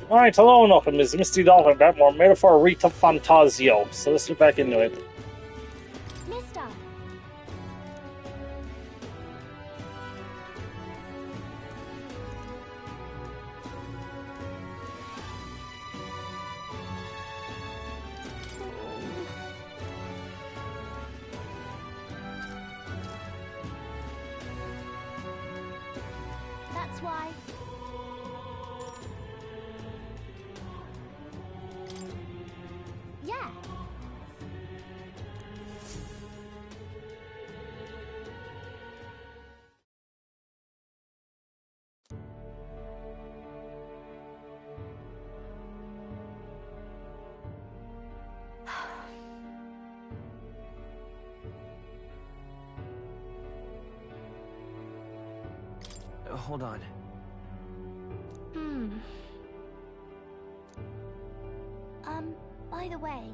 Alright, hello and welcome. This is Mistydolphin back more metaphor ReFantazio. So let's get back into it. Mister! That's why. Yeah. Hold on. By the way.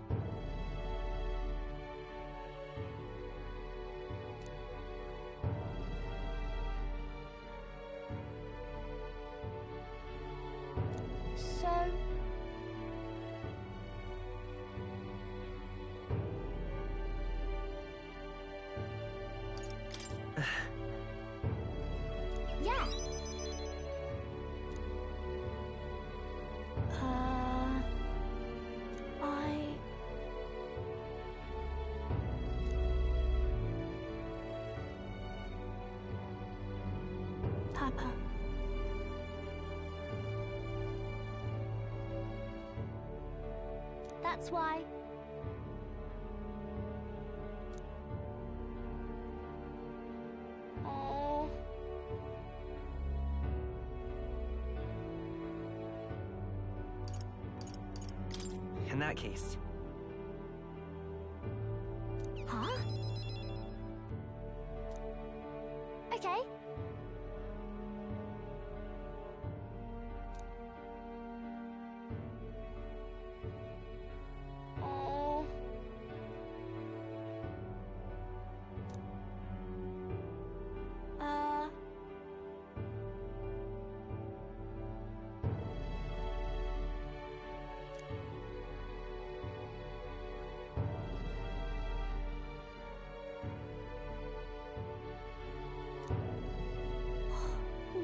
So... yeah. Papa. That's why. Oh. In that case. Huh? Okay. Oh.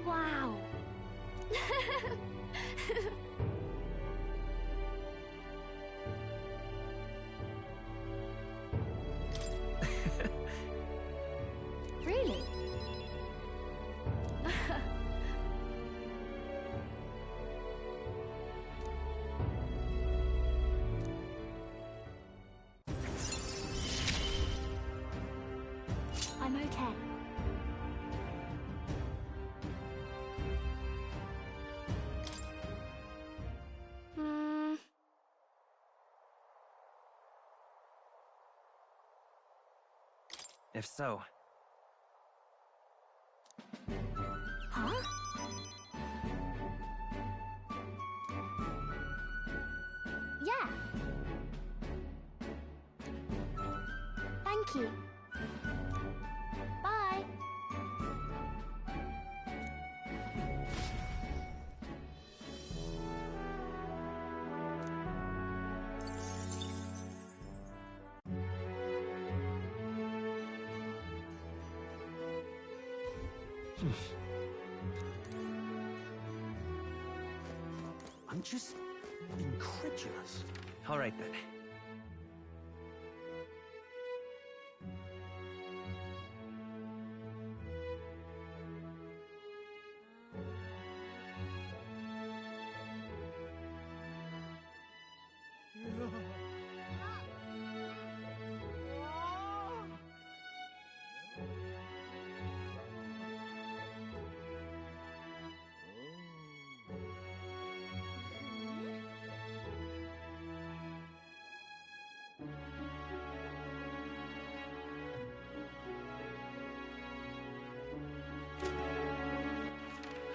Wow. Really? I'm okay. If so. Huh? Yeah. Thank you. Bye. I'm just incredulous. All right then.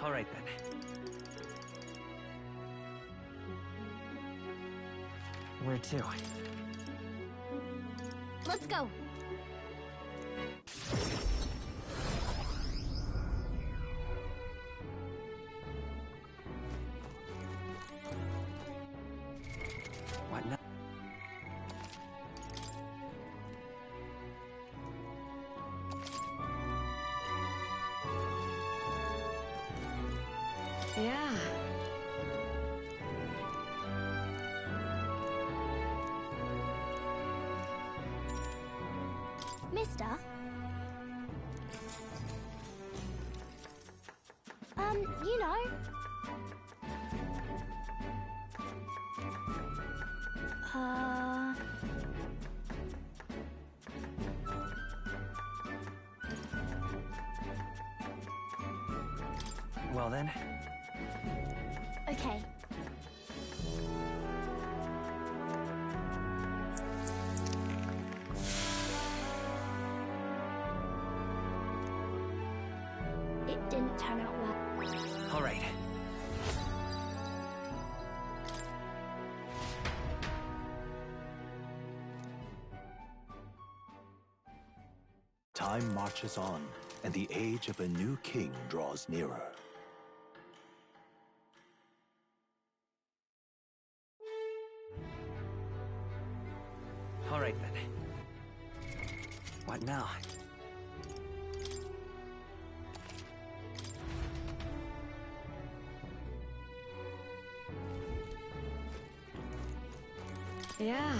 All right then. Where to? Let's go. Yeah. Mister? You know. Well then, Okay. It didn't turn out well. all right. Time marches on, and the age of a new king draws nearer. All right then. What now? Yeah.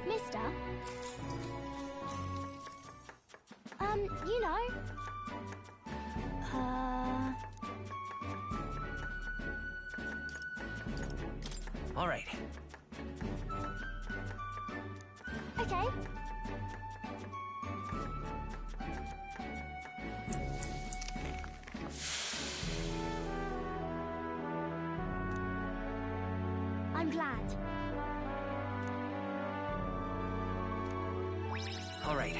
Mister? You know. All right. Okay. I'm glad. All right.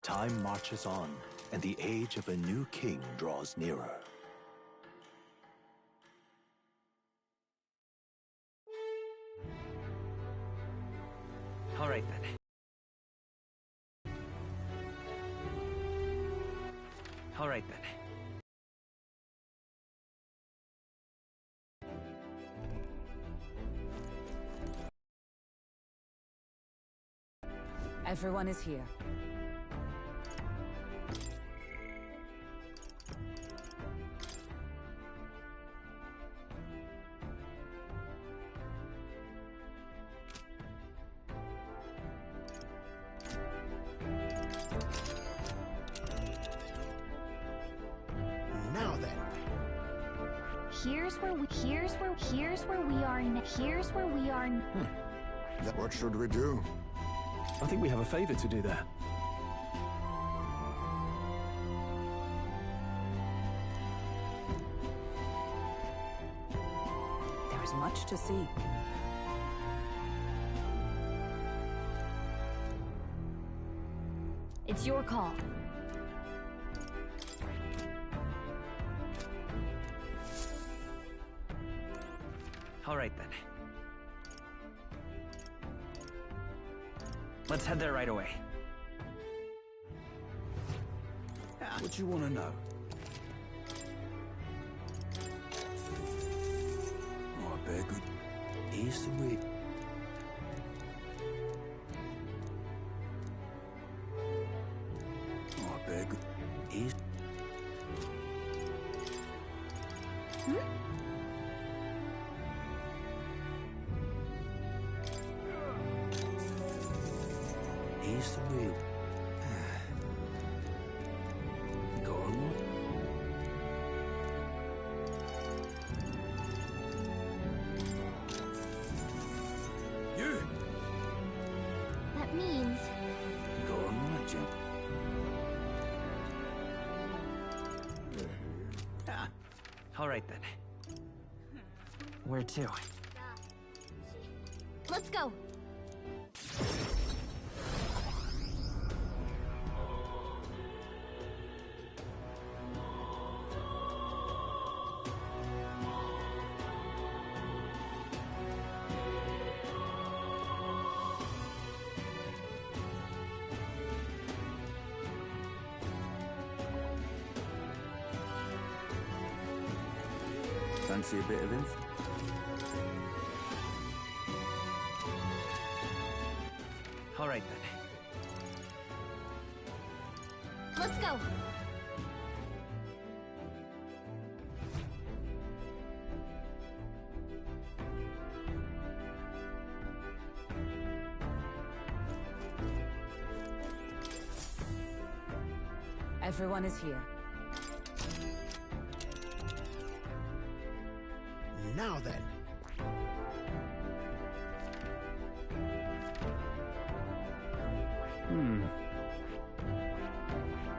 Time marches on, and the age of a new king draws nearer. All right then. All right then. Everyone is here. Now then. Here's where we are. What should we do? I think we have a favor to do there. There is much to see. It's your call. All right then. Let's head there right away. What you want to know? Oh, very good. Here's the way. Oh, very good. Here's... Here's the wheel. Go on. You! That means Go on, right, Jim. All right then. Where to? let's go. Fancy a bit of info? All right then. Let's go. Everyone is here. Now then.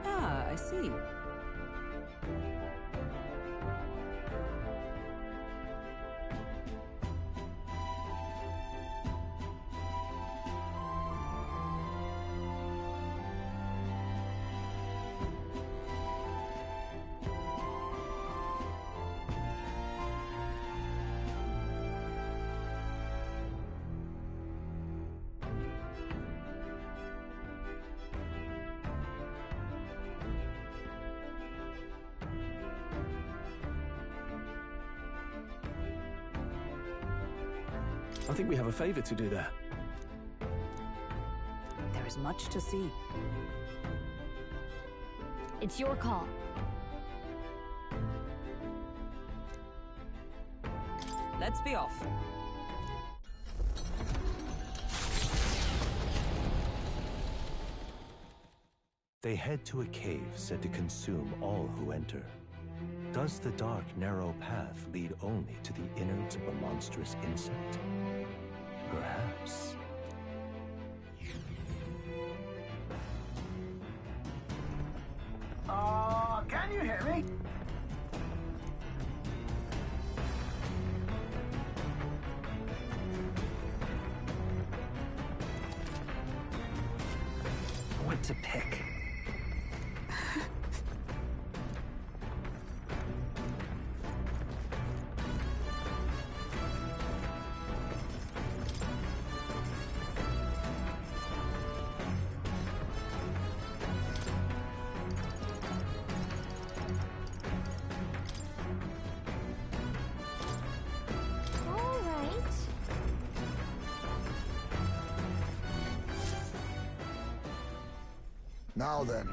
Ah, I see. I think we have a favor to do there. There is much to see. It's your call. Let's be off. They head to a cave said to consume all who enter. Does the dark, narrow path lead only to the innards of a monstrous insect? Perhaps. Can you hear me? What to pick? All right. Now then.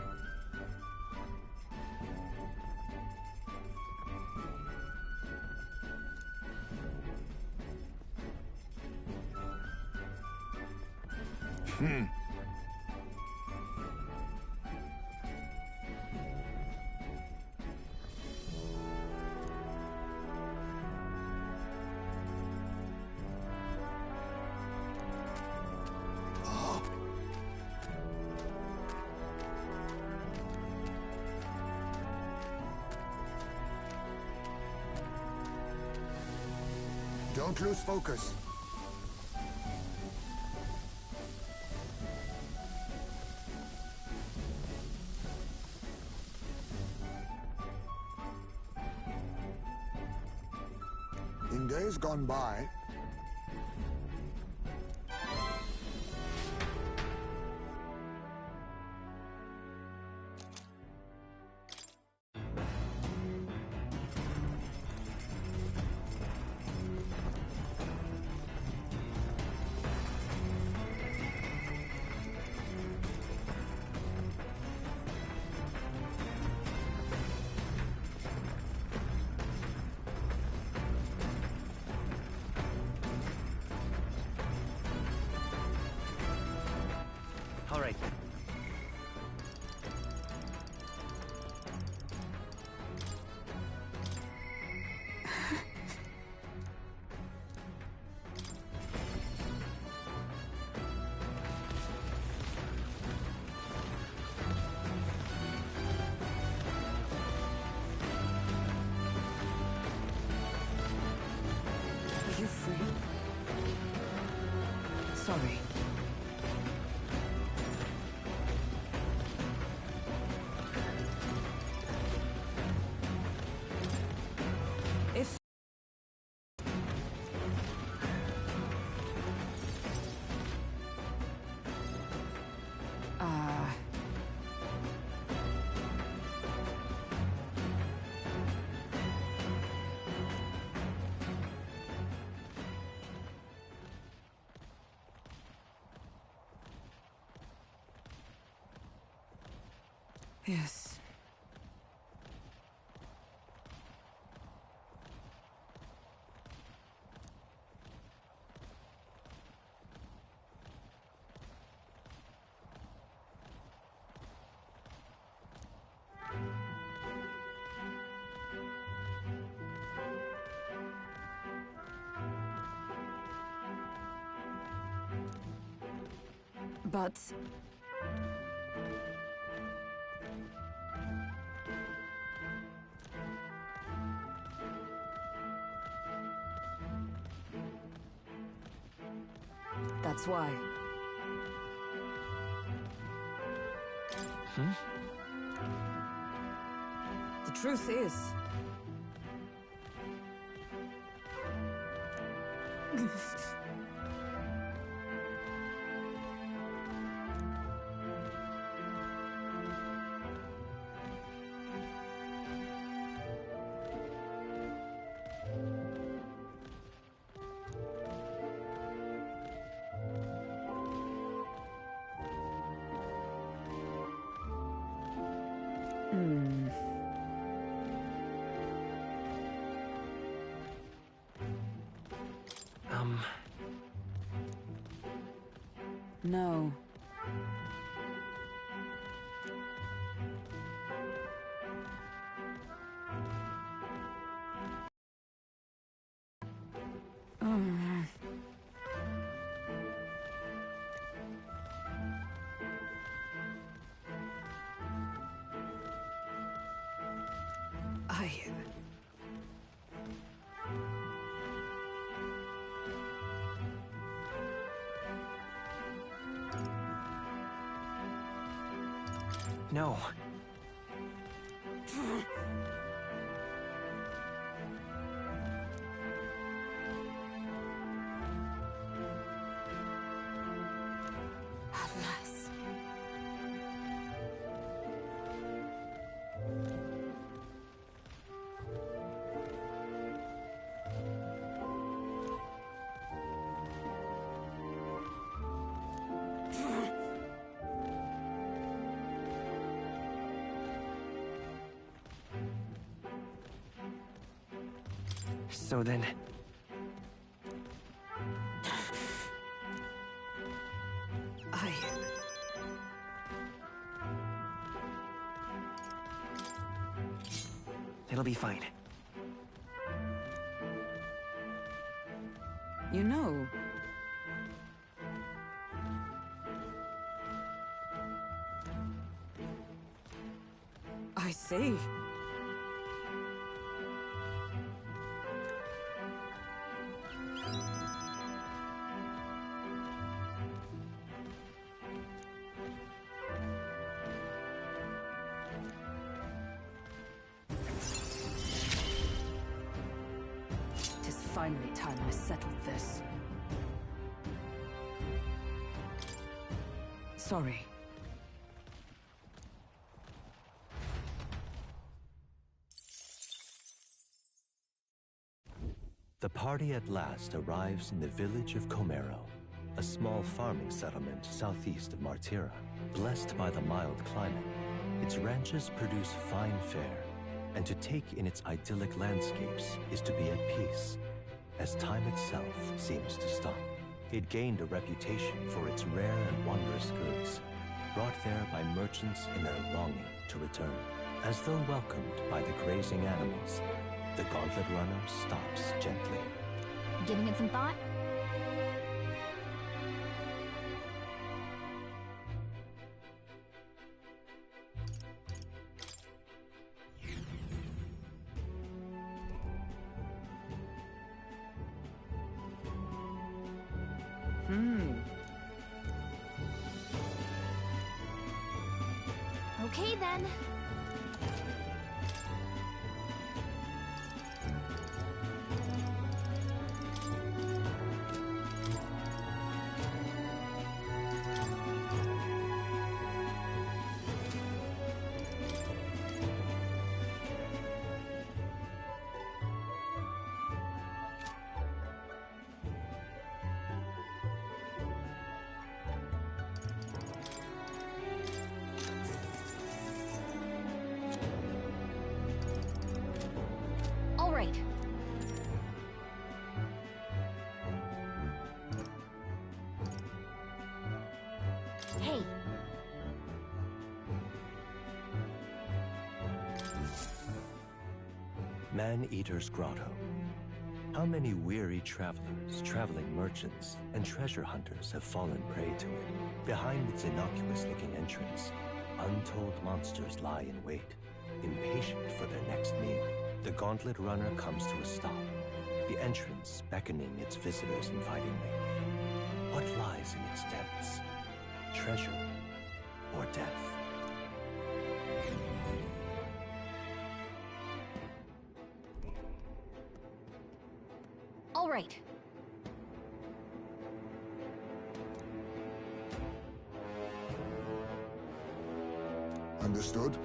Don't lose focus. In days gone by, All right then. Are you free? Sorry. If... Yes. But that's why. The truth is, no. I... No. Alas. So then... I... It'll be fine. You know... I see. It is finally time I settled this. Sorry. The party at last arrives in the village of Comero, a small farming settlement southeast of Martira. Blessed by the mild climate, its ranches produce fine fare, and to take in its idyllic landscapes is to be at peace, as time itself seems to stop. It gained a reputation for its rare and wondrous goods, brought there by merchants in their longing to return. As though welcomed by the grazing animals, the gauntlet runner stops gently. Giving it some thought? Okay then. Man-Eater's Grotto. How many weary travelers, traveling merchants, and treasure hunters have fallen prey to it? Behind its innocuous-looking entrance, untold monsters lie in wait, impatient for their next meal. The gauntlet runner comes to a stop, the entrance beckoning its visitors invitingly. What lies in its depths? Treasure or death? All right. Understood?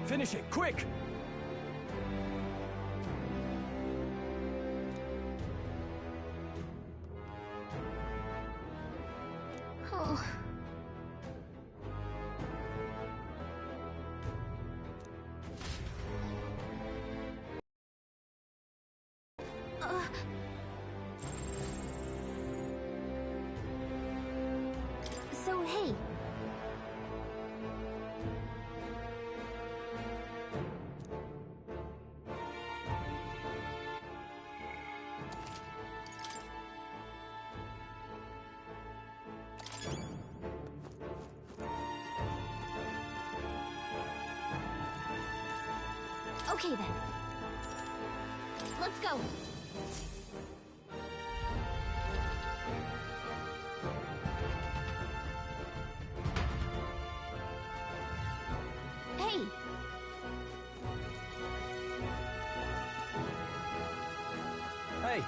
Finish it, quick! Oh. So, hey. Okay then. Let's go. Hey. Hey!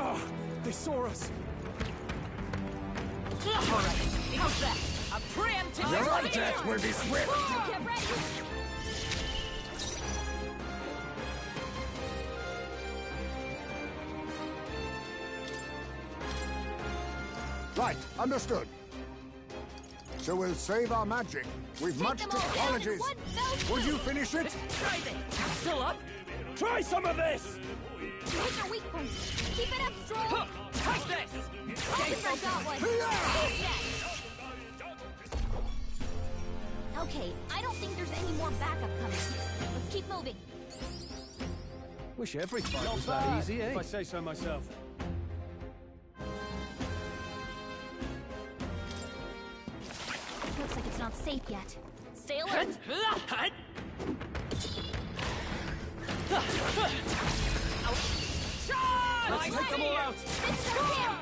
Oh, they saw us! Alright, how's that? A preemptive Your death will be swift! Get ready. Right, understood. So we'll save our magic. We've Take much them all down in technologies. one fell Would you swoop. finish it? Try this! Still up? Try some of this! Hit your weak point. Keep it up, Stroll. Take this! I'll think I got one. Who's next? Okay, I don't think there's any more backup coming. Let's keep moving. Wish every fight was that easy, eh? If I say so myself. Looks like it's not safe yet. Stay alert. Let's take them all out! This is our chance.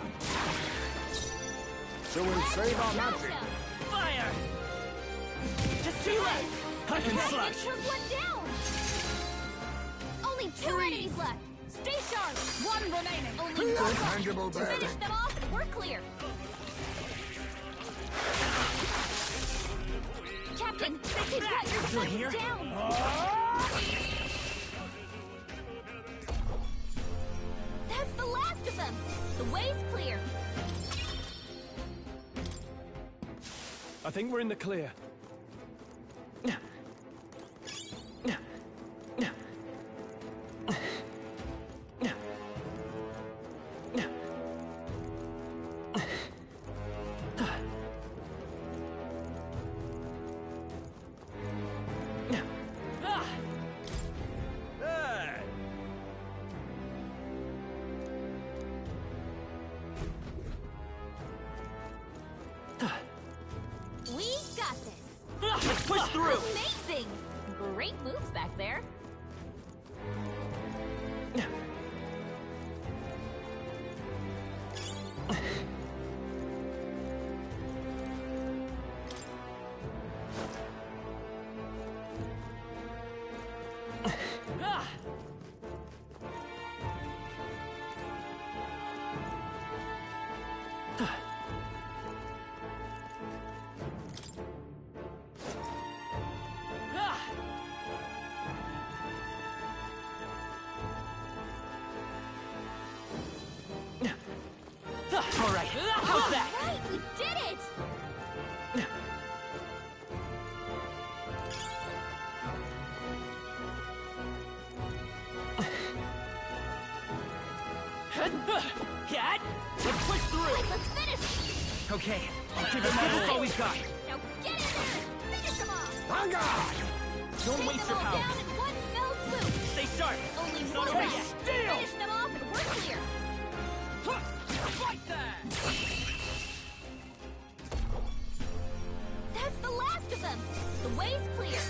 So we'll save our magic. Gotcha. Fire! Just two left! Hack and Ready slash! to took one down. Only two enemies left. Stay sharp. One remaining! Only one left. Tangible To bear. finish them off, and we're clear. Captain, they've got your flanks down. That's the last of them. The way's clear. I think we're in the clear. We got this. Let's push through! Amazing! Great moves back there. Alright, how's that? Right, we did it! Let's push through! Let's finish! Okay, I'll give it all we've got. Now get in there! Finish them off! Ranga! Don't Take waste them your all power. down in one fell swoop! Stay sharp. Only It's one not over round. yet. Steal! Finish them off and we're clear! Fight that! That's the last of them! The way's clear!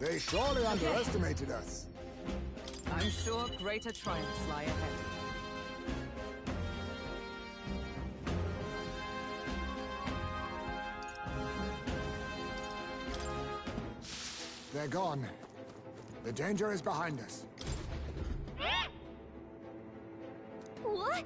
They surely underestimated us. I'm sure greater triumphs lie ahead. They're gone. The danger is behind us. What?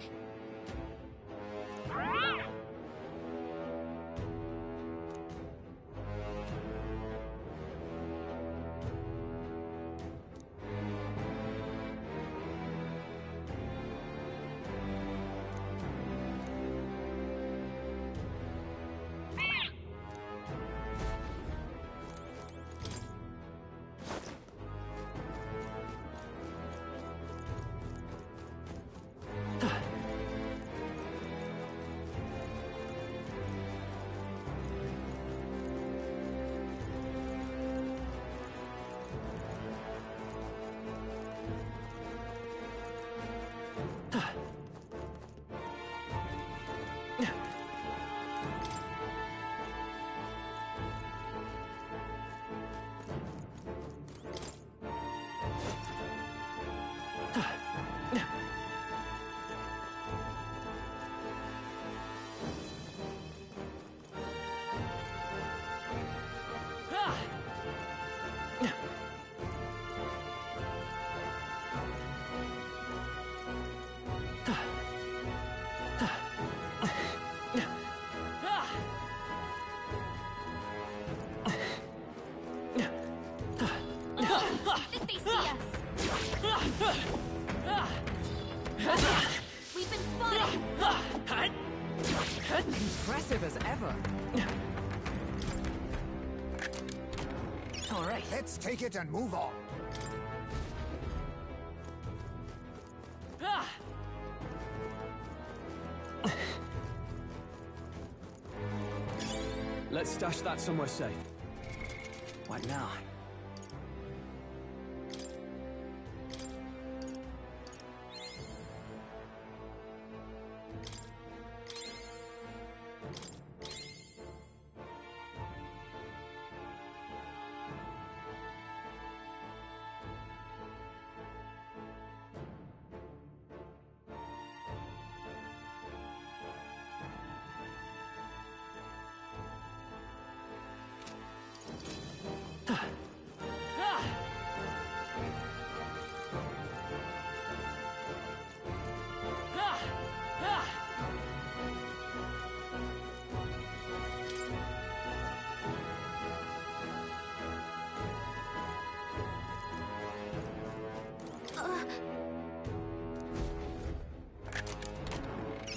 I think they see us! We've been spotted! Impressive as ever. all right. Let's take it and move on. Let's stash that somewhere safe. What now?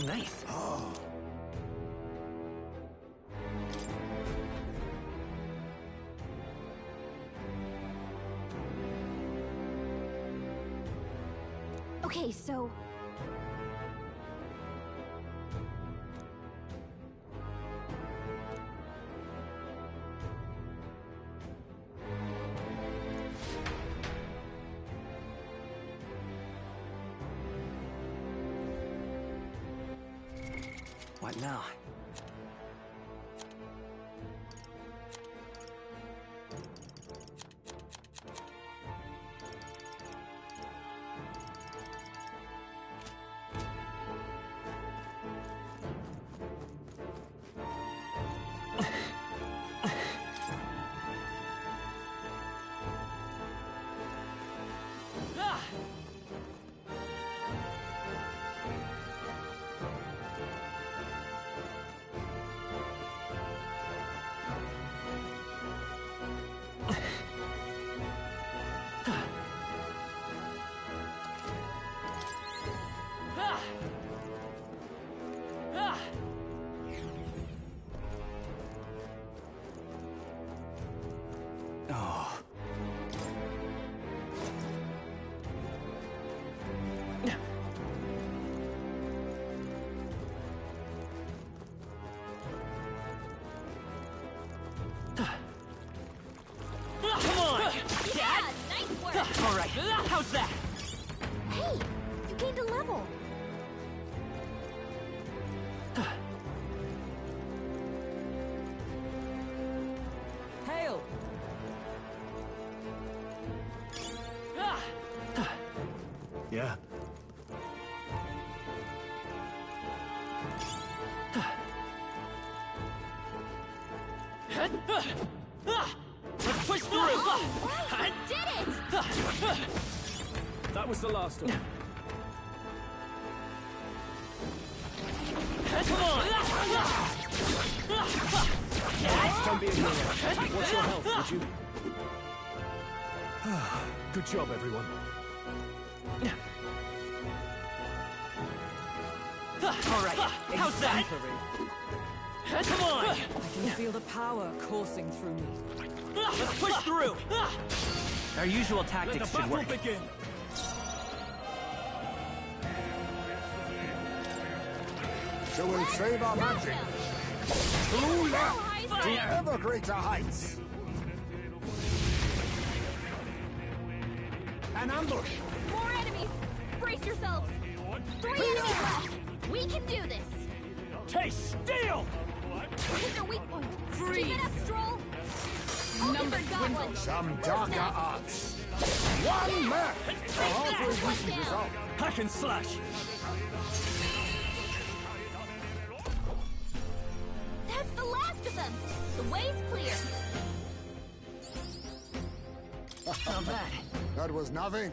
Nice. Okay, so... What now? How's that? Hey, you gained a level. Hail! Yeah. Let's push through! Wow, you did it! That was the last one. Come on! Don't be a hero. Watch your health, would you? Good job, everyone. All right, how's that? Come on! I can feel the power coursing through me. Let's push through! Our usual tactics should work. Begin. So we'll save our magic. True love to ever greater heights. An ambush. More enemies! Brace yourselves! 3 enemies left! We can do this! Taste steel! Hit their weak point! Freeze. Keep it up, Stroll! Numbers got one! Some darker arts. One left. A halfway decent result. Hack and slash! That's the last of them! The way's clear! Not bad. That was nothing.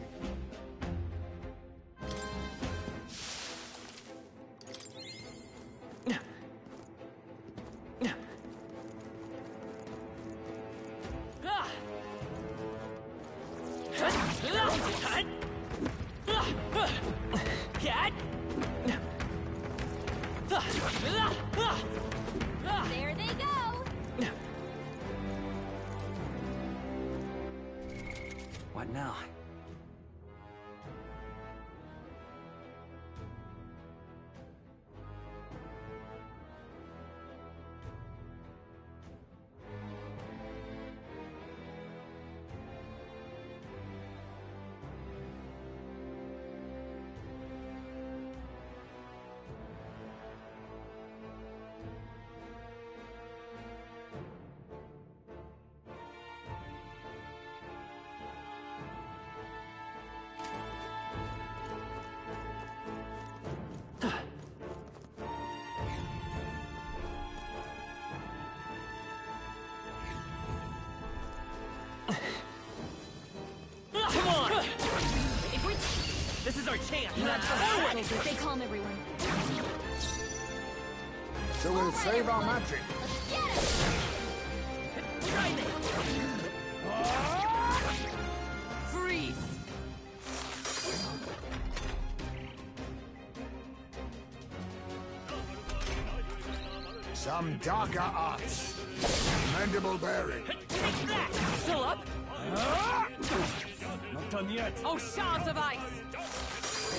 There they go! What now? Come on! If we... This is our chance! Forward! Stay calm, everyone. So we'll save our magic. Let's get it! Try this! Freeze! Some darker arts. Mandible bearing. Take that! Still up? Not done yet. Oh, shards of ice!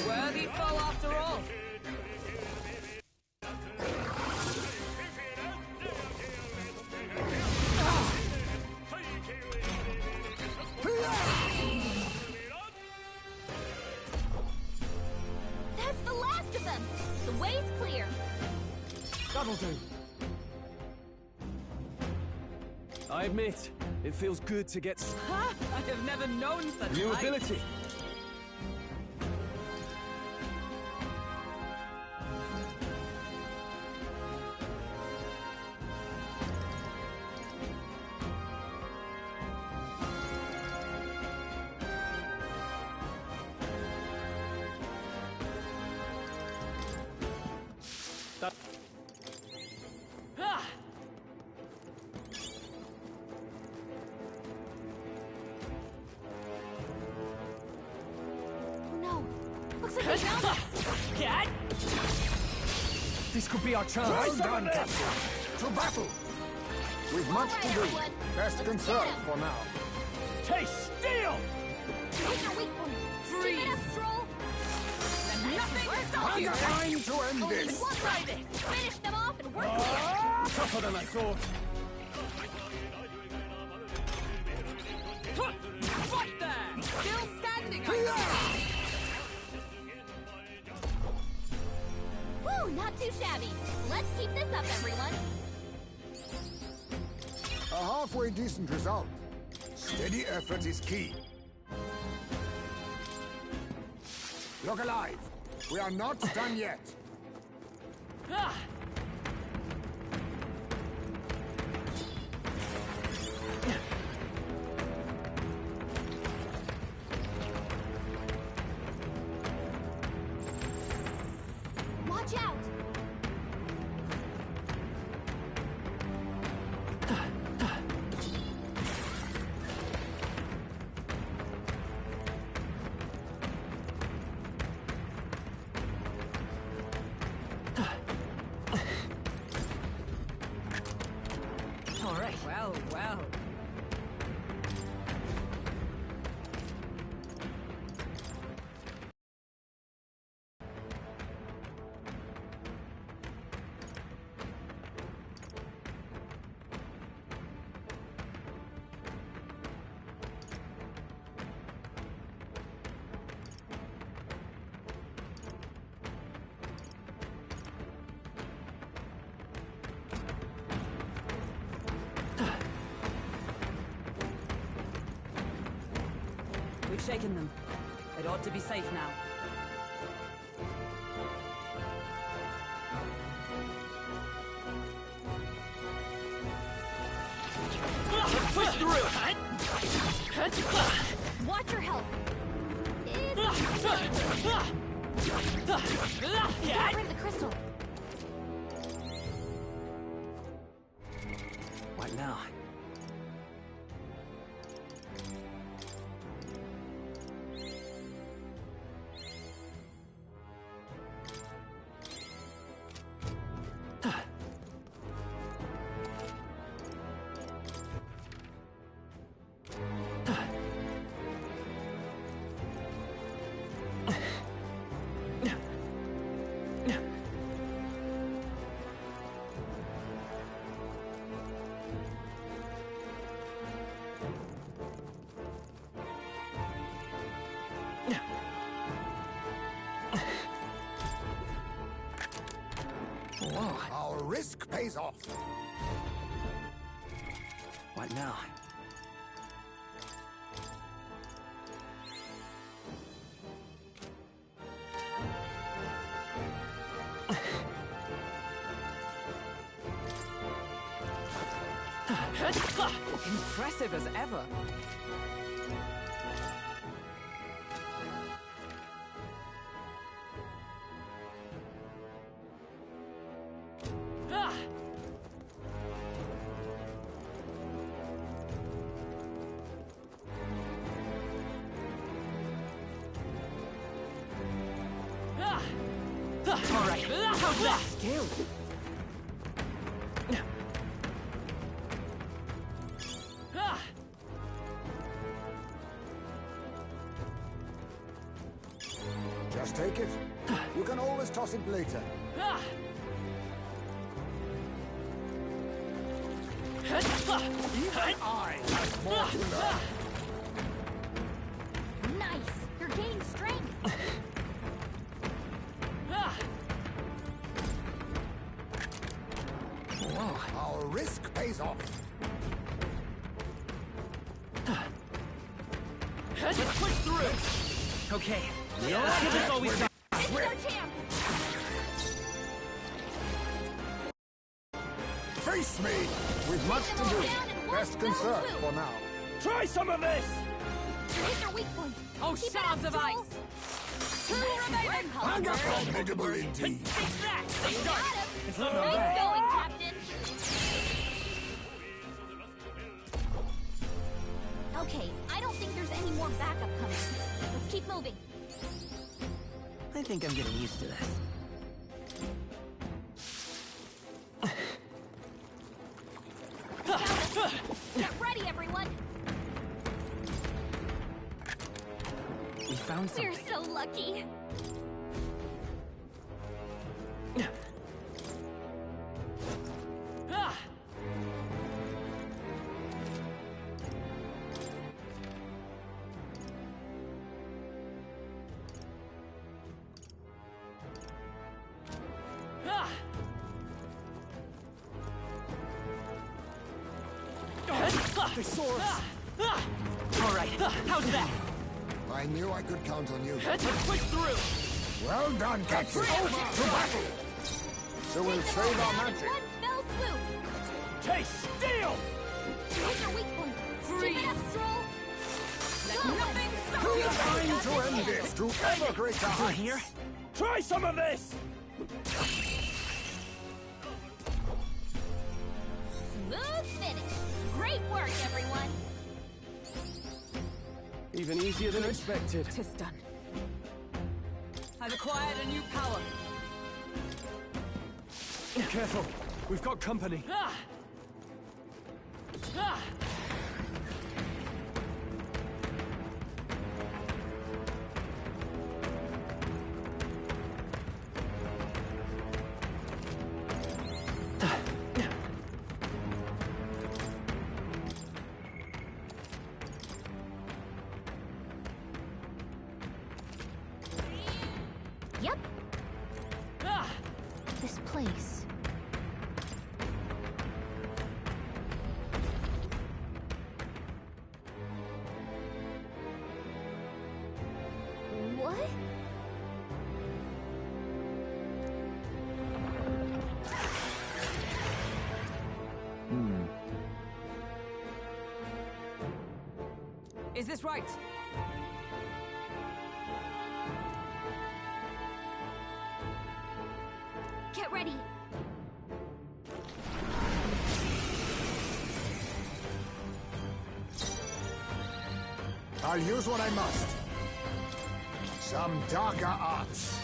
Worthy foe after all. That's the last of them! The way's clear! That'll do. I admit, it feels good to get Ha! I have never known such new height. ability. Ah! No! Looks like we found it! Cat! This could be our chance. Well done, Captain. To battle. We've much to do. everyone. Best Let's conserve get 'em. for now. Taste steel! Hit their weak point! Keep it up, Stroll! Nothing will stop And you! time to end Only this. one right this! Finish them off and we're clear! Tougher than I thought. What there? Still standing, I see. Woo, not too shabby. Let's keep this up, everyone. A halfway decent result. Steady effort is key. Look alive. We are not done yet. Ah! Watch out! All right. Well, well. We've shaken them. It ought to be safe now. Push through! Watch your health. Get rid of the crystal. What now? Whoa. Our risk pays off. What now? Impressive as ever. Ah! Ah! All right. How's that? Skill. Ah! Just take it. You can always toss it later. Ah! Even I have more to learn. Nice. You're gaining strength. Ah! Whoa. Our risk pays off. Let's push through! Okay. Let's give this all we got. This is our chance. Face me! We've much to do. Best conserve for now. Try some of this! Here's your weak point. Oh, Keep it shards up, of Joel. ice. Two remaining. Unforgettable indeed. Take that! They Got got him. It's not Nice bad. going, Captain. Okay, I don't think there's any more backup coming. Let's keep moving. I think I'm getting used to this. Get ready, everyone. We found We're something. so lucky. Ah! They saw us. All right, how's that? I knew I could count on you. Let's push through. Well done, Captain. Over to battle. So we'll save our magic. One fell swoop. Taste steel! Here's your weak point. Freeze. Keep it up, Stroll. Let nothing stop you! Time to end this to ever greater heights. Here? Try some of this! Smooth finish. Great work, everyone. Even easier than expected. Tis done. I've acquired a new power. Be careful. We've got company. Ah! Ah! Yep, Ah! this place. What? Is this right? Get ready. I'll use what I must. Some darker arts.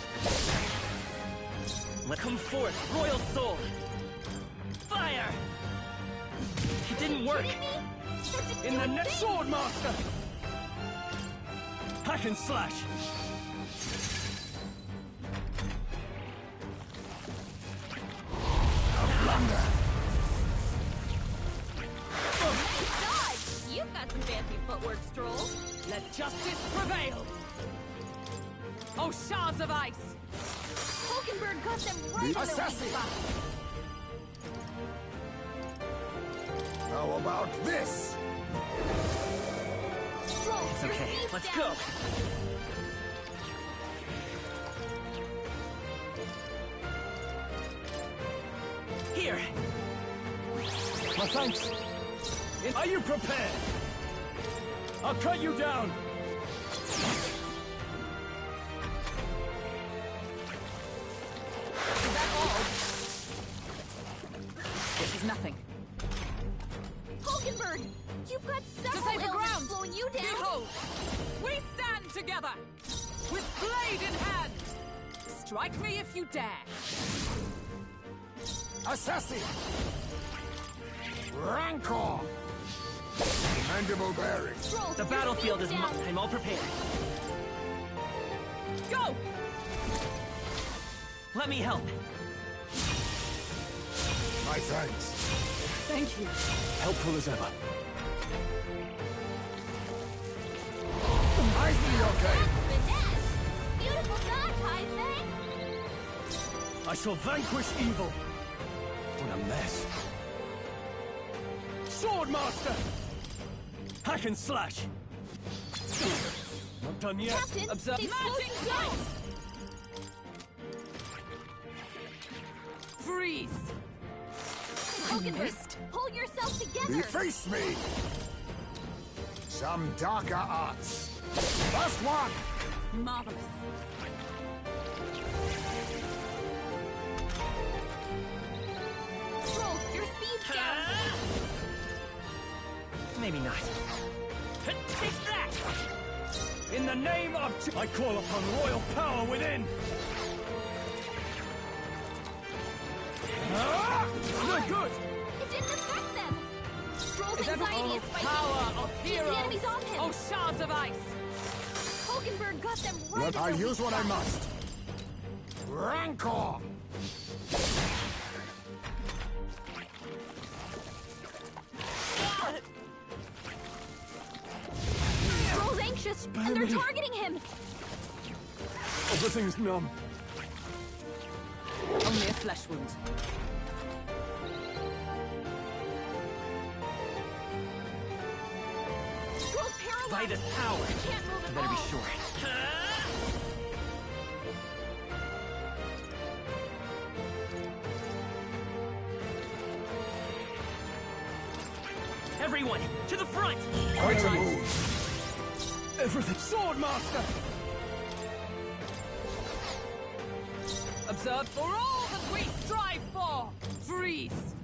Let come forth, Royal Soul! Fire! It didn't work! Kidding me? That's a In the good next thing. sword, Master! Hack and slash! Nice dodge. You've got some fancy footwork, Stroll. Let justice prevail! Oh, shards of ice! Hulkenberg got them right in their weak assassin. spot. How about this? Stroll, It's your okay, speed's let's down. go! Here! My thanks. Are you prepared? I'll cut you down. Is that all? This is nothing. Hulkenberg, you've got To several save the ailments ground! slowing you down. Behold! We stand together! With blade in hand! Strike me if you dare! Assassin! Rancor! Mandible bearing. Stroll, The your battlefield is speed's down. I'm all prepared. Go! Let me help. My thanks. Thank you. Helpful as ever. I see your game. Finesse. Beautiful dodge, Heisman. I shall vanquish evil. What a mess. Sword Master! Hack and slash! Not done yet. Captain, Observe. they slowed Matching you down. Freeze! Hulkenberg, missed. pull yourself together. Face me! Some darker arts. Last one! Marvelous. Stroll, your speed's down. Maybe not. Take that! In the name of I call upon royal power within! No good! It didn't affect them. Stroll's Is anxiety everyone is spiking. power of The heroes? enemy's on him. Oh, shards of ice! Hulkenberg got them right But in I'll their use weak what I spot. must. Rancor! Stroll's anxious, and they're targeting him. Everything's numb. Only a flesh wound. By this power, Can't move you at better be all. sure. Everyone, to the front! Quite a move. Everything. Swordmaster! Observe for all that we strive for! Freeze!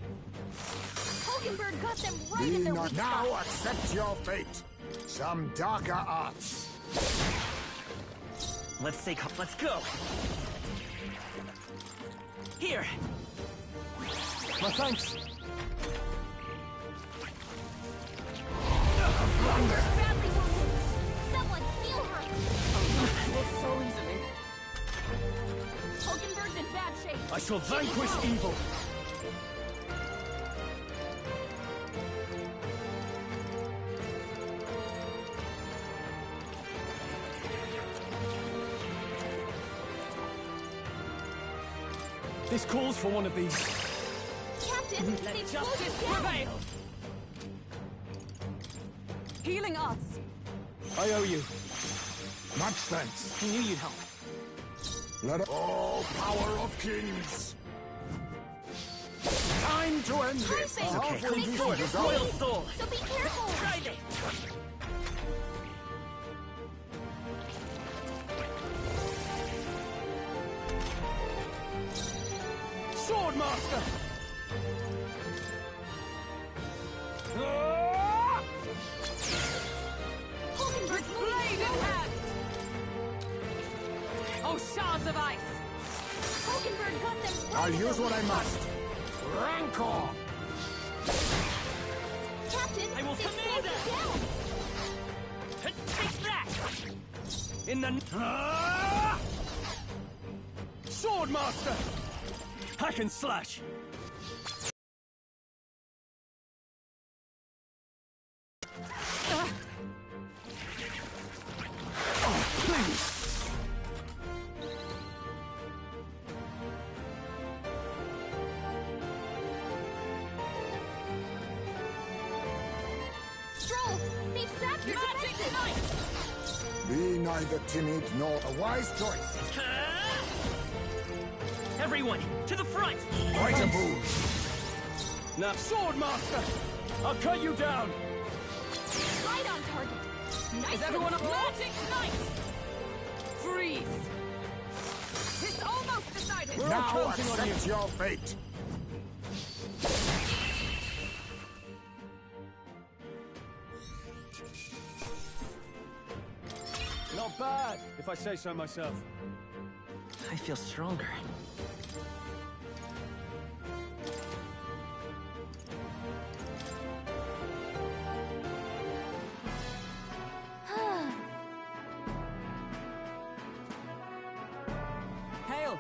Hulkenberg got them right Be in their not weak now spot. accept your fate. Some darker arts. Let's stay calm. Let's go! Here! My thanks. Badly wounded. Someone heal her. Well, so easily. Hulkenberg's in bad shape. I shall vanquish evil. This calls for one of these. Captain, Let they've slowed justice us down. prevail! Healing arts! I owe you. Much thanks. I knew you'd help. Let it... Oh, power of kings. Time to end this. Perfect. okay. They Halfway cut your decent, Royal sleeve, soul! so be careful. Try this! Swordmaster! Hulkenberg's Blade in hand! Oh, shards of ice! Hulkenberg got them right I'll in their use what I weak must. Rancor. spot. Captain, I will they've command slowed it. you down. Take that! In the... Swordmaster! Hack and slash! Oh, please! Stroll, they've sapped your Magic defenses. knife! Be neither timid nor a wise choice. Everyone, to the front! Quite a move. Now, Swordmaster! I'll cut you down! Right on target. Nice Is everyone one, a Stroll. magic knife? Freeze! It's almost decided! We're all Now counting on you. accept your fate. Not bad, if I say so myself. I feel stronger. Hail!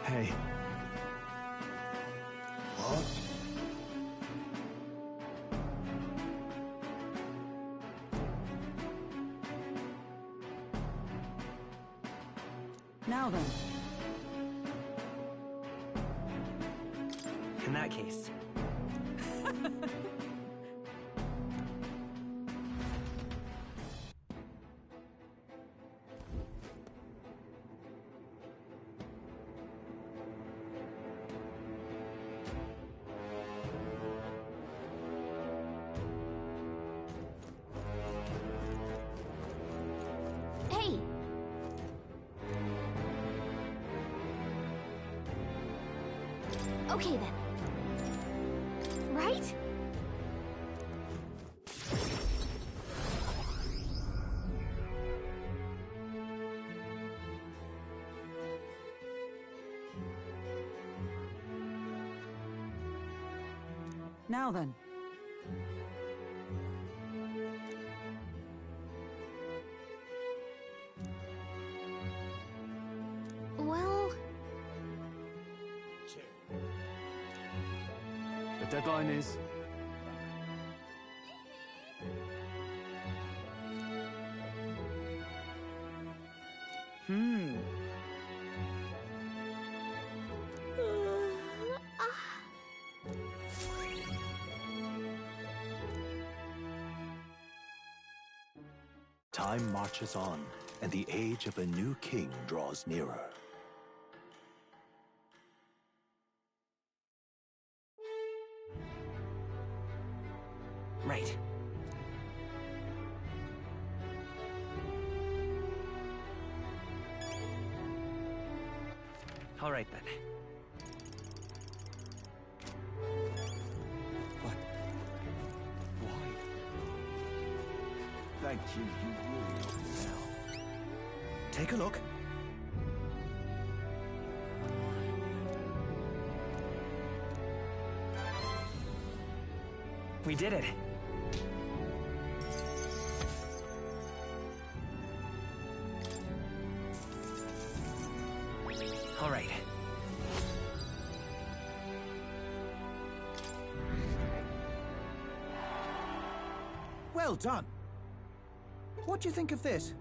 Hey, What? Now then. In that case, Hey, okay then. Right? Now then. Well, the deadline is... Time marches on, and the age of a new king draws nearer. Right. All right, then. But why? Thank you. You really helped me now. Take a look. We did it. All right. Well done. What do you think of this?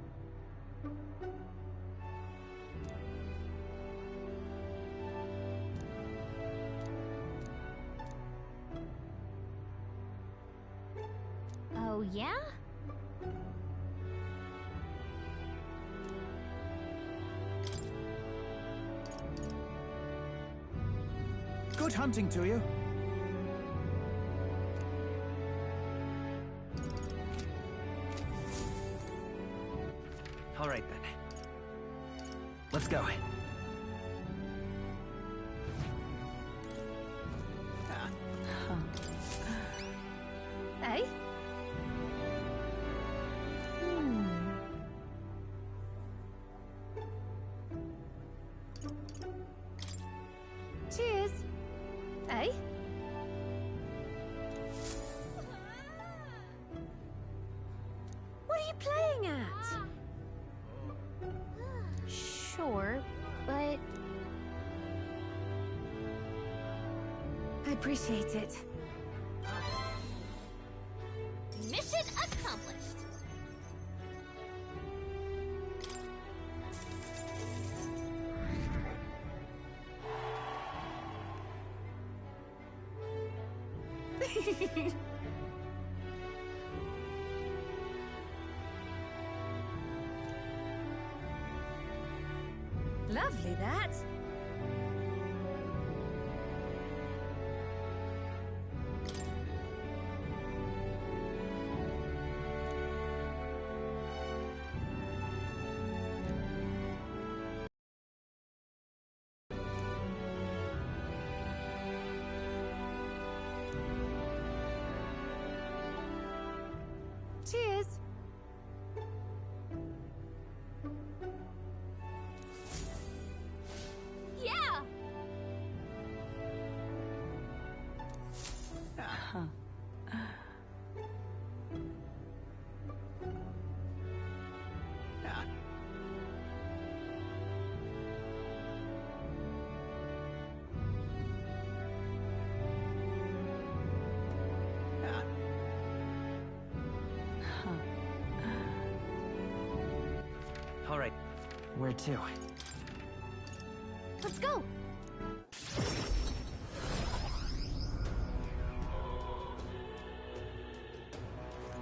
Oh, yeah? Good hunting to you. All right, then. Let's go. Hey? Cheers. Hey? What are you playing at? Sure, but... I appreciate it. Mission accomplished. Lovely, that. Cheers. Yeah. All right. Where to? Let's go.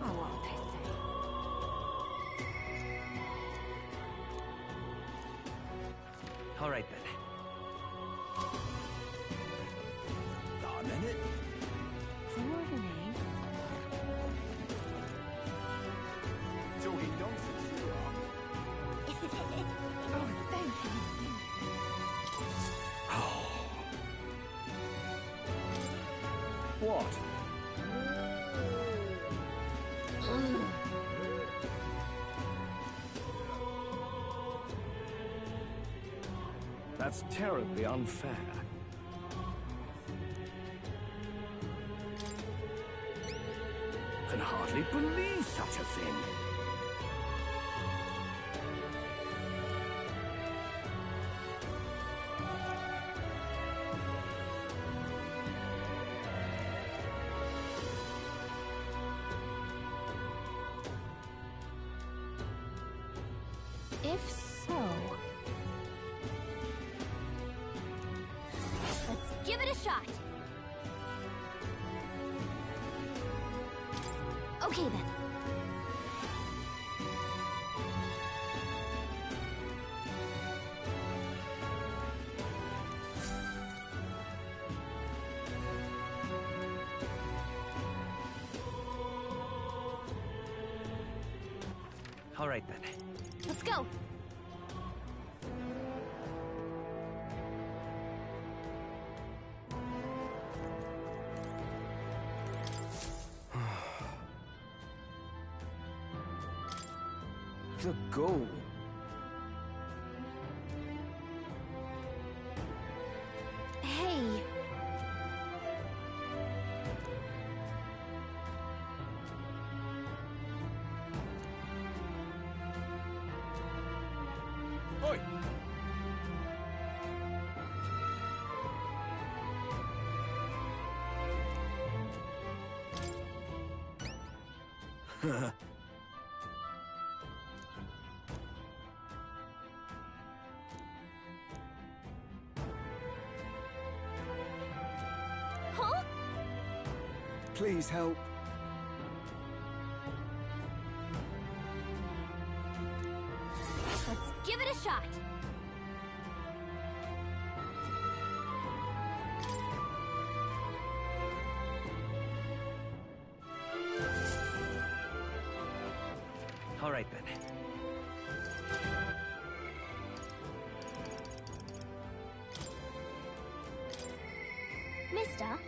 Oh, won't they say? All right, then. A minute. Forward and aim. Talking nonsense, you are. Oh, thank you. What? That's terribly unfair. Can hardly believe such a thing. If so, let's give it a shot. Okay then. All right then. Let's go. The goal. Hey. Oi! Huh? Please help. Let's give it a shot. All right then. Mister?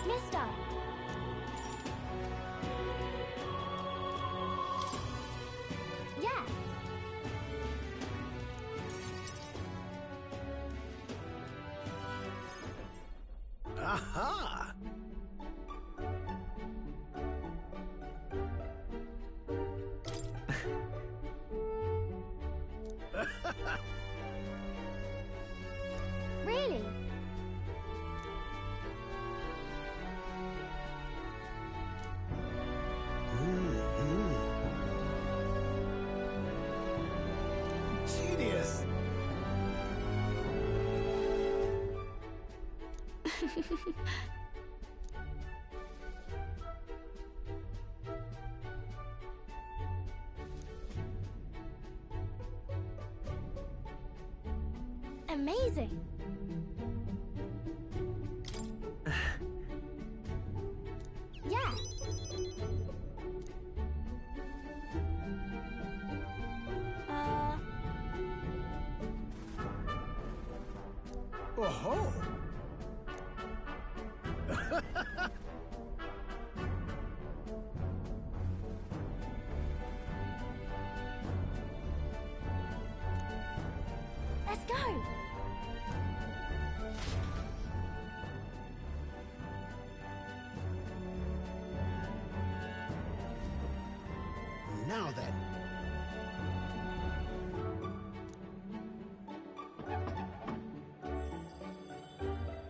Mister? Yeah. Aha! Really? Genius! Amazing. Yeah. Oh-ho! Let's go. Now then.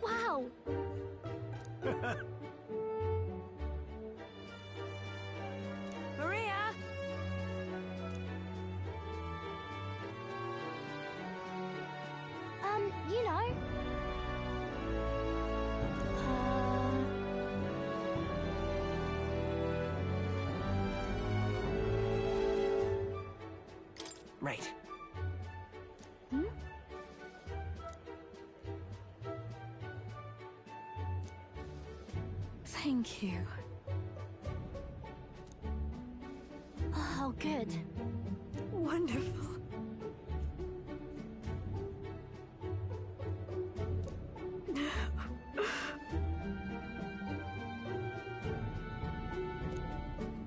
Wow. Maria! You know. Right. Hmm? Thank you. Oh, good. Wonderful.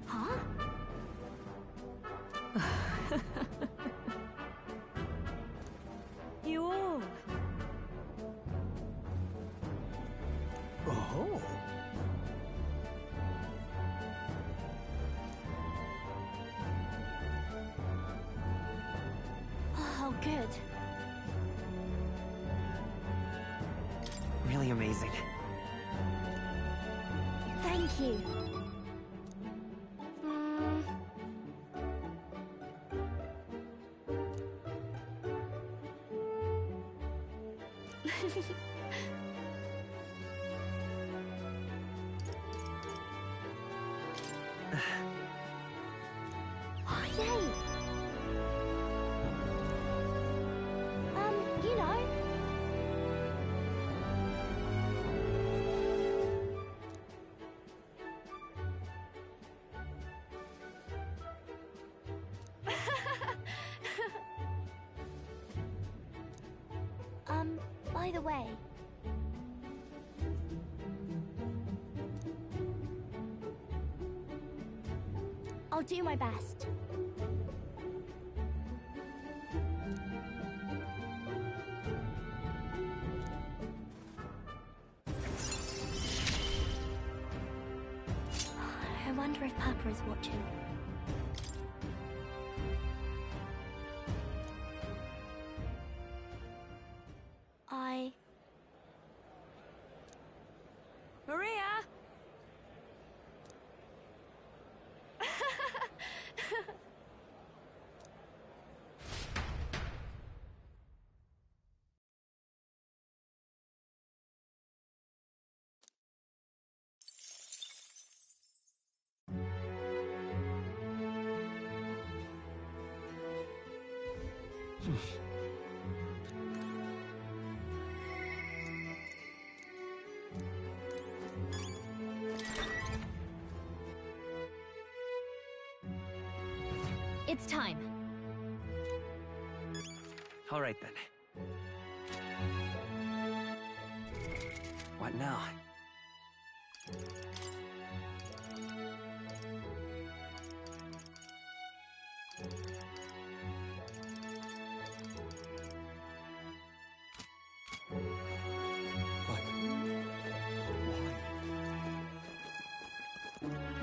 Huh? You all. Oh. Oh, good. Really amazing. Thank you. Mm. Oh, yay! By the way, I'll do my best. I wonder if Papa is watching. Maria! It's time. All right then. What now?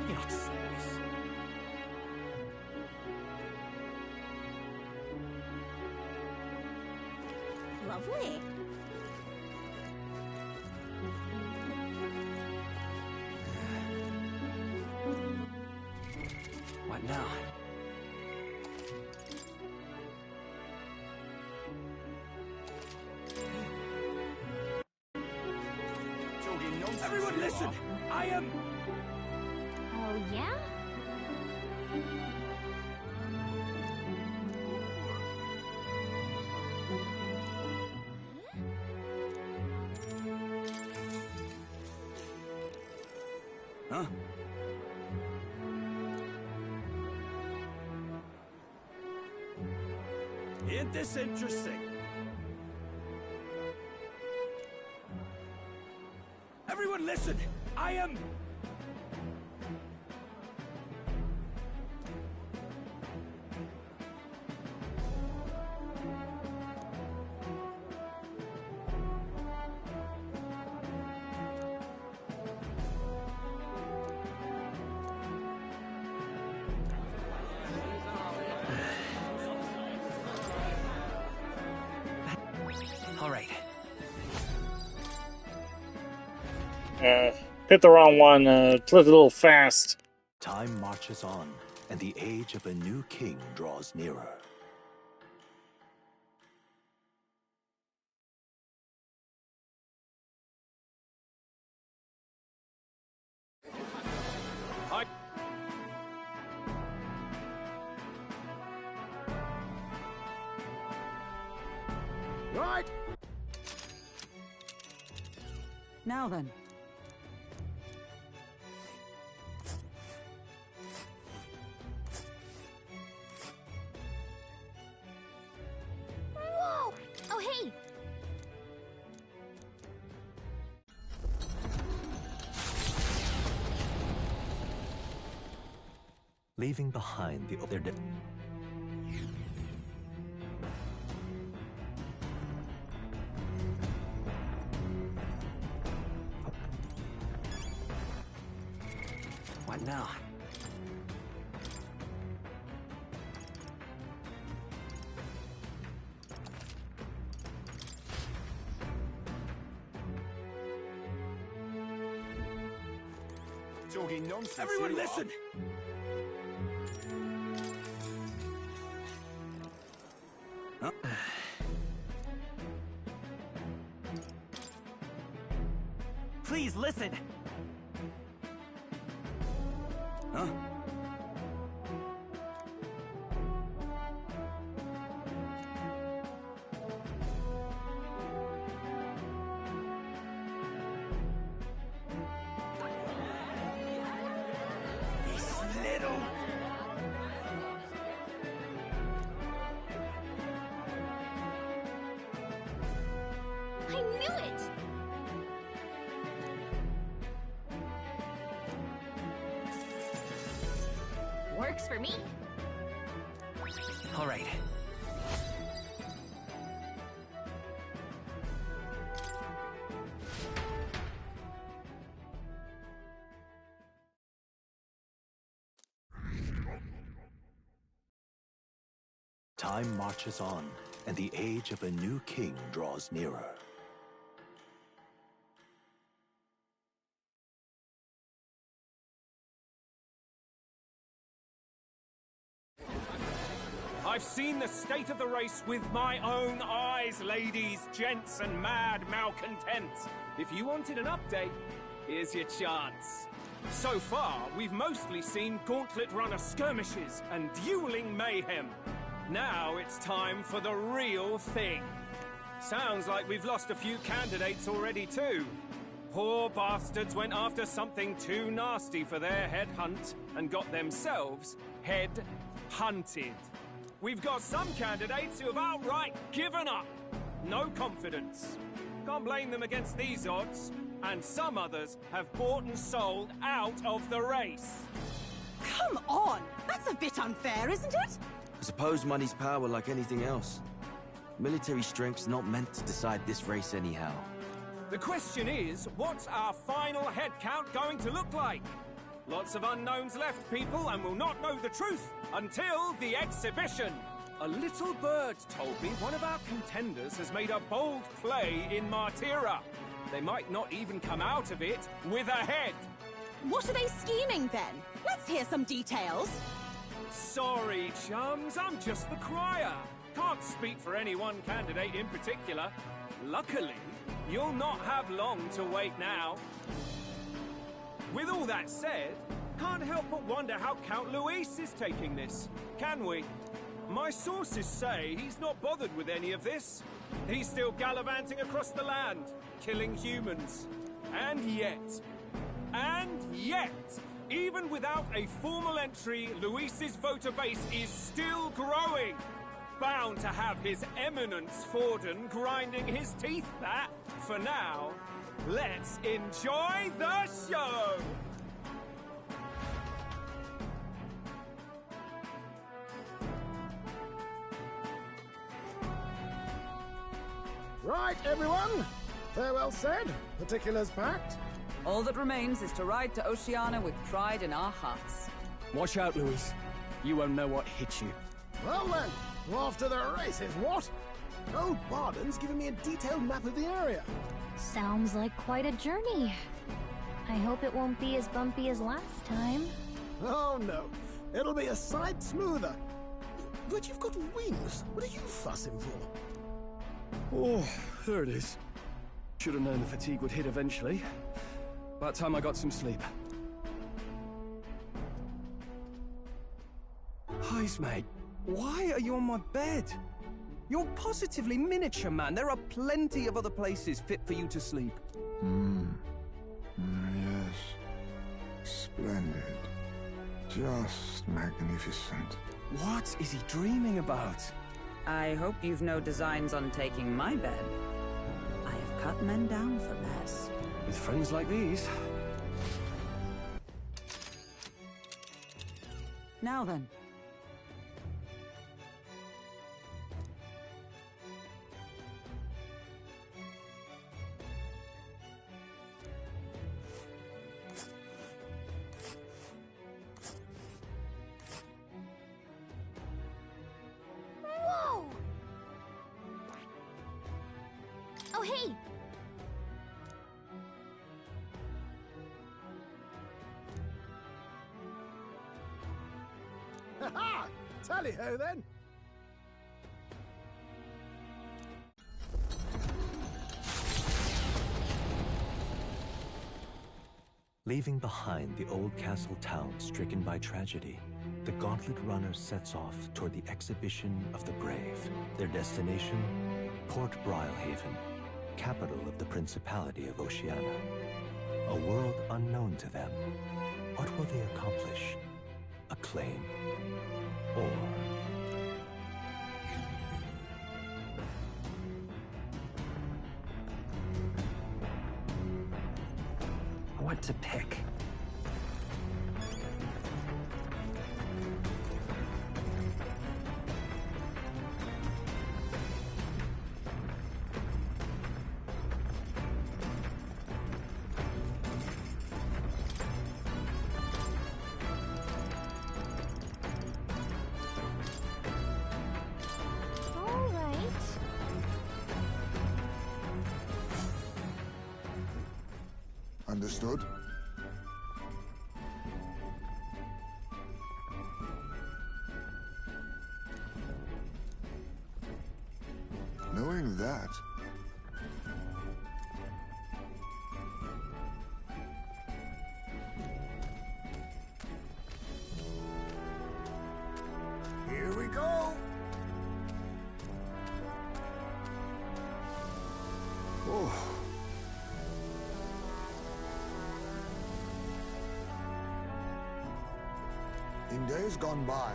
You're not serious. Lovely. What now? Talking nonsense. Everyone you listen! are. I am... Oh, yeah? Huh? Ain't this interesting? Everyone listen! I am... All right. Hit the wrong one. Clicked a little fast. Time marches on, and the age of a new king draws nearer. Right. Now then. Whoa! Oh, hey! Leaving behind the other... What now? Talking nonsense. Everyone you are. listen! Huh? Please listen. Huh? This little... I knew it! Works for me. All right. Time marches on, and the age of a new king draws nearer. I've seen the state of the race with my own eyes, ladies, gents, and mad malcontents. If you wanted an update, here's your chance. So far, we've mostly seen gauntlet runner skirmishes and dueling mayhem. Now it's time for the real thing. Sounds like we've lost a few candidates already too. Poor bastards went after something too nasty for their head hunt and got themselves head hunted. We've got some candidates who have outright given up. No confidence. Can't blame them against these odds. And some others have bought and sold out of the race. Come on! That's a bit unfair, isn't it? I suppose money's power like anything else. Military strength's not meant to decide this race anyhow. The question is, what's our final head count going to look like? Lots of unknowns left, people, and we'll not know the truth until the exhibition. A little bird told me one of our contenders has made a bold play in Martyra. They might not even come out of it with a head. What are they scheming then? Let's hear some details. Sorry, chums, I'm just the crier. Can't speak for any one candidate in particular. Luckily, you'll not have long to wait now. With all that said, can't help but wonder how Count Luis is taking this, can we? My sources say he's not bothered with any of this. He's still gallivanting across the land, killing humans. And yet, even without a formal entry, Luis's voter base is still growing. Bound to have his eminence Forden grinding his teeth, that. For now, let's enjoy the show! Right, everyone. Farewell said, particulars packed. All that remains is to ride to Oceania with pride in our hearts. Watch out, Luis. You won't know what hit you. Well then, off to the races, what? Old Barden's giving me a detailed map of the area. Sounds like quite a journey. I hope it won't be as bumpy as last time. Oh no, it'll be a sight smoother. But you've got wings. What are you fussing for? Oh, there it is. Should have known the fatigue would hit eventually. About time I got some sleep. Heis, mate. Why are you on my bed? You're positively miniature, man. There are plenty of other places fit for you to sleep. Yes. Splendid. Just magnificent. What is he dreaming about? I hope you've no designs on taking my bed. I have cut men down for less. With friends like these. Now then. Whoa! Oh, hey! Ha-ha! Tally-ho then! Leaving behind the old castle town stricken by tragedy, the Gauntlet Runner sets off toward the exhibition of the brave. Their destination, Port Brilehaven, capital of the Principality of Oceania. A world unknown to them. What will they accomplish? Acclaim? Or... what to pick. All right. Understood? Knowing that, Here we go! oh, in days gone by,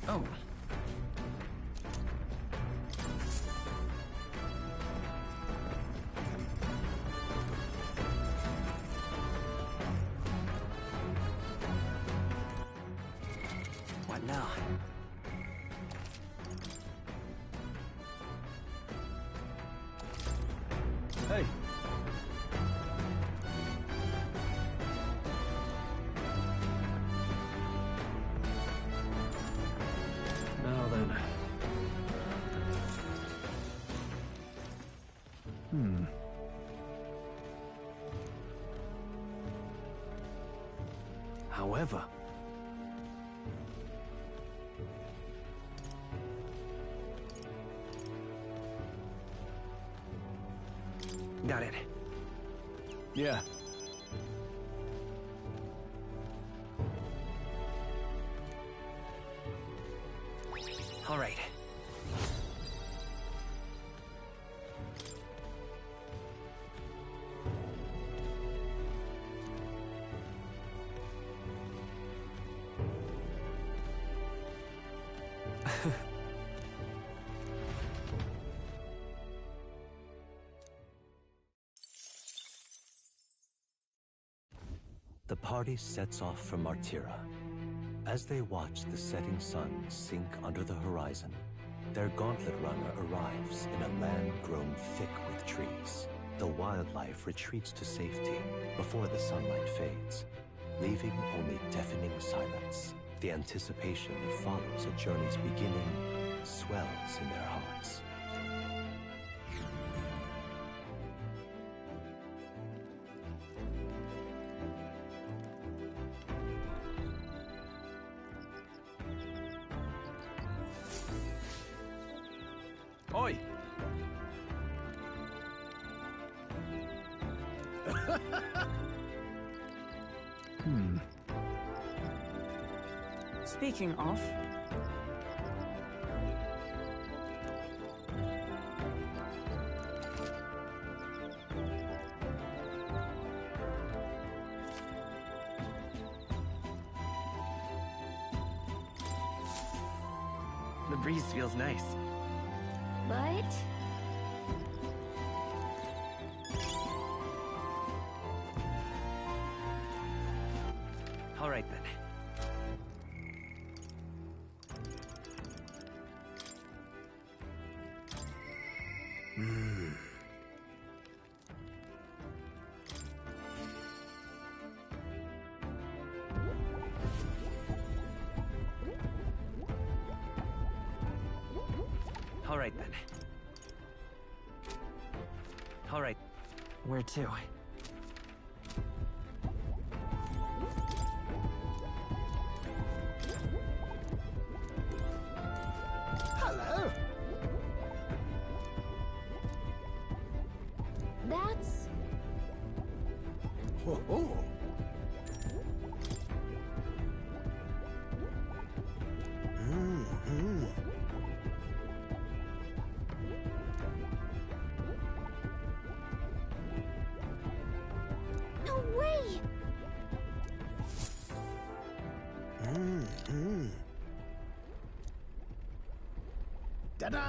Oh. What now? Hey. Now then. However, got it. Yeah. All right. The party sets off for Martira. As they watch the setting sun sink under the horizon, their gauntlet runner arrives in a land grown thick with trees. The wildlife retreats to safety before the sunlight fades, leaving only deafening silence. The anticipation that follows a journey's beginning swells in their hearts. Oi! Speaking of, The breeze feels nice. But All right then. All right then. All right. Where to? Hello. that's... Ho ho. Ta-da!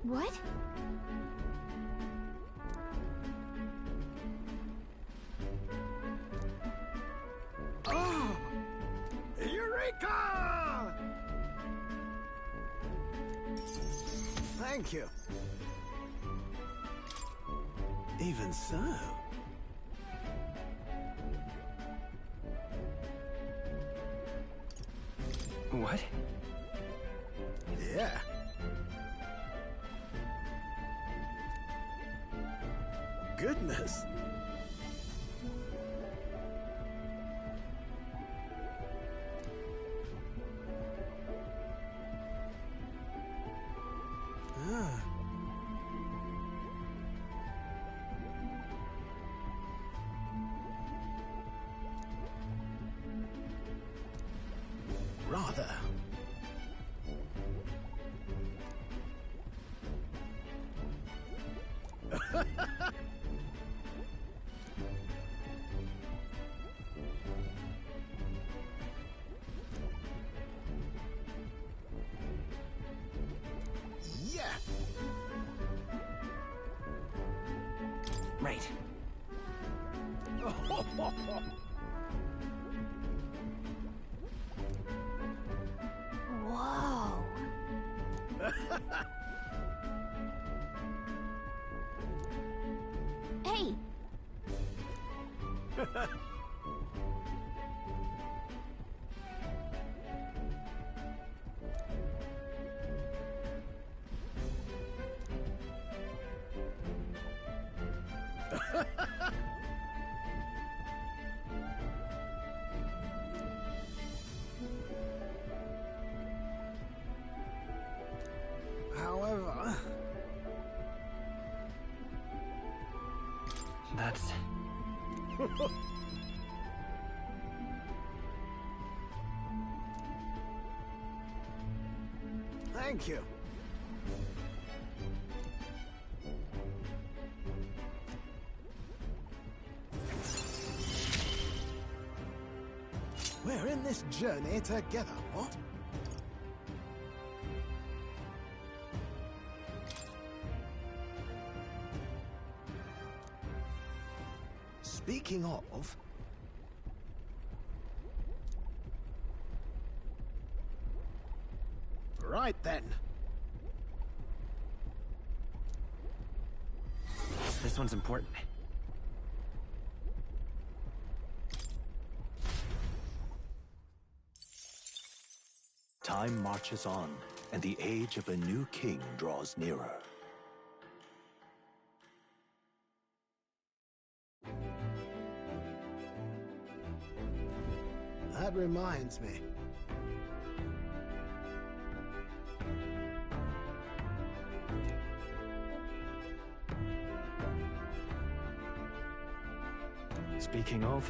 What? Oh! Eureka! Thank you. Even so. What? Yeah. Goodness. Ah. Rather. Yeah. Right. Whoa. Hey. However, That's... thank you. We're in this journey together, what? Speaking of... Right then. This one's important. Time marches on, and the age of a new king draws nearer. That reminds me. Speaking of...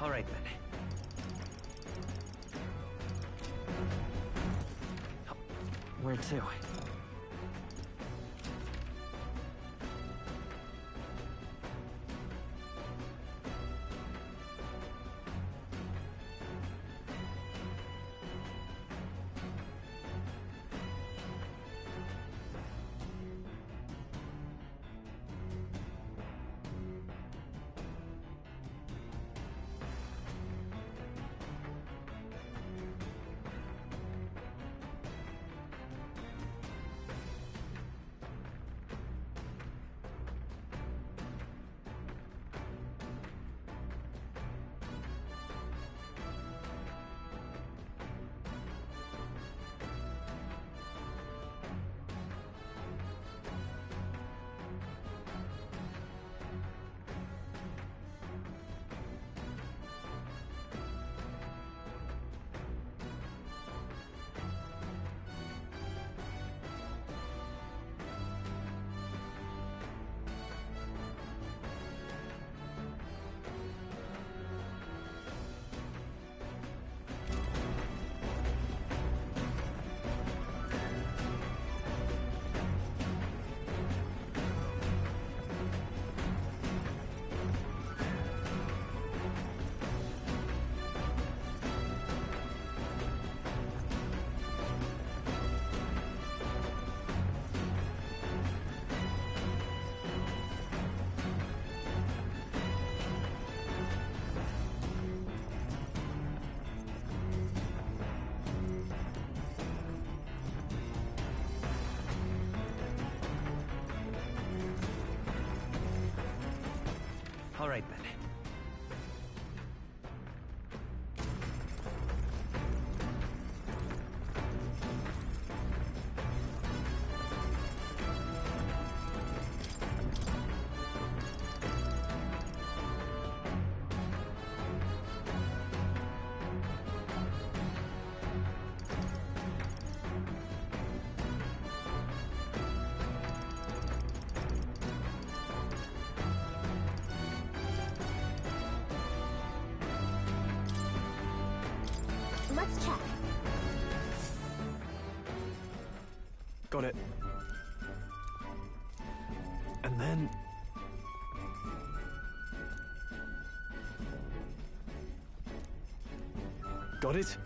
All right, then. Where to? All right, then. Let's check. Got it. And then... Got it?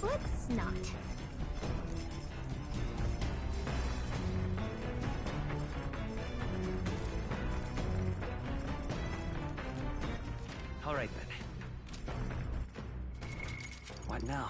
Let's not. All right, then. What now?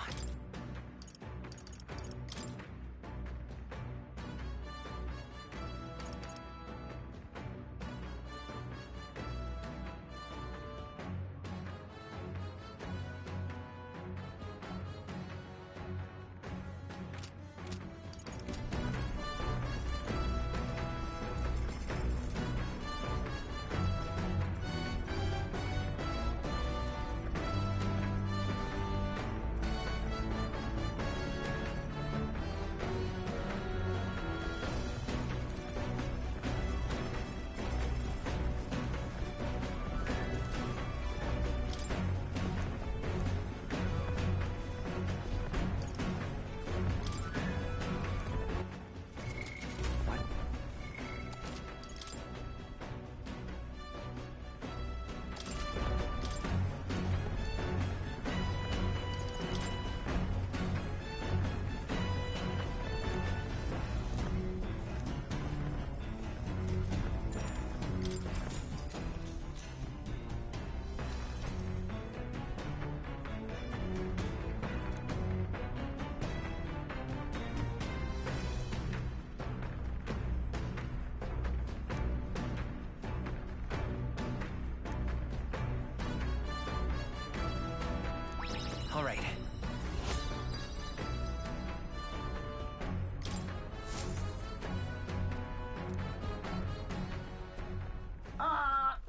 All right.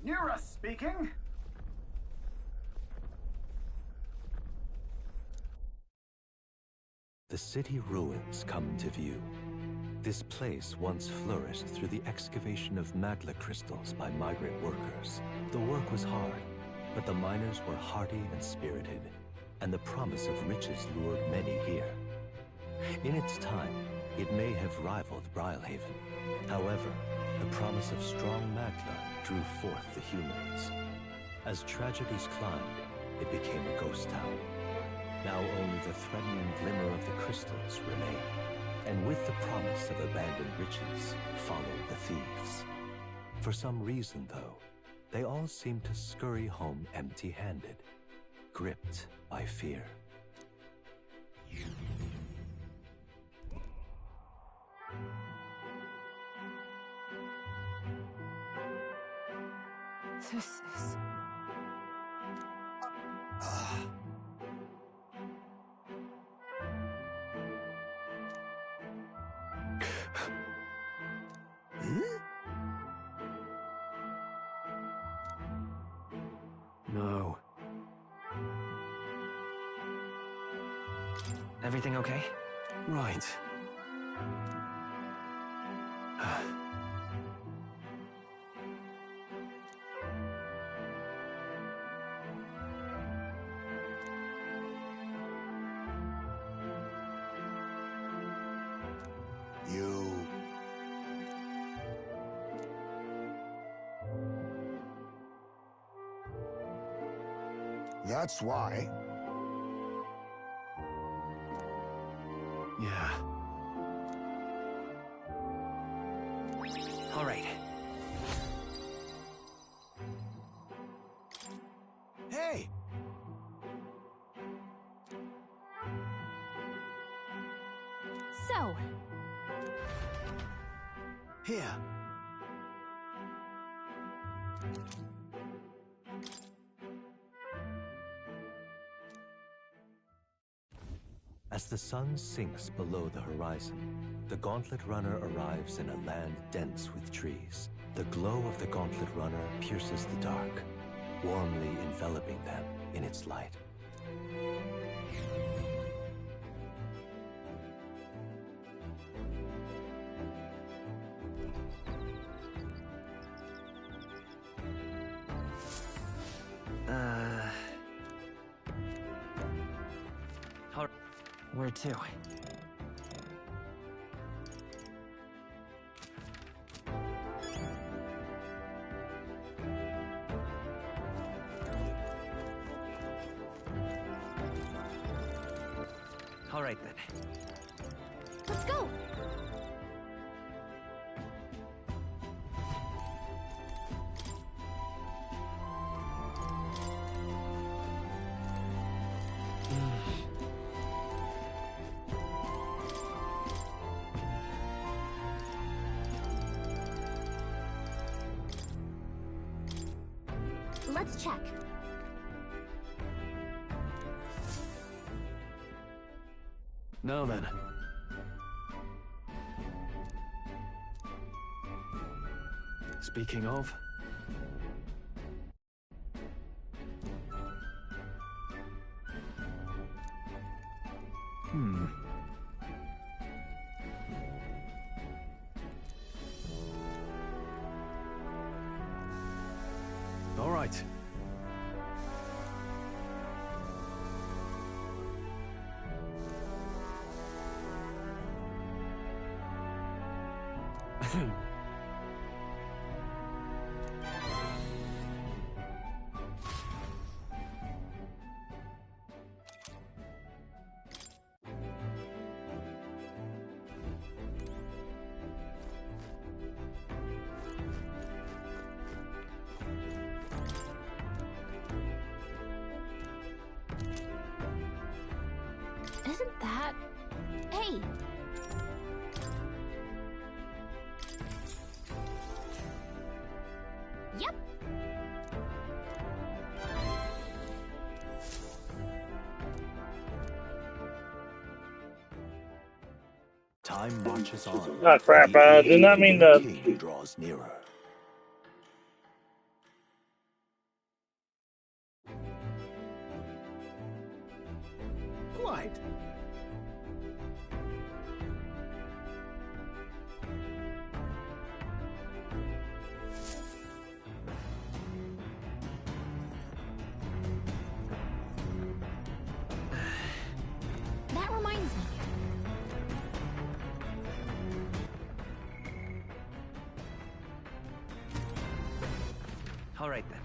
Nura speaking. The city ruins come to view. This place once flourished through the excavation of magla crystals by migrant workers. The work was hard, but the miners were hardy and spirited, and the promise of riches lured many here. In its time, it may have rivaled Brylehaven. However, the promise of strong magla drew forth the humans. As tragedies climbed, it became a ghost town. Now only the threatening glimmer of the crystals remain. And with the promise of abandoned riches followed the thieves. For some reason, though, they all seem to scurry home empty-handed, gripped by fear. This is... No. Everything okay? Right. You... That's why Yeah. All right. Hey! So, Here. As the sun sinks below the horizon, the Gauntlet Runner arrives in a land dense with trees. The glow of the Gauntlet Runner pierces the dark, warmly enveloping them in its light. Where to? All right then. let's go. Let's check. Now then. Speaking of... All right. Isn't that... Hey! Yep. Time marches on. Ah, crap. Did not mean The to... king draws nearer. Quite. That reminds me. All right then.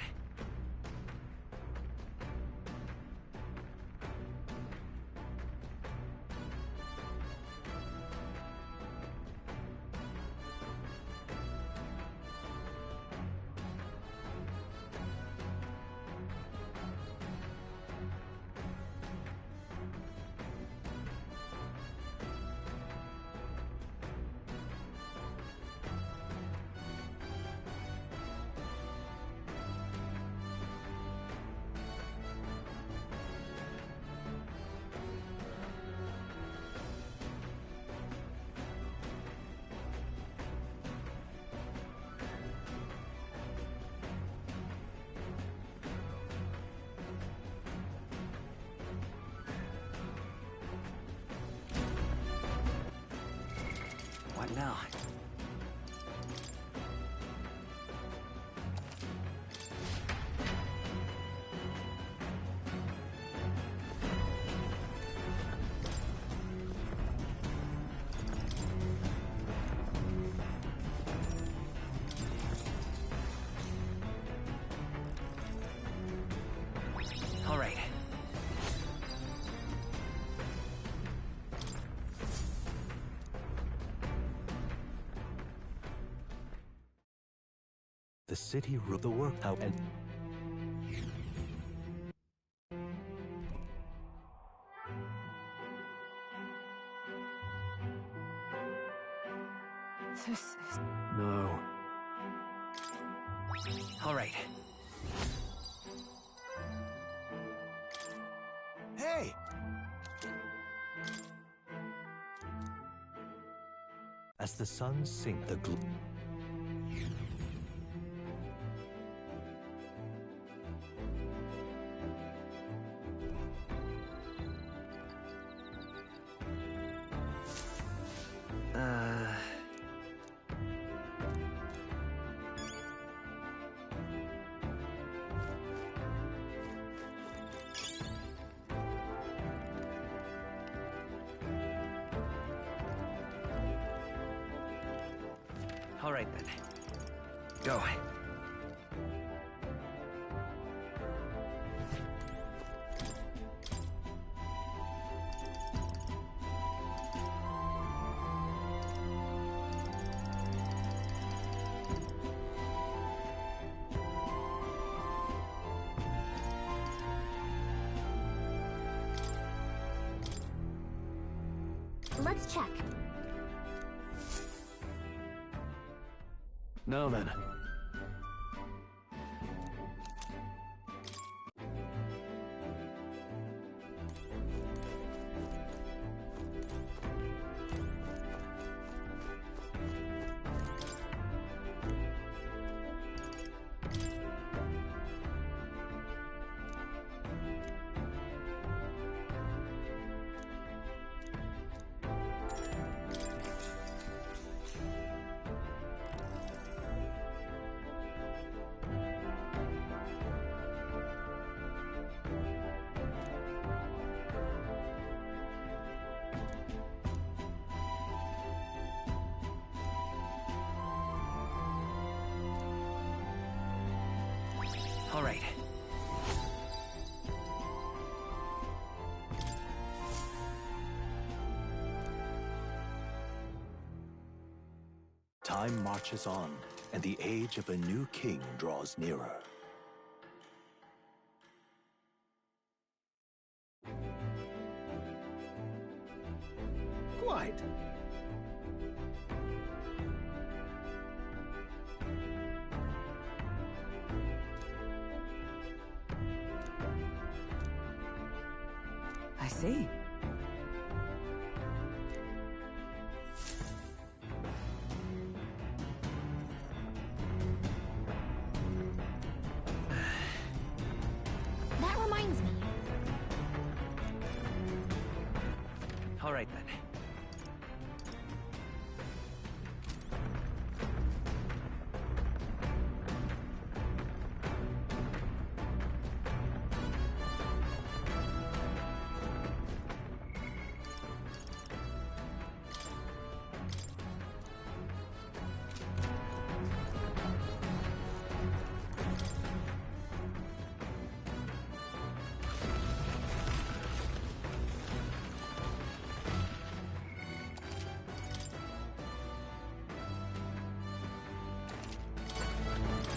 What now? All right. The city ruled the workout and... This is... No. All right. Hey! As the sun sinks, the glow... All right, then. Go. Let's check. Now then. All right. Time marches on, and the age of a new king draws nearer. Quite. I see. That reminds me. All right, then.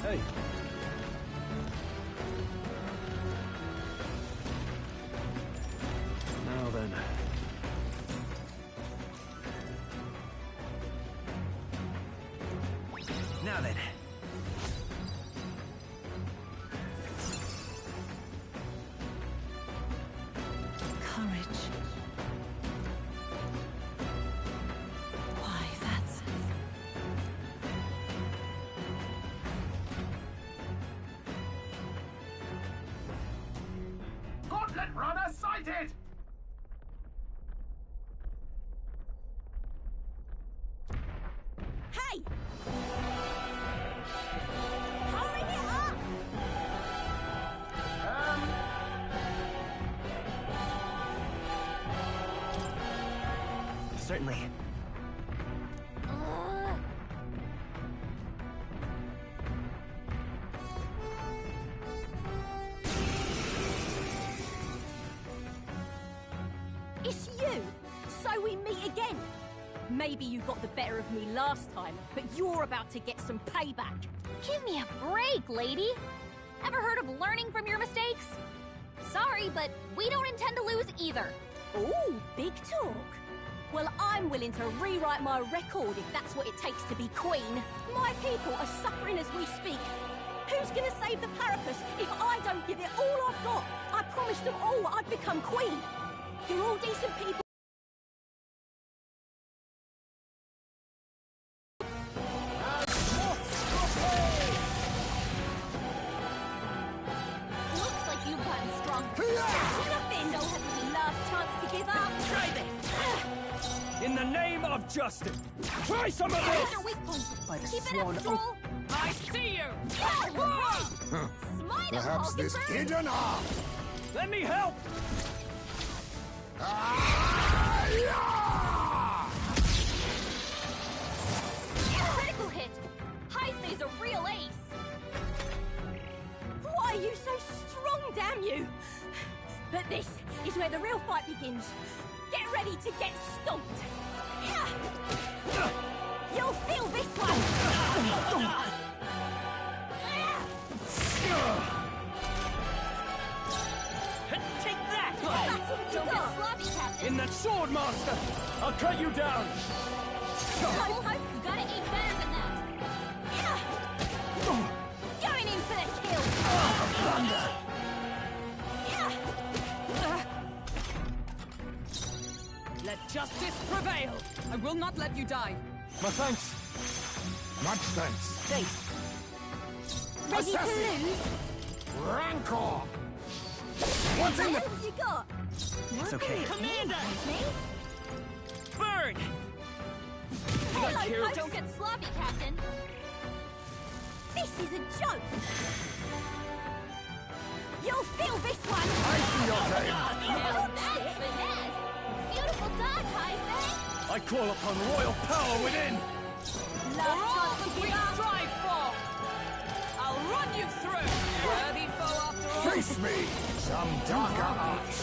Hey. Now then. Now then. Courage. Why, that's... Gauntlet runner sighted! Hey! Hurry it up! Certainly. It's you! So we meet again! Maybe you got the better of me last time, but you're about to get some payback. Give me a break, lady. Ever heard of learning from your mistakes? Sorry, but we don't intend to lose either. Ooh, big talk. Well, I'm willing to rewrite my record if that's what it takes to be queen. My people are suffering as we speak. Who's gonna save the Parapus if I don't give it all I've got? I promised them all I'd become queen. You're all decent people. Looks like you've gotten strong. Nothing. So have you last chance to give up? Try this. In the name of justice, try some of this! Another weak point. By the Keep it swan up, Stroll. I see you! Smite him, Perhaps this Hulkenberg. hidden arm. Let me help! Critical hit. Heismay's a real ace. Why are you so strong, damn you? But this is where the real fight begins. Get ready to get stomped. You'll feel this one. Take that! That's what you Don't get got. sloppy, Captain. In that sword, Master! I'll cut you down! Hope, you gotta aim better than that. Going in for the kill. Let justice prevail! I will not let you die. My thanks. Much thanks. Ready to Assassin. lose? Rancor. What's in What the... else you got? It's okay. Commander! Burn! Hello, Don't get sloppy, Captain. This is a joke. You'll feel this one. I see your game. Now that's finesse. Beautiful dodge, Heisman. I call upon royal power within! For all that we strive for! I'll run you through! Worthy foe after all! Face me. Some darker arts.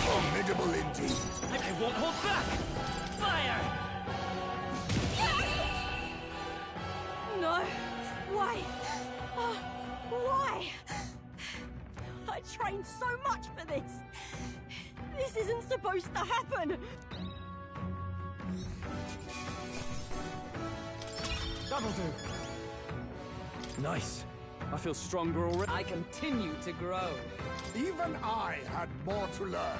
Formidable indeed. I won't hold back! Fire! No. Why? Oh, why? I trained so much for this. This isn't supposed to happen. That'll do. Nice. I feel stronger already. I continue to grow. Even I had more to learn.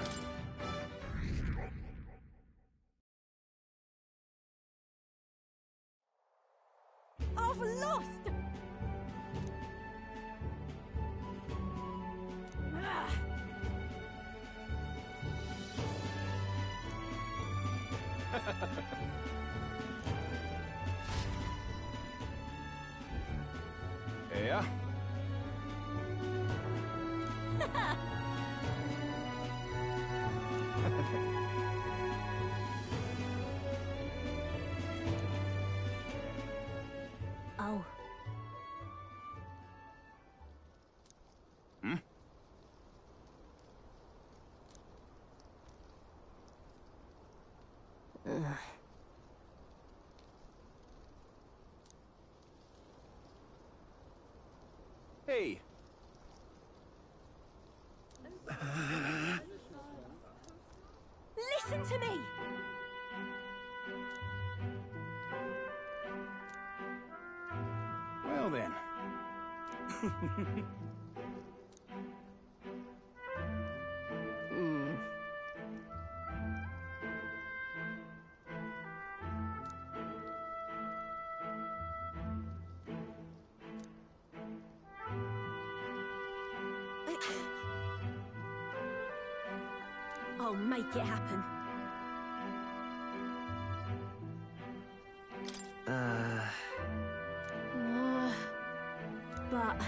I've lost. Ah. Yeah? Oh. Hmm? Hey. Listen to me. Well then. I'll make it happen. But...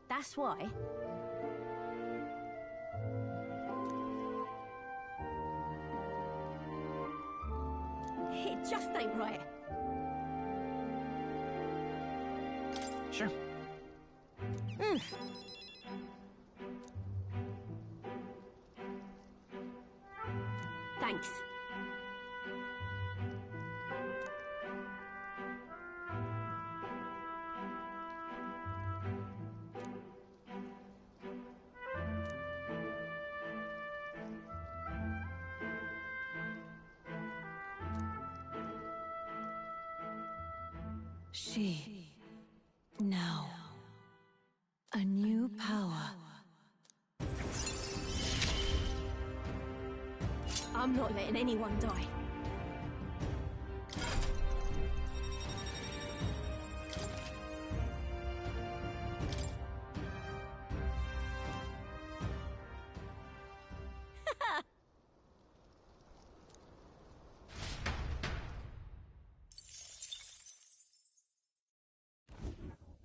That's why. It just ain't right. Sure. Thanks. She. Now. A new power. I'm not letting anyone die.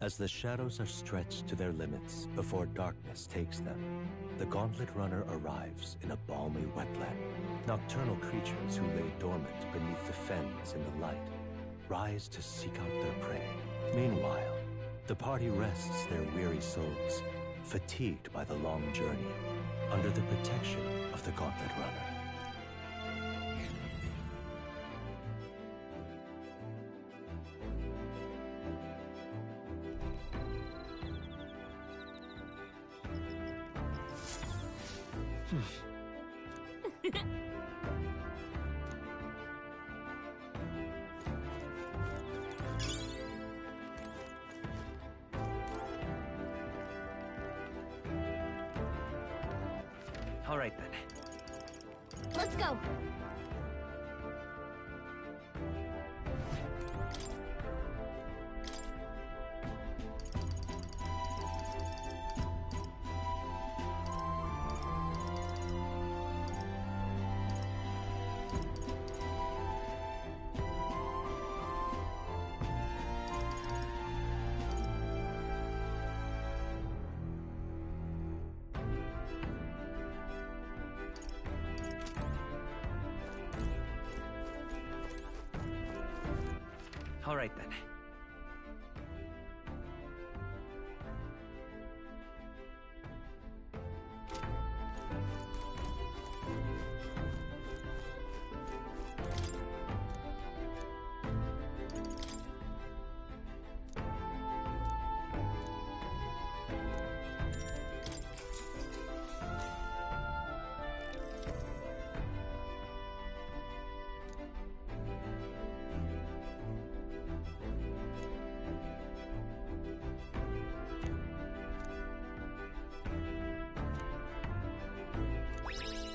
As the shadows are stretched to their limits before darkness takes them, the Gauntlet Runner arrives in a balmy wetland. Nocturnal creatures who lay dormant beneath the fens in the light rise to seek out their prey. Meanwhile, the party rests their weary souls, fatigued by the long journey, under the protection of the Gauntlet Runner. All right, then. Let's go. All right, then.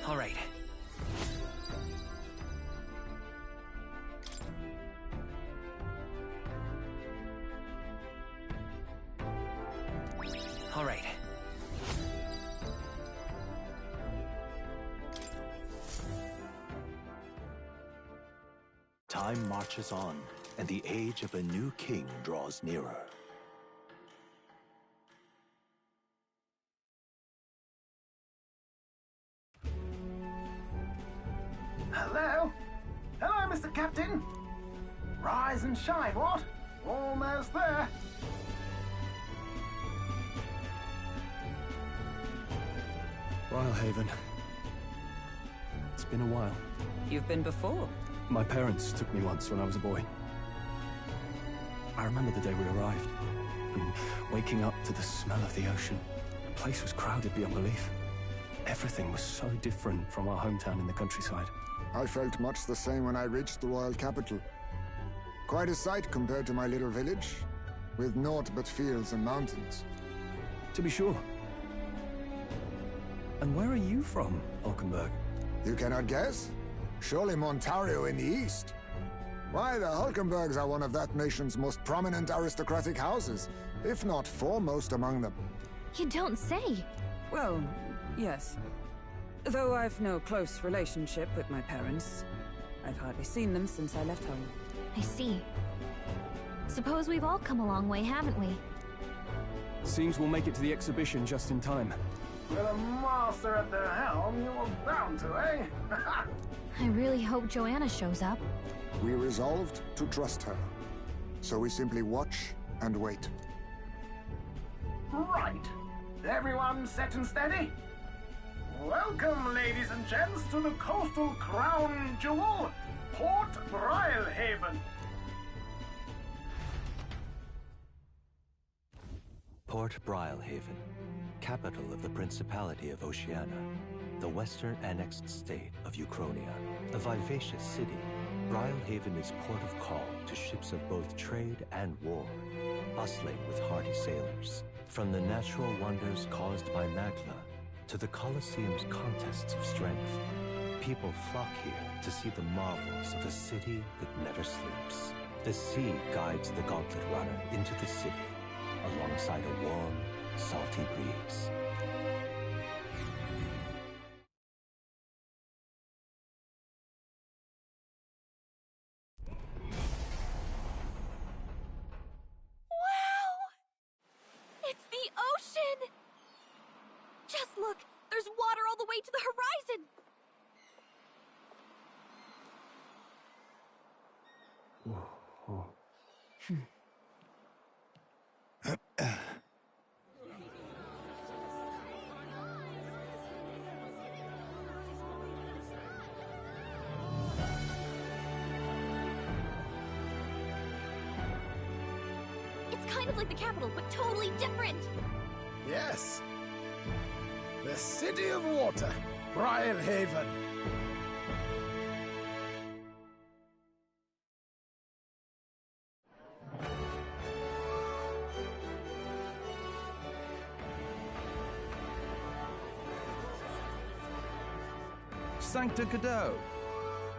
All right. All right. Time marches on, and the age of a new king draws nearer. Hello? Hello, Mr. Captain. Rise and shine, what? Almost there. Haven. It's been a while. You've been before? My parents took me once when I was a boy. I remember the day we arrived, and waking up to the smell of the ocean. The place was crowded beyond belief. Everything was so different from our hometown in the countryside. I felt much the same when I reached the royal capital. Quite a sight compared to my little village, with naught but fields and mountains. To be sure. And where are you from, Hulkenberg? You cannot guess? Surely Montario in the east. Why, the Hulkenbergs are one of that nation's most prominent aristocratic houses, if not foremost among them. You don't say. Well, yes. Though I've no close relationship with my parents, I've hardly seen them since I left home. I see. Suppose we've all come a long way, haven't we? Seems we'll make it to the exhibition just in time. With a master at the helm, you were bound to, eh? I really hope Joanna shows up. We resolved to trust her. So we simply watch and wait. Right. Everyone set and steady? Welcome, ladies and gents, to the coastal crown jewel, Port Brilehaven. Port Brilehaven, capital of the Principality of Oceania, the western annexed state of Uchronia. A vivacious city, Brilehaven is port of call to ships of both trade and war, bustling with hardy sailors. From the natural wonders caused by Magla to the Colosseum's contests of strength, people flock here to see the marvels of a city that never sleeps. The sea guides the gauntlet runner into the city, alongside a warm, salty breeze. It's the ocean! Just look! There's water all the way to the horizon! It's kind of like the capital, but totally different! Yes. The City of Water, Brilehaven. Sancta Cadeau,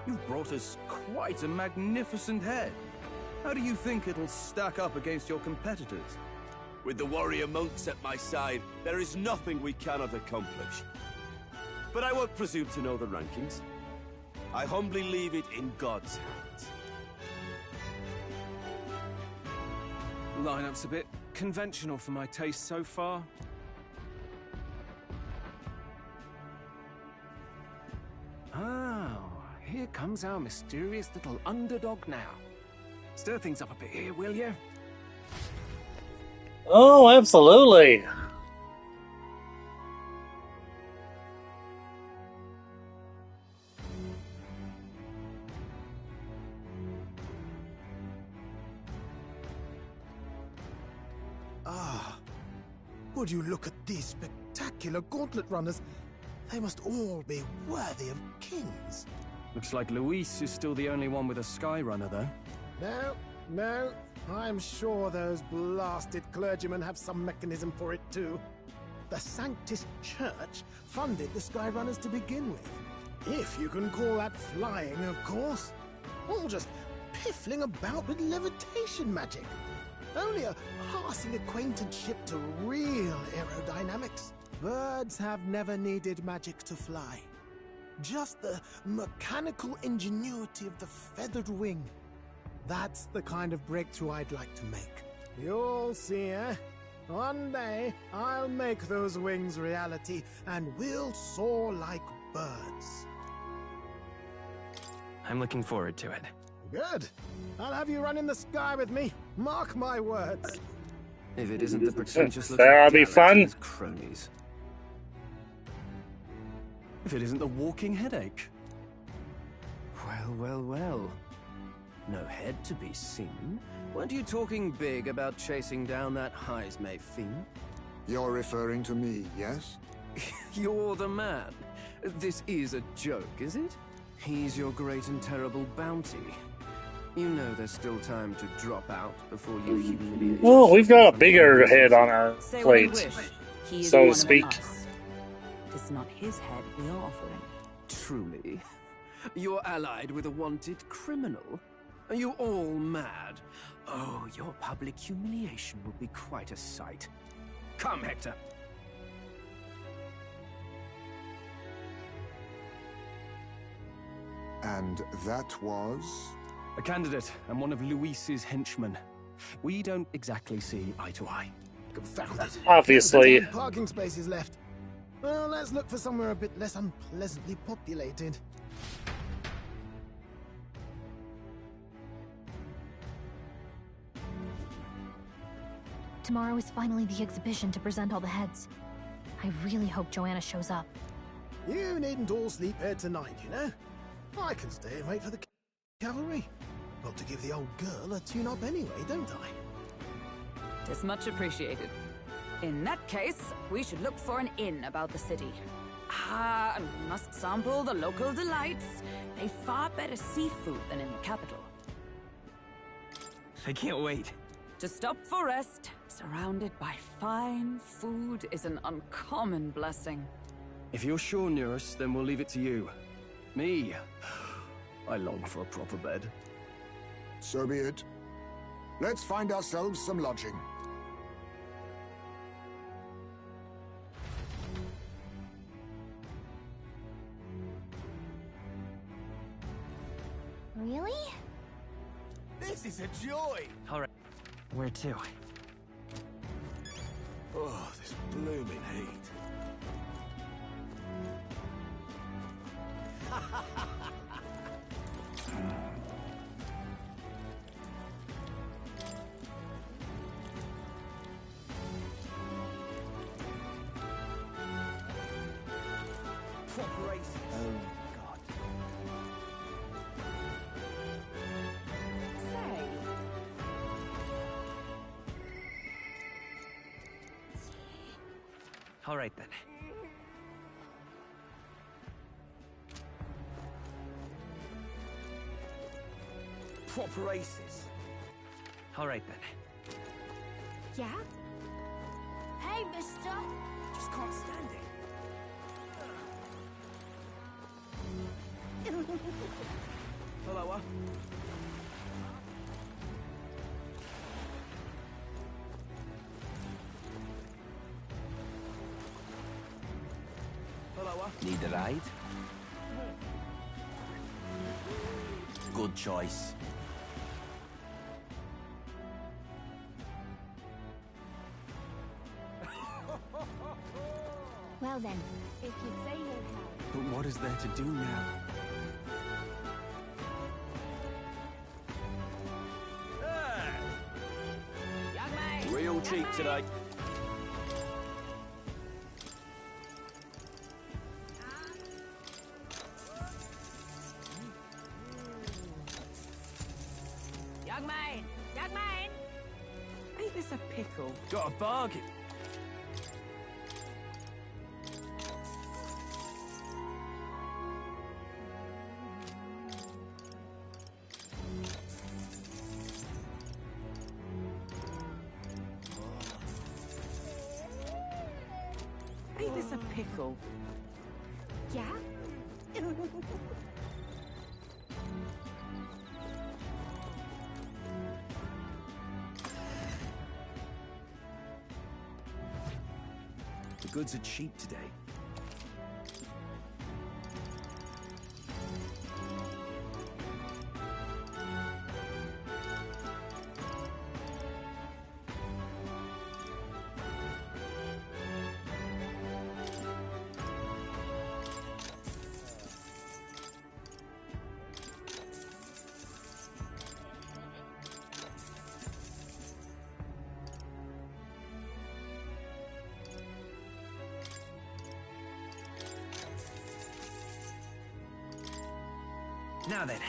you've brought us quite a magnificent head. How do you think it'll stack up against your competitors? With the warrior monks at my side, there is nothing we cannot accomplish. But I won't presume to know the rankings. I humbly leave it in God's hands. Lineup's a bit conventional for my taste so far. Oh, here comes our mysterious little underdog now. Stir things up a bit here, will you? Oh, absolutely. Ah, would you look at these spectacular gauntlet runners? They must all be worthy of kings. Looks like Luis is still the only one with a sky runner, though. No. I'm sure those blasted clergymen have some mechanism for it too. The Sanctus Church funded the Skyrunners to begin with. If you can call that flying, of course. All just piffling about with levitation magic. Only a passing acquaintanceship to real aerodynamics. Birds have never needed magic to fly. Just the mechanical ingenuity of the feathered wing. That's the kind of breakthrough I'd like to make. You'll see, eh? One day, I'll make those wings reality, and we'll soar like birds. I'm looking forward to it. Good. I'll have you run in the sky with me. Mark my words. If it isn't the pretentious looking That'll be fun. his cronies. If it isn't the walking headache. Well. No head to be seen. Weren't you talking big about chasing down that Heismay fiend? You're referring to me, yes? You're the man. This is a joke, is it? He's your great and terrible bounty. You know there's still time to drop out before you humiliate. Well, we've got a bigger head on our plate, so to speak. It's not his head we are offering. Truly? You're allied with a wanted criminal? Are you all mad? Oh, your public humiliation will be quite a sight. Come, Hector. And that was? A candidate and one of Luis's henchmen. We don't exactly see eye to eye. Confound it. Obviously. There's no parking spaces left. Well, let's look for somewhere a bit less unpleasantly populated. Tomorrow is finally the exhibition to present all the heads. I really hope Joanna shows up. You needn't all sleep here tonight, you know? I can stay and wait for the cavalry. Got to give the old girl a tune-up anyway, don't I? 'Tis much appreciated. In that case, we should look for an inn about the city. And we must sample the local delights. They've far better seafood than in the capital. I can't wait. To stop for rest, surrounded by fine food, is an uncommon blessing. If you're sure, Nearest, then we'll leave it to you. Me, I long for a proper bed. So be it. Let's find ourselves some lodging. Really? This is a joy! All right. Where to? Oh, this blooming heat. Preparation. Oh, God. All right, then. Proper aces. All right, then. Yeah? Hey, mister! Just can't stand it. Hello, Hello, Need a ride? Good choice. Well then, if you say you'll have. But what is there to do now? Real cheap today. Young man! Young man! Ain't this a pickle? Got a bargain. Ain't this a pickle? Yeah? The goods are cheap today. Now then.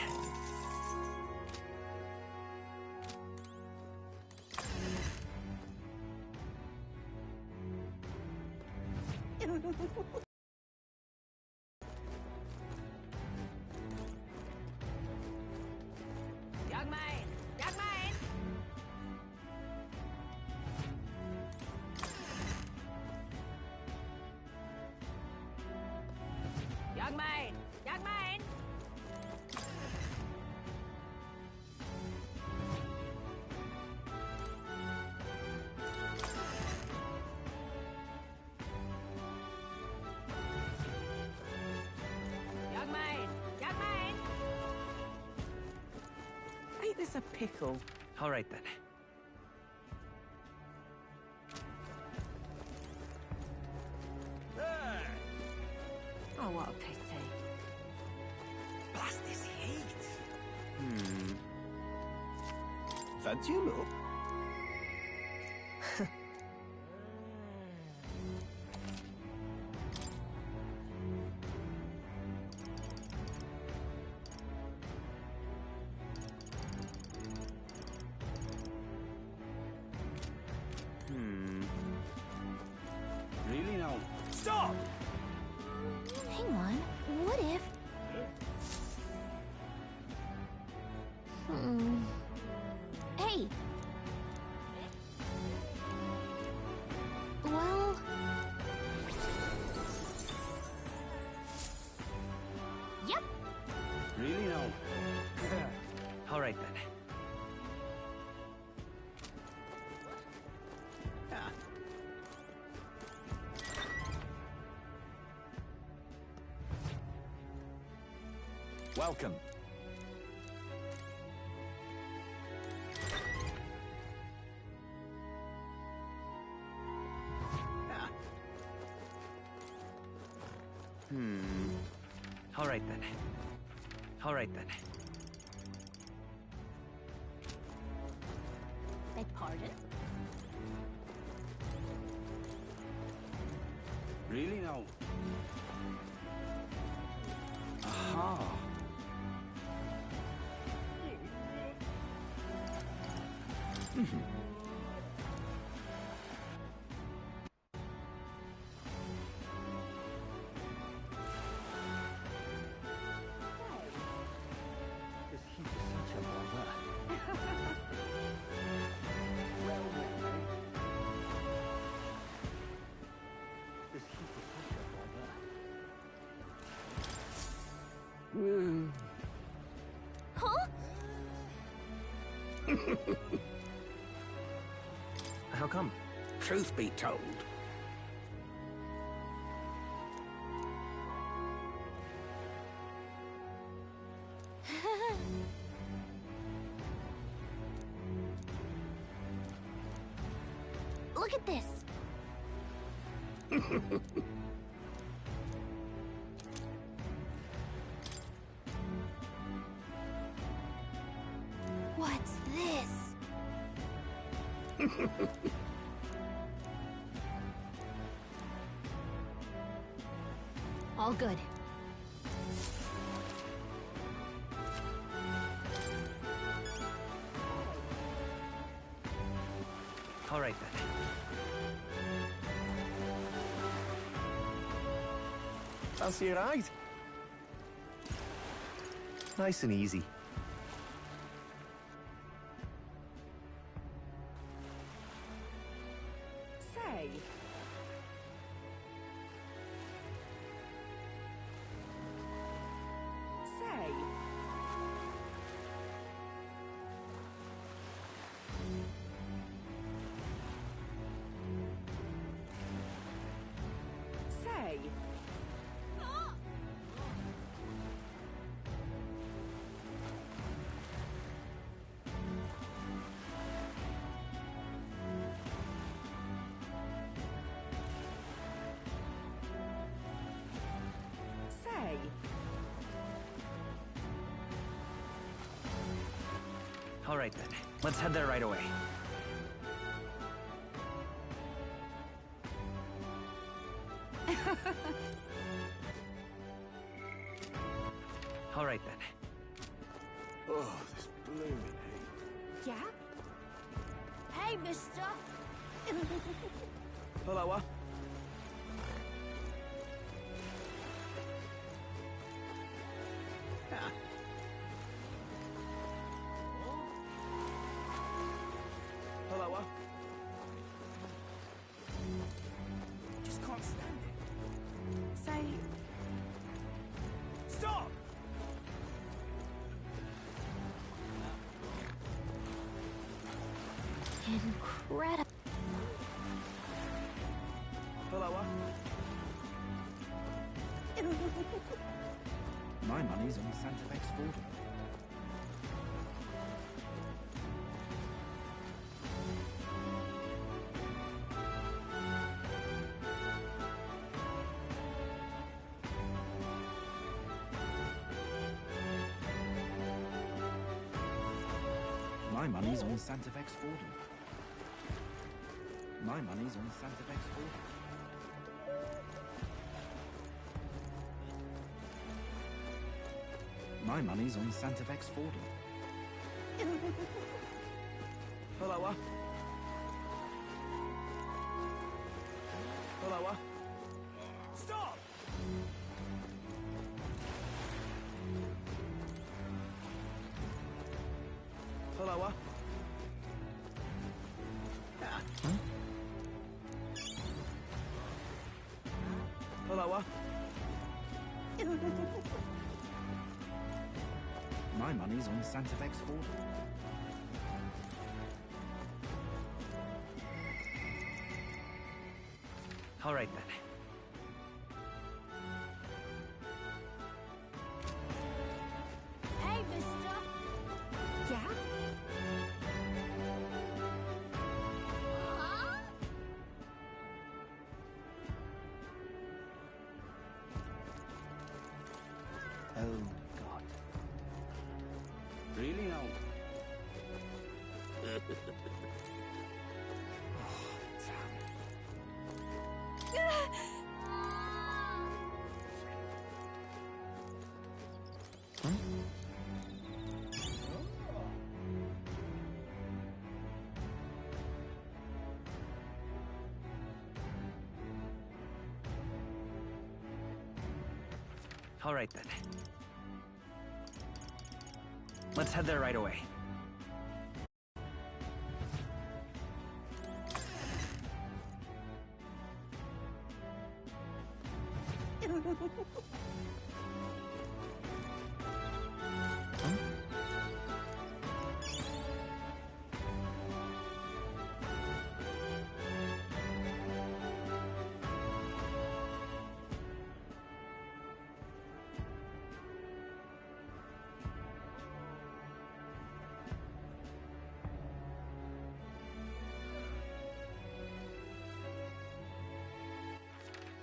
Young man! Young man! Young man! Young man! Young man! Young man! Ain't this a pickle? All right, then. Oh, what a pity. Blast this heat. Fancy a look? Hey! Well... Yep. Really no. All right then. Welcome. All right then. All right then. Beg pardon? Really no. Aha. This heat is such a bother. This heat is such a bother. Huh? How come? Truth be told, Look at this. What's this? All good. All right then. Fancy a ride? Nice and easy. Say, All right then. Let's head there right away. All right then. Oh, this blooming heat. Yeah? Hey, mister! Hello, Hello, Just can't stand it. say, Stop! Incredible. Hello, My money's on Santa Fe's Fordham. My money's on Santa Fe's Fordham. My money's on Santa Fe's Fordham. My money's on Santa Fe's Fordham. Hello, Hello, Stop! Follower. Follower. My money's on Santa Fe's Ford. All right then. Hey, mister. Yeah? Huh? Oh, God. Really now? All right then. Let's head there right away.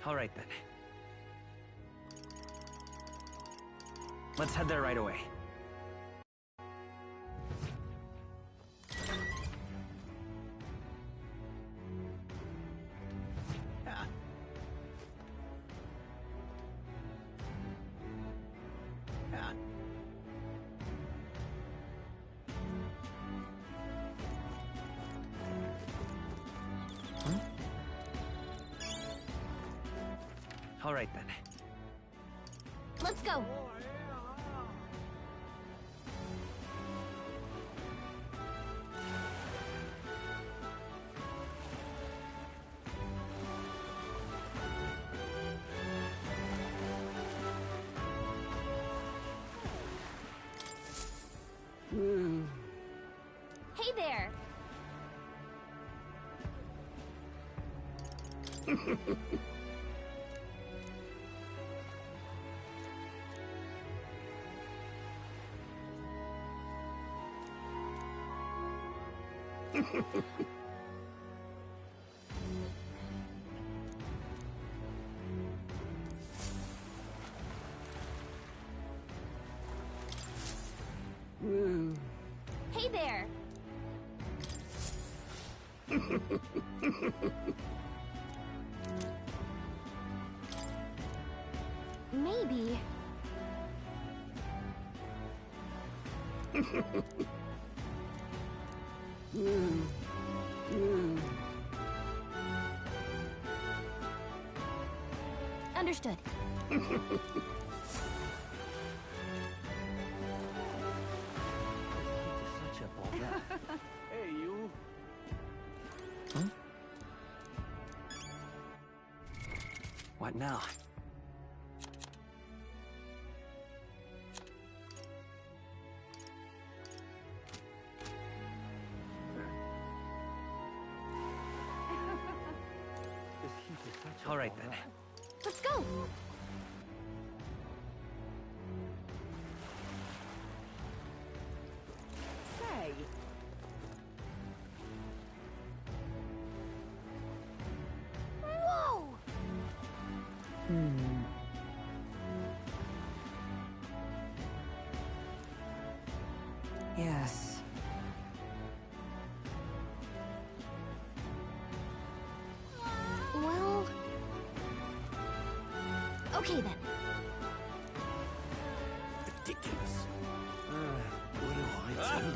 All right then. Let's head there right away. All right then. Let's go. Hey there. Hey there. Maybe. Understood. Such a bother. Hey, you. Huh? What now? All right then. Let's go. Say. Whoa! Yes. Well... Okay then. Ridiculous. What do I do?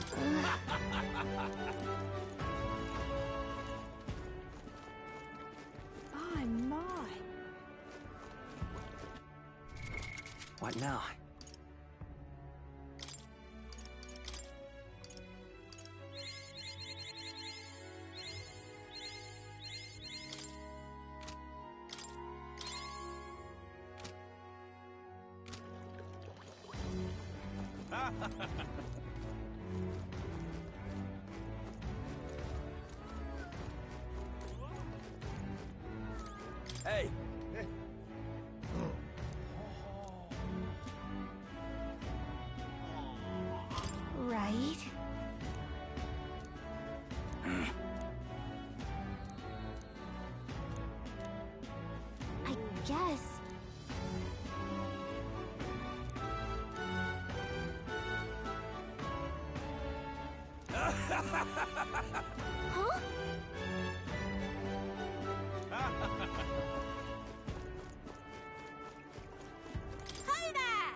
My, my. What now? Hey! Right. I guess. Huh? Hey there!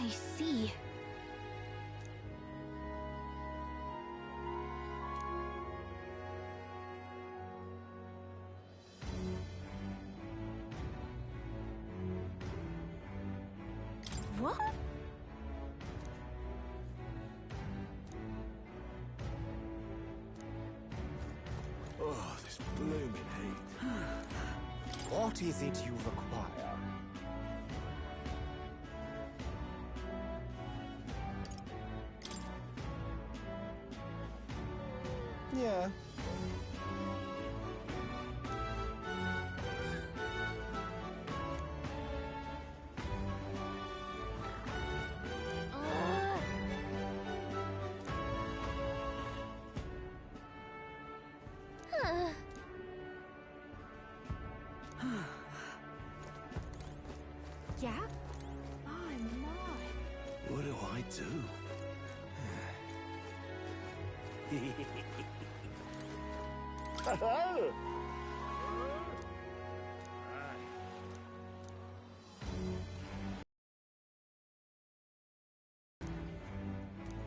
I see. What? Oh, this blooming heat. What is it you require? Yeah. Yeah? My, my. What do I do?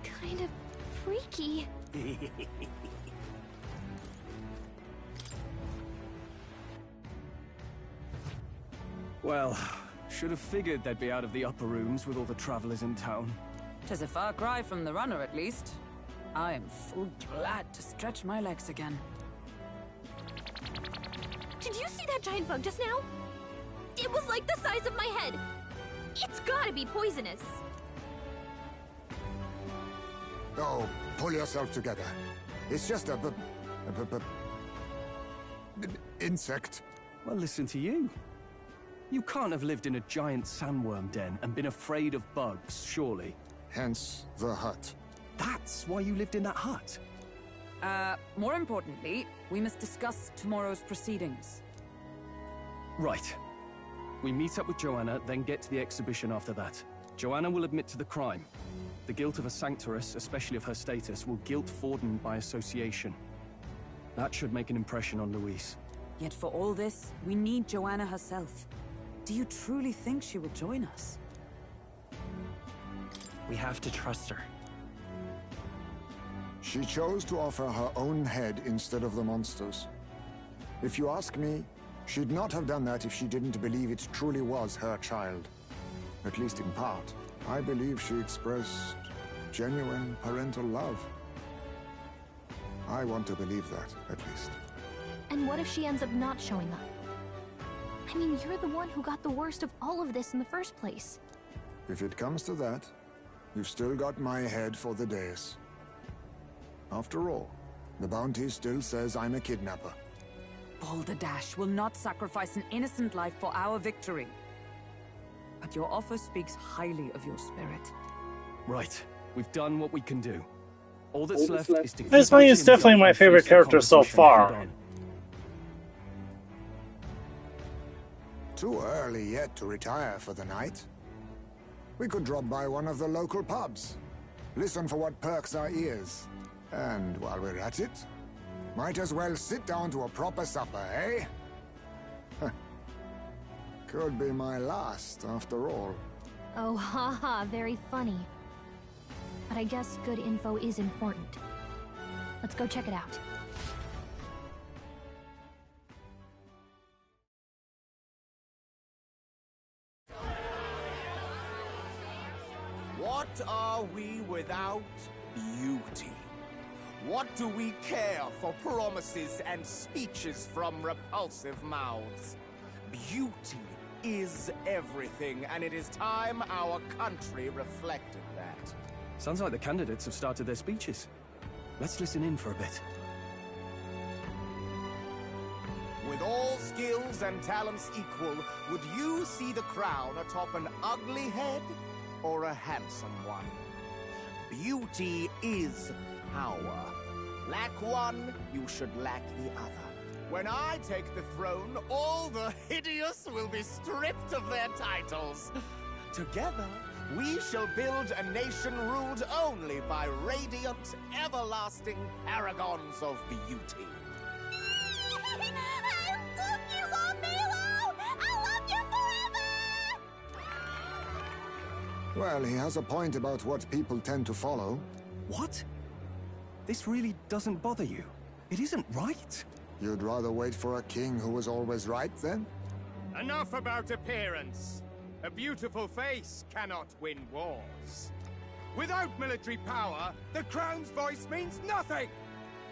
Kind of freaky. Well, should have figured they'd be out of the upper rooms with all the travelers in town. 'Tis a far cry from the runner, at least. I am full glad to stretch my legs again. Did you see that giant bug just now? It was like the size of my head. It's gotta be poisonous. Oh, pull yourself together. It's just a insect. Well, listen to you. You can't have lived in a giant sandworm den and been afraid of bugs, surely. Hence the hut. That's why you lived in that hut? More importantly, we must discuss tomorrow's proceedings. Right. We meet up with Joanna, then get to the exhibition after that. Joanna will admit to the crime. The guilt of a sanctoress, especially of her status, will guilt Forden by association. That should make an impression on Louise. Yet for all this, we need Joanna herself. Do you truly think she will join us? We have to trust her. She chose to offer her own head instead of the monster's. If you ask me, she'd not have done that if she didn't believe it truly was her child. At least in part. I believe she expressed genuine parental love. I want to believe that, at least. And what if she ends up not showing up? I mean, you're the one who got the worst of all of this in the first place. If it comes to that, you've still got my head for the days. After all, the bounty still says I'm a kidnapper. Balderdash will not sacrifice an innocent life for our victory. But your offer speaks highly of your spirit. Right. We've done what we can do. All that's left is to... This one is definitely my favorite character so far. Too early yet to retire for the night. We could drop by one of the local pubs. Listen for what perks our ears. And while we're at it, might as well sit down to a proper supper, eh? Could be my last, after all. Oh, haha, very funny. But I guess good info is important. Let's go check it out. What are we without? Beauty. What do we care for promises and speeches from repulsive mouths? Beauty is everything, and it is time our country reflected that. Sounds like the candidates have started their speeches. Let's listen in for a bit. With all skills and talents equal, would you see the crown atop an ugly head or a handsome one? Beauty is power. Lack one, you should lack the other. When I take the throne, all the hideous will be stripped of their titles. Together, we shall build a nation ruled only by radiant, everlasting paragons of beauty. Well, he has a point about what people tend to follow. What? This really doesn't bother you? It isn't right. You'd rather wait for a king who was always right, then? Enough about appearance. A beautiful face cannot win wars. Without military power, the crown's voice means nothing!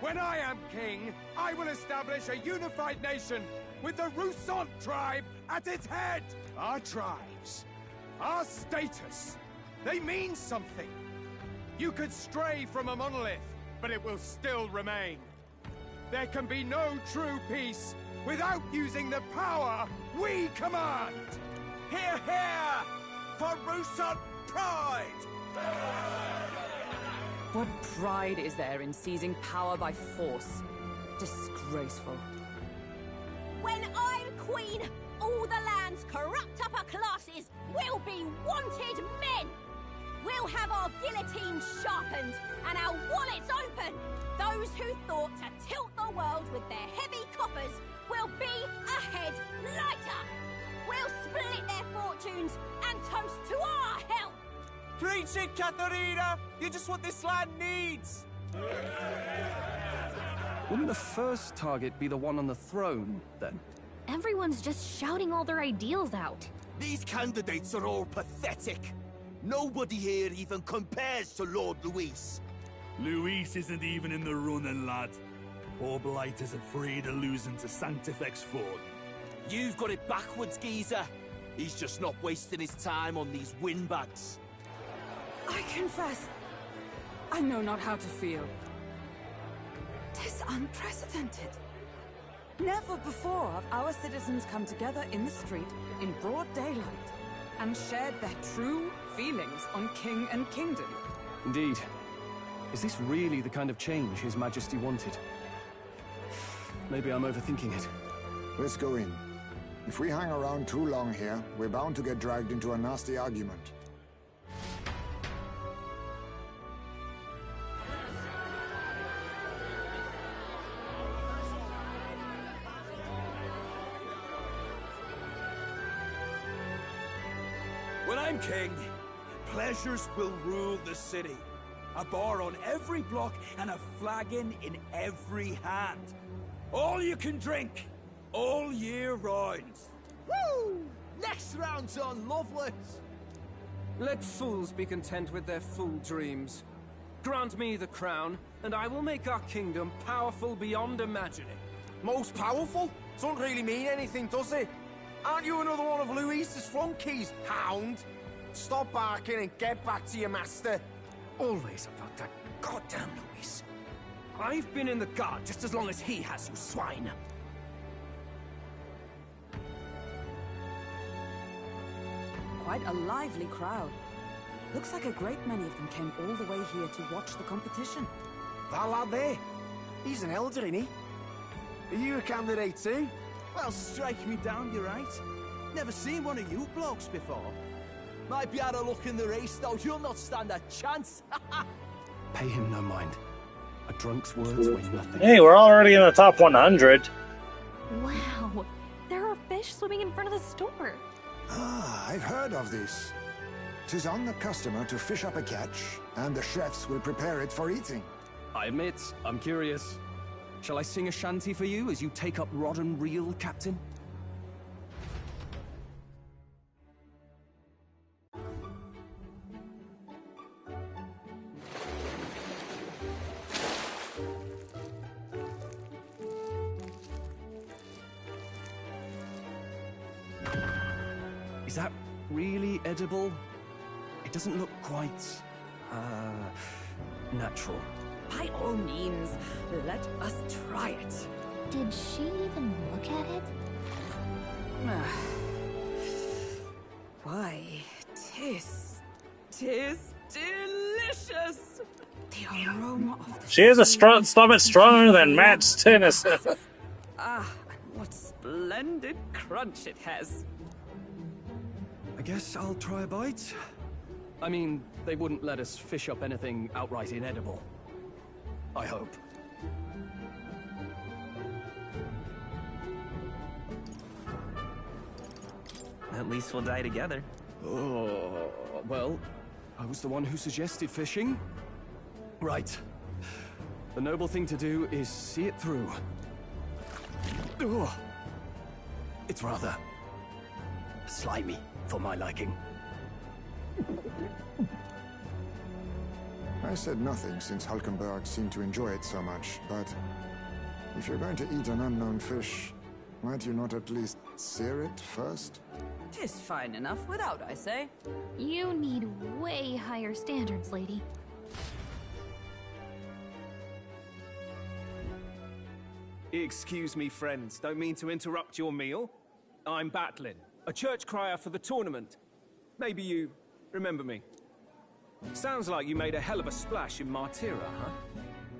When I am king, I will establish a unified nation with the Rousant tribe at its head! Our tribes, our status, they mean something. You could stray from a monolith, but it will still remain. There can be no true peace without using the power we command! Hear, hear! For Rousant pride! What pride is there in seizing power by force? Disgraceful. When I'm queen, all the land's corrupt upper classes will be wanted men! We'll have our guillotines sharpened and our wallets open! Those who thought to tilt the world with their heavy coppers will be a head lighter! We'll split their fortunes and toast to our help! Preach it, Katharina! You're just what this land needs! Wouldn't the first target be the one on the throne, then? Everyone's just shouting all their ideals out. These candidates are all pathetic. Nobody here even compares to Lord Luis. Luis isn't even in the running, lad. Poor Blight is afraid of losing to Sanctifex Ford. You've got it backwards, geezer. He's just not wasting his time on these windbags. I confess, I know not how to feel. 'Tis unprecedented. Never before have our citizens come together in the street in broad daylight and shared their true feelings on king and kingdom. Indeed. Is this really the kind of change His Majesty wanted? Maybe I'm overthinking it. Let's go in. If we hang around too long here, we're bound to get dragged into a nasty argument. When I'm king, pleasures will rule the city. A bar on every block and a flagon in every hand. All you can drink, all year round. Woo! Next round's on Loveless! Let fools be content with their fool dreams. Grant me the crown, and I will make our kingdom powerful beyond imagining. Most powerful? Doesn't really mean anything, does it? Aren't you another one of Luis's flunkies, hound? Stop barking and get back to your master. Always about that goddamn Luis. I've been in the guard just as long as he has, you swine. Quite a lively crowd. Looks like a great many of them came all the way here to watch the competition. That lad there, he's an elder, isn't he? Are you a candidate too? Well, strike me down, you're right. Never seen one of you blokes before. Might be had a look in the race, though. You'll not stand a chance. Pay him no mind. A drunk's words weigh nothing. Hey, we're already in the top 100. Wow, there are fish swimming in front of the store. Ah, I've heard of this. 'Tis on the customer to fish up a catch, and the chefs will prepare it for eating. I admit, I'm curious. Shall I sing a shanty for you as you take up rod and reel, Captain? Is that really edible? It doesn't look quite, natural. By all means, let us try it. Did she even look at it? Why, tis delicious. The aroma of the She has a stomach stronger than Matt's tennis. Ah, and what splendid crunch it has. I guess I'll try a bite. I mean, they wouldn't let us fish up anything outright inedible. I hope. At least we'll die together. Oh, well, I was the one who suggested fishing. Right. The noble thing to do is see it through. Ugh. It's rather slimy for my liking. I said nothing since Hulkenberg seemed to enjoy it so much, but if you're going to eat an unknown fish, might you not at least sear it first? 'Tis fine enough without, I say. You need way higher standards, lady. Excuse me, friends. Don't mean to interrupt your meal. I'm Batlin, a church crier for the tournament. Maybe you remember me. Sounds like you made a hell of a splash in Martyra, huh?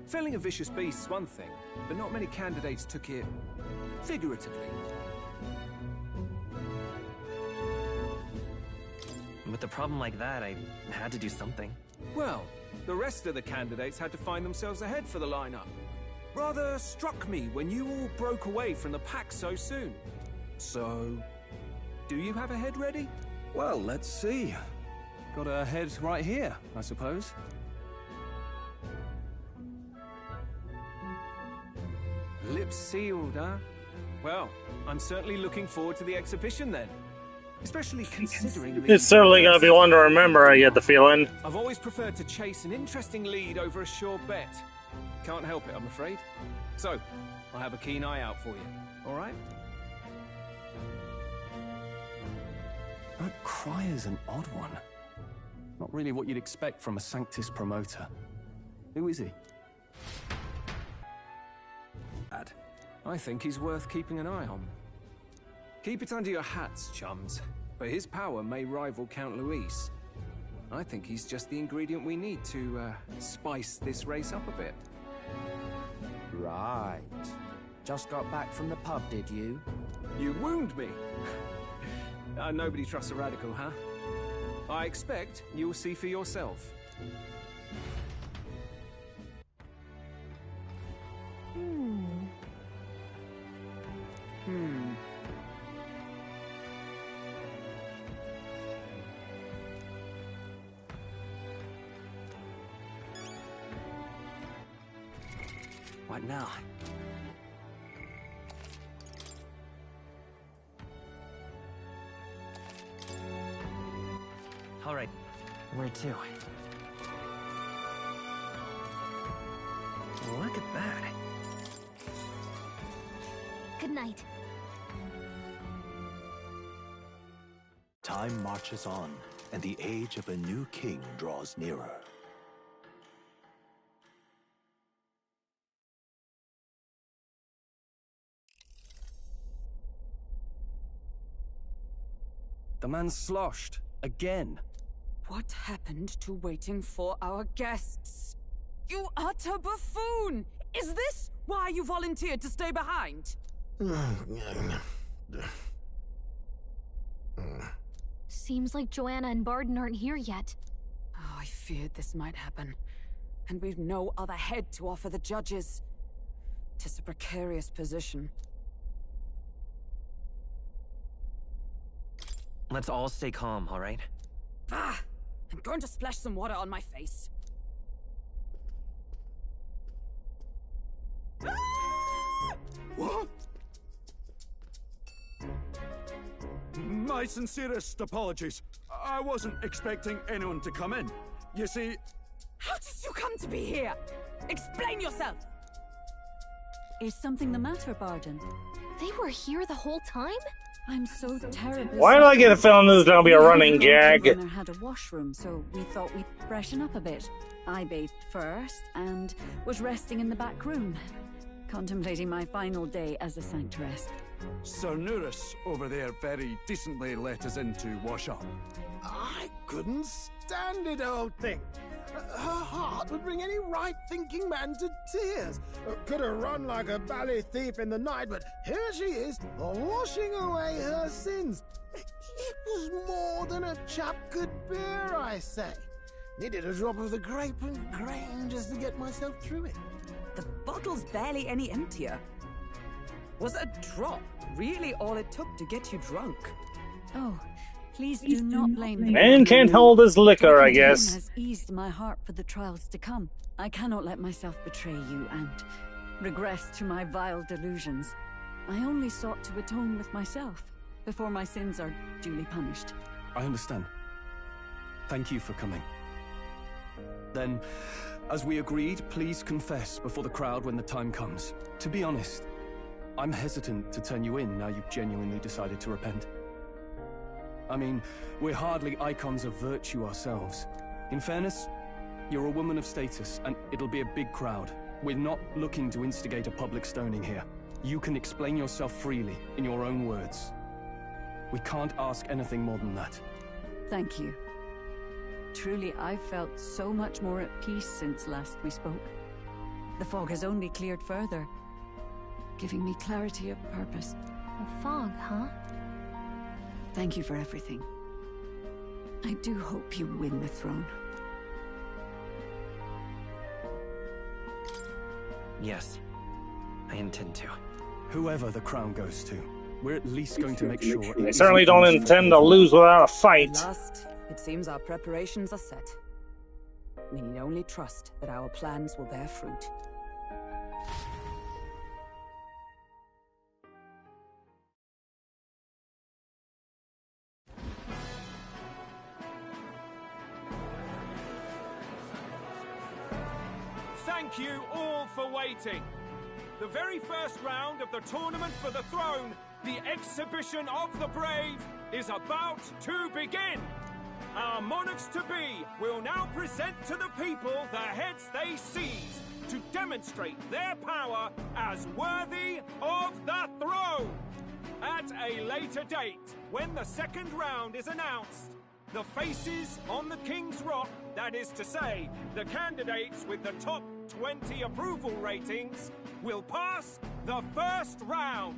Felling a vicious beast's one thing, but not many candidates took it figuratively. With a problem like that, I had to do something. Well, the rest of the candidates had to find themselves ahead for the lineup. Rather struck me when you all broke away from the pack so soon. So, do you have a head ready? Well, let's see. Got a head right here, I suppose. Lips sealed, huh? Well, I'm certainly looking forward to the exhibition then. Especially considering It's certainly going to be one to remember, I get the feeling. I've always preferred to chase an interesting lead over a sure bet. Can't help it, I'm afraid. So, I'll have a keen eye out for you, all right? That Crier's an odd one. Not really what you'd expect from a Sanctus promoter. Who is he? I think he's worth keeping an eye on. Keep it under your hats, chums, but his power may rival Count Luis. I think he's just the ingredient we need to spice this race up a bit. Right. Just got back from the pub, did you? You wound me. Nobody trusts a radical, huh? I expect you'll see for yourself. What now? All right, where to? Look at that. Good night. Time marches on, and the age of a new king draws nearer. The man's sloshed. Again. What happened to waiting for our guests? You utter buffoon! Is this why you volunteered to stay behind? Seems like Joanna and Barden aren't here yet. Oh, I feared this might happen. And we've no other head to offer the judges. 'Tis a precarious position. Let's all stay calm, all right? Ah! I'm going to splash some water on my face. What? My sincerest apologies. I wasn't expecting anyone to come in. You see... How did you come to be here? Explain yourself! Is something the matter, Barden? They were here the whole time? I'm so terribly Why do I get a feeling this is gonna be a running gag? Runner had a washroom, so we thought we'd freshen up a bit. I bathed first and was resting in the back room, contemplating my final day as a sanctress. Sir Nuris over there very decently let us in to wash up. I couldn't stand it, old thing. Her heart would bring any right-thinking man to tears. Could have run like a ballet thief in the night, but here she is, washing away her sins. It was more than a chap could bear, I say. Needed a drop of the grape and grain just to get myself through it. The bottle's barely any emptier. Was a drop really all it took to get you drunk? Oh, please do not blame me. Man can't hold his liquor, I guess. Has eased my heart for the trials to come. I cannot let myself betray you and regress to my vile delusions. I only sought to atone with myself before my sins are duly punished. I understand. Thank you for coming. Then, as we agreed, please confess before the crowd when the time comes. To be honest, I'm hesitant to turn you in now you've genuinely decided to repent. I mean, we're hardly icons of virtue ourselves. In fairness, you're a woman of status, and it'll be a big crowd. We're not looking to instigate a public stoning here. You can explain yourself freely, in your own words. We can't ask anything more than that. Thank you. Truly, I've felt so much more at peace since last we spoke. The fog has only cleared further, giving me clarity of purpose. The fog, huh? Thank you for everything. I do hope you win the throne. Yes, I intend to. Whoever the crown goes to, we're at least going to make sure... I certainly don't intend to lose without a fight. At last, it seems our preparations are set. We need only trust that our plans will bear fruit. Thank you all for waiting. The very first round of the tournament for the throne, the exhibition of the brave, is about to begin. Our monarchs-to-be will now present to the people the heads they seized to demonstrate their power as worthy of the throne. At a later date, when the second round is announced, the faces on the King's Rock, that is to say, the candidates with the top 20 approval ratings, will pass the first round.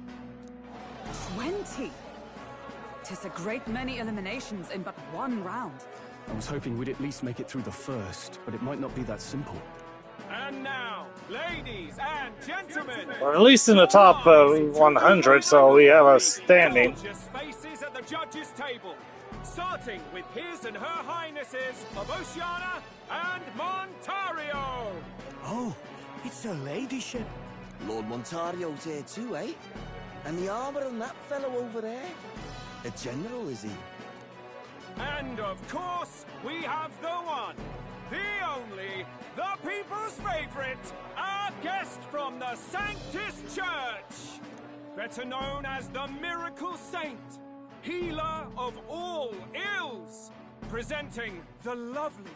20? 'Tis a great many eliminations in but one round. I was hoping we'd at least make it through the first, but it might not be that simple. And now, ladies and gentlemen, Or at least in the top 100, so we have a standing. gorgeous faces at the judges' table, starting with His and Her Highnesses of Oceania and Montario. Oh, it's her ladyship. Lord Montario's here too, eh? And the armor and that fellow over there? A general, is he? And of course, we have the one, the only, the people's favorite, our guest from the Sanctus Church, better known as the Miracle Saint, healer of all ills, presenting the lovely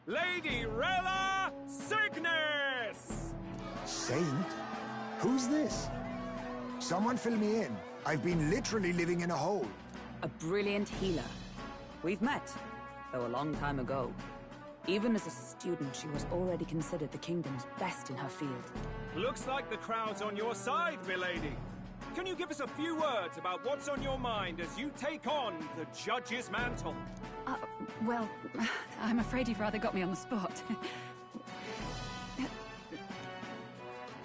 Lady Rella Cygnus! Saint? Who's this? Someone fill me in. I've been literally living in a hole. A brilliant healer. We've met, though a long time ago. Even as a student, she was already considered the kingdom's best in her field. Looks like the crowd's on your side, milady. Can you give us a few words about what's on your mind as you take on the judge's mantle? Well, I'm afraid you've rather got me on the spot.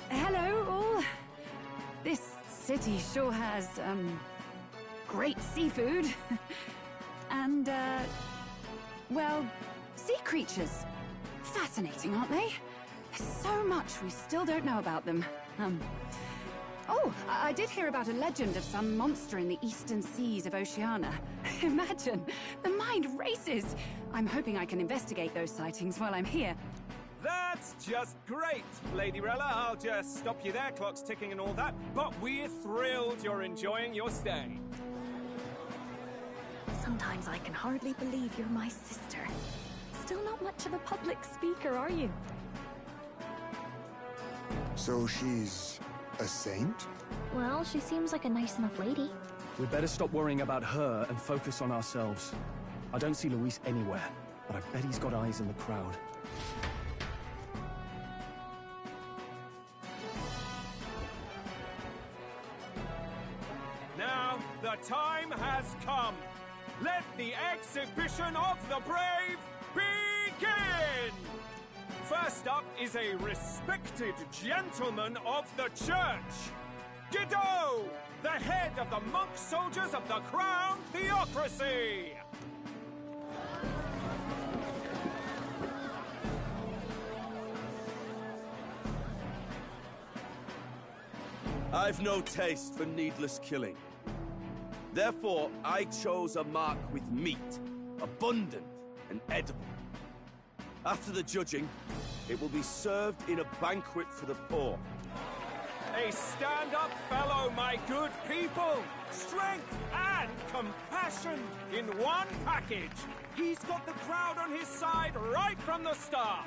Hello, all. This city sure has, great seafood. And, well, sea creatures. Fascinating, aren't they? There's so much we still don't know about them. Oh, I did hear about a legend of some monster in the eastern seas of Oceania. Imagine, the mind races. I'm hoping I can investigate those sightings while I'm here. That's just great, Lady Rella. I'll just stop you there, clock's ticking and all that. But we're thrilled you're enjoying your stay. Sometimes I can hardly believe you're my sister. Still not much of a public speaker, are you? So she's a saint? Well, she seems like a nice enough lady. We'd better stop worrying about her and focus on ourselves. I don't see Luis anywhere, but I bet he's got eyes in the crowd. Now, the time has come. Let the exhibition of the brave begin! First up is a respected gentleman of the church. Guido, the head of the monk soldiers of the Crown Theocracy. I've no taste for needless killing. Therefore, I chose a mark with meat, abundant and edible. After the judging, it will be served in a banquet for the poor. A stand-up fellow, my good people! Strength and compassion in one package! He's got the crowd on his side right from the start!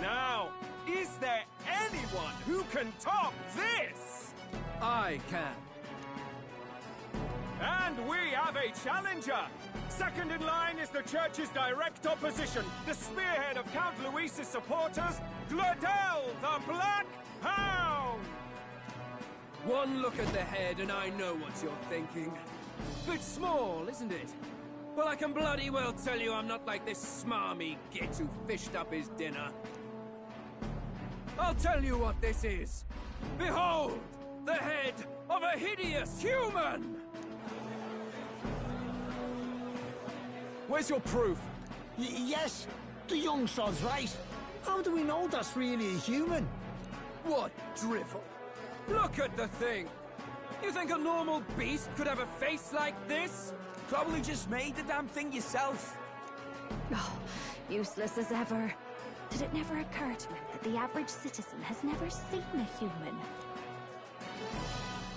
Now, is there anyone who can top this? I can. And we have a challenger! Second in line is the church's direct opposition, the spearhead of Count Luis's supporters, Gladel the Black Hound! One look at the head and I know what you're thinking. Bit small, isn't it? Well, I can bloody well tell you I'm not like this smarmy git who fished up his dinner. I'll tell you what this is. Behold, the head of a hideous human! Where's your proof? Yes, the young sod's right. How do we know that's really a human? What drivel? Look at the thing! You think a normal beast could have a face like this? Probably just made the damn thing yourself. Oh, useless as ever. Did it never occur to him that the average citizen has never seen a human?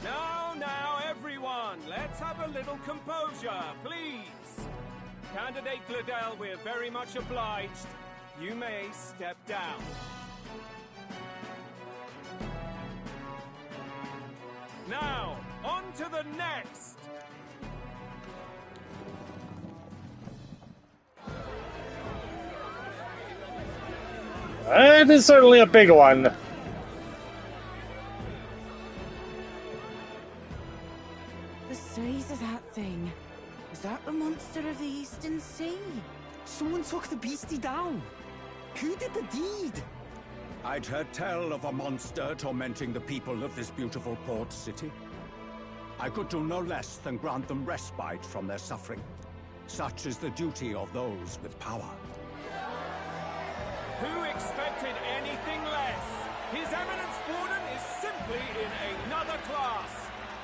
Now, everyone, let's have a little composure, please. Candidate Gladel, we're very much obliged. You may step down. Now, on to the next! It is certainly a big one. The size of that thing. Is that the monster of the Eastern Sea? Someone took the beastie down. Who did the deed? I'd heard tell of a monster tormenting the people of this beautiful port city. I could do no less than grant them respite from their suffering. Such is the duty of those with power. Who expected anything less? His Eminence Borden is simply in another class.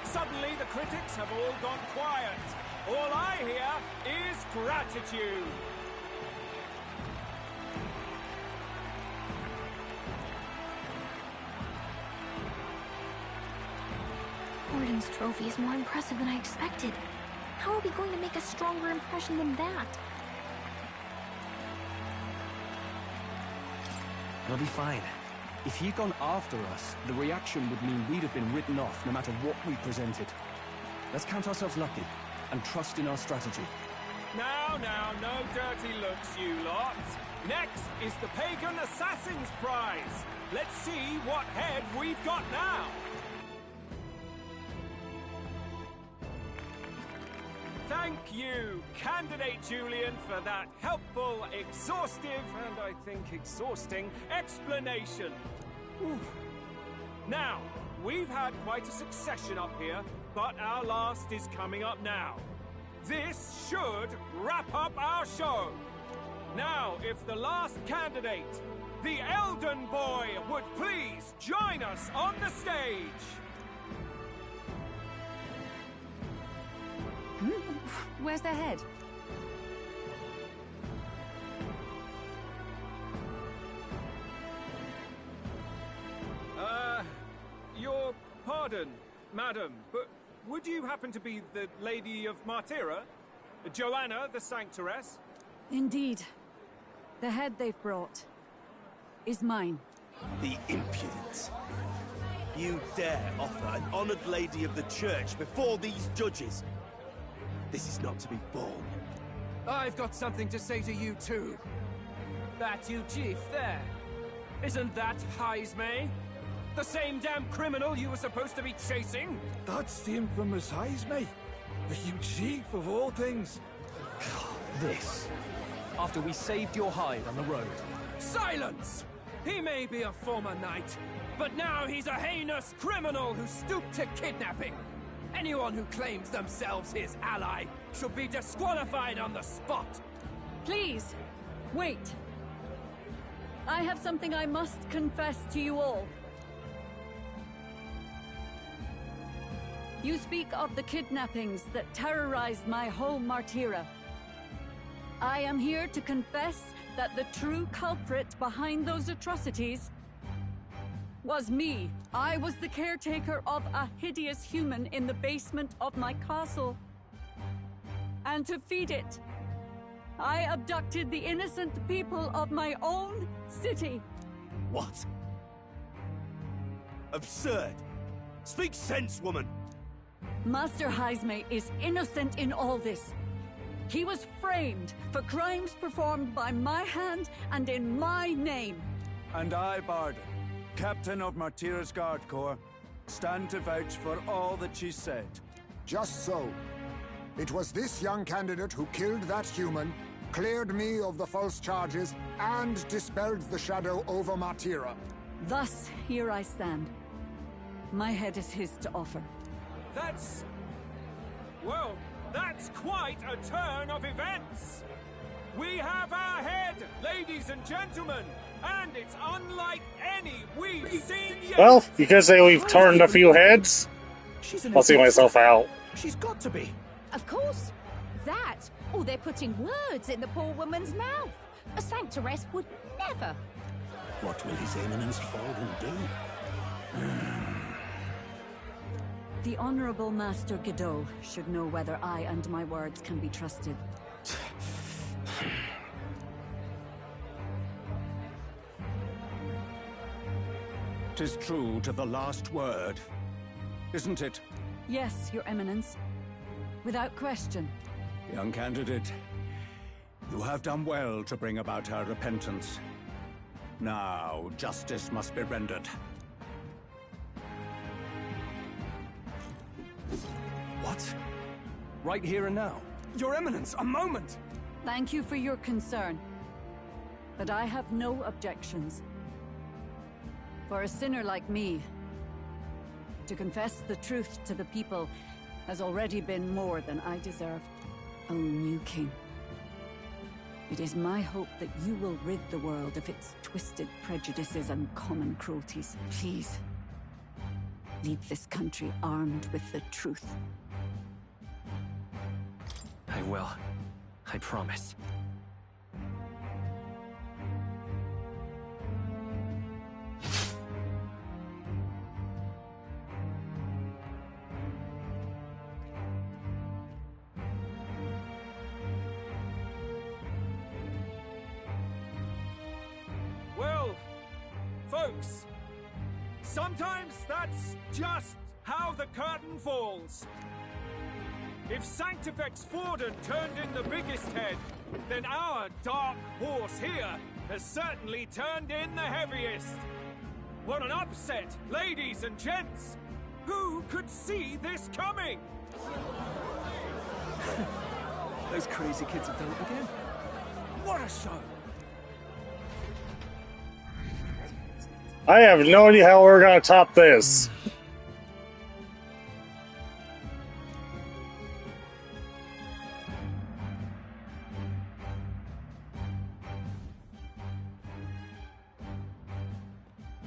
Suddenly the critics have all gone quiet. All I hear is gratitude. Borden's trophy is more impressive than I expected. How are we going to make a stronger impression than that? It'll be fine. If he'd gone after us, the reaction would mean we'd have been written off no matter what we presented. Let's count ourselves lucky and trust in our strategy. Now, no dirty looks, you lot. Next is the Pagan Assassin's Prize. Let's see what head we've got now. Thank you, Candidate Julian, for that helpful, exhaustive, and I think exhausting explanation. Ooh. Now, we've had quite a succession up here, but our last is coming up now. This should wrap up our show. Now, if the last candidate, the Elden Boy, would please join us on the stage. Where's their head? Your pardon. madam, but would you happen to be the Lady of Martira? Joanna, the Sanctoress? Indeed. The head they've brought is mine. The impudence. You dare offer an honored lady of the church before these judges? This is not to be borne. I've got something to say to you too. That you chief there. Isn't that Heismay? The same damn criminal you were supposed to be chasing? That's the infamous Heismay. The huge chief of all things. This. After we saved your hide on the road. Silence! He may be a former knight, but now he's a heinous criminal who stooped to kidnapping. Anyone who claims themselves his ally should be disqualified on the spot. Please, wait. I have something I must confess to you all. You speak of the kidnappings that terrorized my home, Martira. I am here to confess that the true culprit behind those atrocities was me. I was the caretaker of a hideous human in the basement of my castle. And to feed it, I abducted the innocent people of my own city. What? Absurd! Speak sense, woman! Master Heismay is innocent in all this. He was framed for crimes performed by my hand and in my name. And I, Barden, Captain of Martira's Guard Corps, stand to vouch for all that she said. Just so. It was this young candidate who killed that human, cleared me of the false charges, and dispelled the shadow over Martira. Thus, here I stand. My head is his to offer. That's... well, that's quite a turn of events! We have our head, ladies and gentlemen, and it's unlike any we've seen yet! Well, you could say we've turned a few heads. I'll see myself out. She's got to be. Of course. That, or they're putting words in the poor woman's mouth. A Sanctoress would never. What will His Eminence Fallen do? The Honorable Master Godot should know whether I and my words can be trusted. 'Tis true to the last word, isn't it? Yes, Your Eminence. Without question. Young candidate, you have done well to bring about her repentance. Now, justice must be rendered. What? Right here and now? Your Eminence, a moment! Thank you for your concern. But I have no objections. For a sinner like me, to confess the truth to the people has already been more than I deserved. O new king, it is my hope that you will rid the world of its twisted prejudices and common cruelties. Please, leave this country armed with the truth. I will. I promise. Well, folks, sometimes that's just how the curtain falls. If Sanctifex Forden turned in the biggest head, then our dark horse here has certainly turned in the heaviest. What an upset, ladies and gents! Who could see this coming? Those crazy kids have done it again. What a show! I have no idea how we're gonna top this.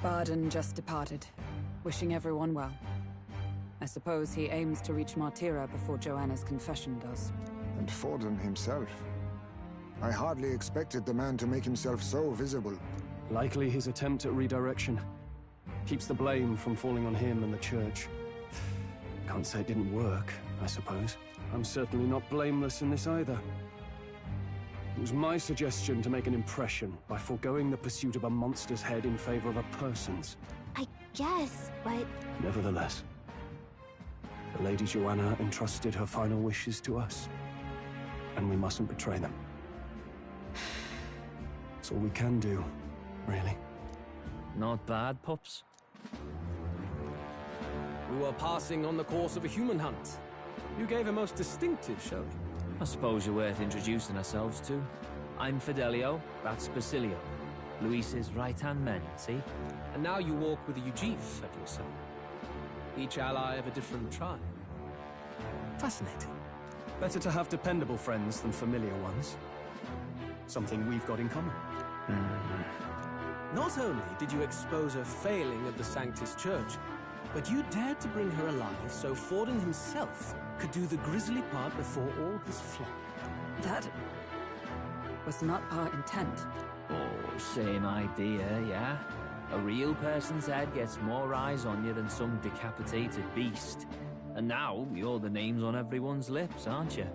Barden just departed, wishing everyone well. I suppose he aims to reach Martira before Joanna's confession does. And Forden himself. I hardly expected the man to make himself so visible. Likely his attempt at redirection. Keeps the blame from falling on him and the church. Can't say it didn't work, I suppose. I'm certainly not blameless in this either. It was my suggestion to make an impression by foregoing the pursuit of a monster's head in favor of a person's. I guess, but... Nevertheless, the Lady Joanna entrusted her final wishes to us, and we mustn't betray them. It's all we can do, really. Not bad, pups. We were passing on the course of a human hunt. You gave a most distinctive showing. I suppose you're worth introducing ourselves to. I'm Fidelio, that's Basilio. Luis's right-hand men, see? And now you walk with a Ujif at your side. Each ally of a different tribe. Fascinating. Better to have dependable friends than familiar ones. Something we've got in common. Not only did you expose a failing of the Sanctus Church, but you dared to bring her alive so Forden himself could do the grisly part before all his flock. That was not our intent. Oh, same idea, yeah? A real person's head gets more eyes on you than some decapitated beast. And now, you're the names on everyone's lips, aren't you?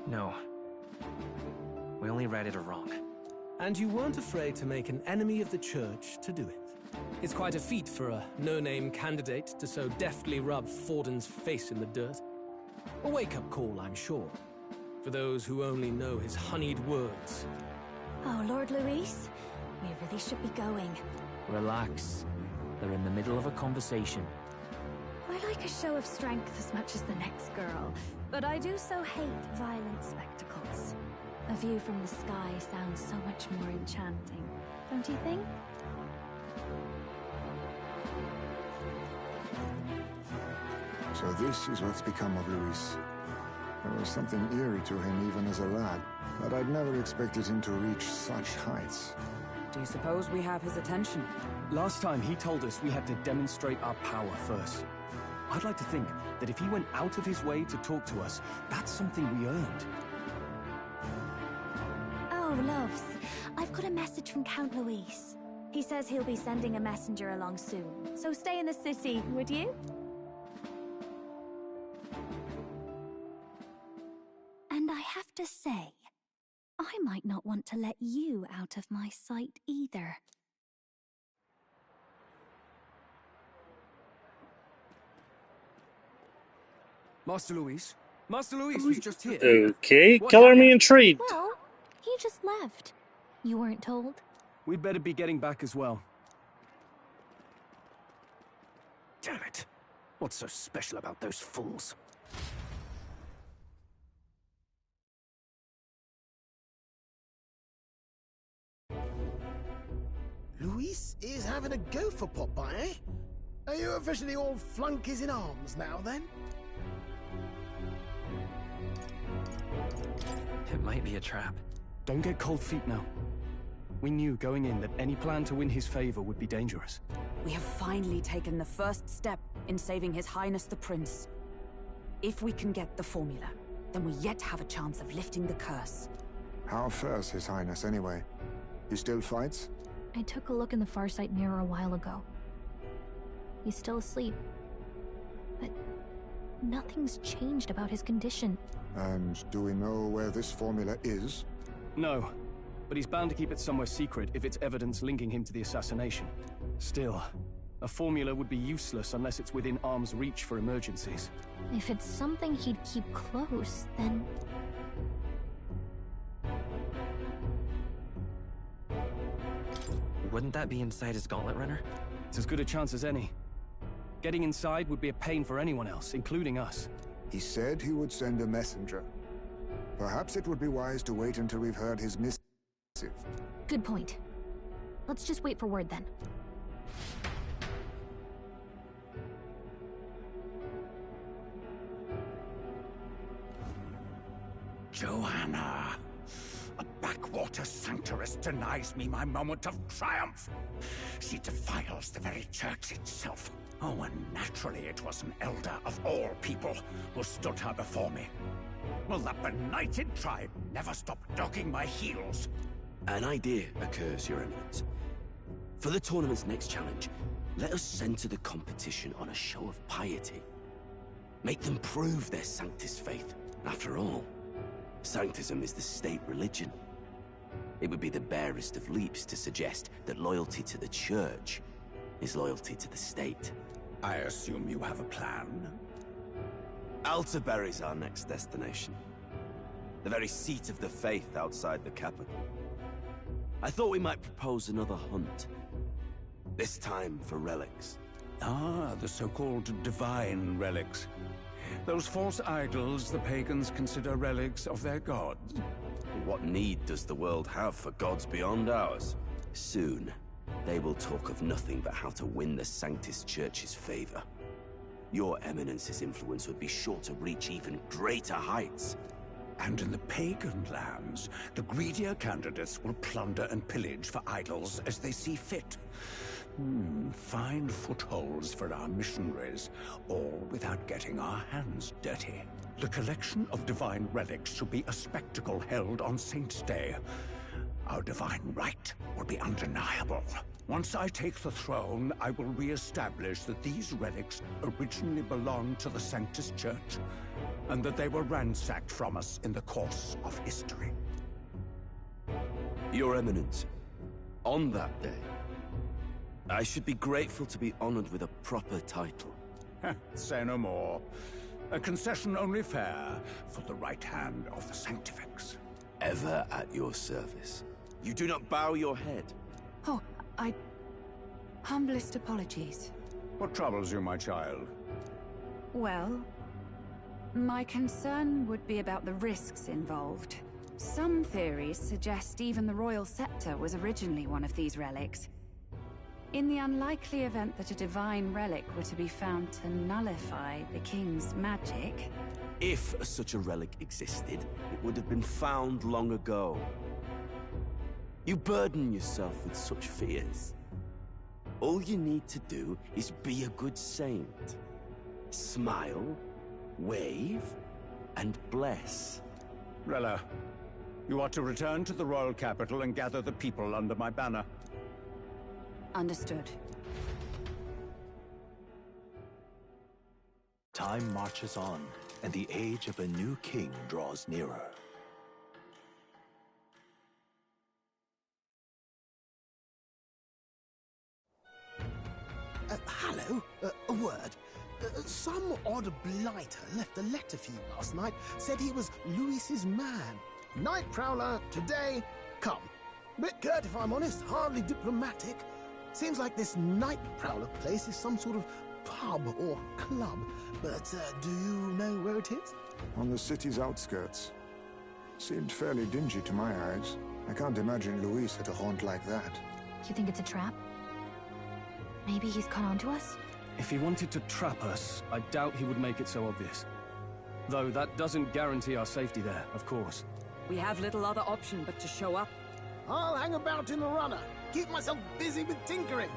No. We only read it wrong. And you weren't afraid to make an enemy of the church to do it. It's quite a feat for a no-name candidate to so deftly rub Forden's face in the dirt. A wake-up call, I'm sure, for those who only know his honeyed words. Oh, Lord Luis, we really should be going. Relax. They're in the middle of a conversation. I like a show of strength as much as the next girl, but I do so hate violent spectacles. A view from the sky sounds so much more enchanting, don't you think? So this is what's become of Luis. There was something eerie to him even as a lad, but I'd never expected him to reach such heights. Do you suppose we have his attention? Last time he told us we had to demonstrate our power first. I'd like to think that if he went out of his way to talk to us, that's something we earned. Oh, loves, I've got a message from Count Luis. He says he'll be sending a messenger along soon, so stay in the city, would you? And I have to say, I might not want to let you out of my sight either. Master Luis? Master Luis was just here. Okay, color me intrigued. Well, he just left. You weren't told? We'd better be getting back as well. Damn it. What's so special about those fools? Luis is having a go for Popeye, eh? Are you officially all flunkies in arms now, then? It might be a trap. Don't get cold feet now. We knew going in that any plan to win his favor would be dangerous. We have finally taken the first step in saving His Highness the Prince. If we can get the formula, then we yet have a chance of lifting the curse. How fares His Highness, anyway? He still fights? I took a look in the Farsight mirror a while ago. He's still asleep. But nothing's changed about his condition. And do we know where this formula is? No, but he's bound to keep it somewhere secret if it's evidence linking him to the assassination. Still, a formula would be useless unless it's within arm's reach for emergencies. If it's something he'd keep close, then... Wouldn't that be inside his gauntlet runner? It's as good a chance as any. Getting inside would be a pain for anyone else, including us. He said he would send a messenger. Perhaps it would be wise to wait until we've heard his missive. Good point. Let's just wait for word then. Joanna! A backwater sanctuarist denies me my moment of triumph! She defiles the very church itself. Oh, and naturally it was an elder of all people who stood her before me. Will that benighted tribe never stop dogging my heels? An idea occurs, Your Eminence. For the tournament's next challenge, Let us center the competition on a show of piety. Make them prove their Sanctus faith. After all, Sanctism is the state religion. It would be the barest of leaps to suggest that loyalty to the Church is loyalty to the state. I assume you have a plan? Altaberry's our next destination. The very seat of the faith outside the capital. I thought we might propose another hunt. This time for relics. Ah, the so-called divine relics. Those false idols the pagans consider relics of their gods. What need does the world have for gods beyond ours? Soon, they will talk of nothing but how to win the Sanctus Church's favor. Your Eminence's influence would be sure to reach even greater heights. And in the pagan lands, the greedier candidates will plunder and pillage for idols as they see fit. Fine footholds for our missionaries, all without getting our hands dirty. The collection of divine relics should be a spectacle held on Saint's Day. Our divine right will be undeniable. Once I take the throne, I will re-establish that these relics originally belonged to the Sanctus Church, and that they were ransacked from us in the course of history. Your Eminence, on that day, I should be grateful to be honored with a proper title. Say no more. A concession only fair for the right hand of the Sanctifex. Ever at your service. You do not bow your head. Oh, humblest apologies. What troubles you, my child? Well, my concern would be about the risks involved. Some theories suggest even the royal scepter was originally one of these relics. In the unlikely event that a divine relic were to be found to nullify the king's magic... If such a relic existed, it would have been found long ago. You burden yourself with such fears. All you need to do is be a good saint. Smile, wave, and bless. Rella, you are to return to the royal capital and gather the people under my banner. Understood. Time marches on, and the age of a new king draws nearer. Hello? A word. Some odd blighter left a letter for you last night. Said he was Louis's man. Night Prowler, today, come. Bit curt if I'm honest, hardly diplomatic. Seems like this Night Prowler place is some sort of pub or club. But do you know where it is? On the city's outskirts. Seemed fairly dingy to my eyes. I can't imagine Louis at a haunt like that. You think it's a trap? Maybe he's caught on to us? If he wanted to trap us, I doubt he would make it so obvious. Though that doesn't guarantee our safety there, of course. We have little other option but to show up. I'll hang about in the runner. Keep myself busy with tinkering.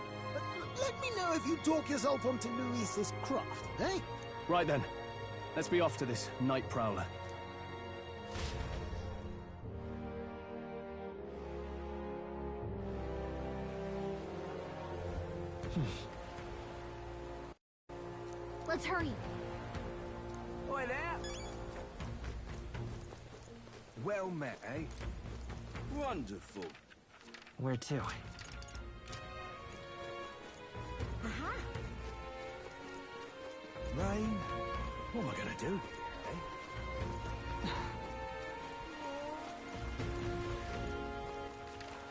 Let me know if you talk yourself onto Louis's craft, eh? Right then. Let's be off to this Night Prowler. Let's hurry. Oi there! Well met, eh? Wonderful. Where to? Aha! Rain? What am I gonna do?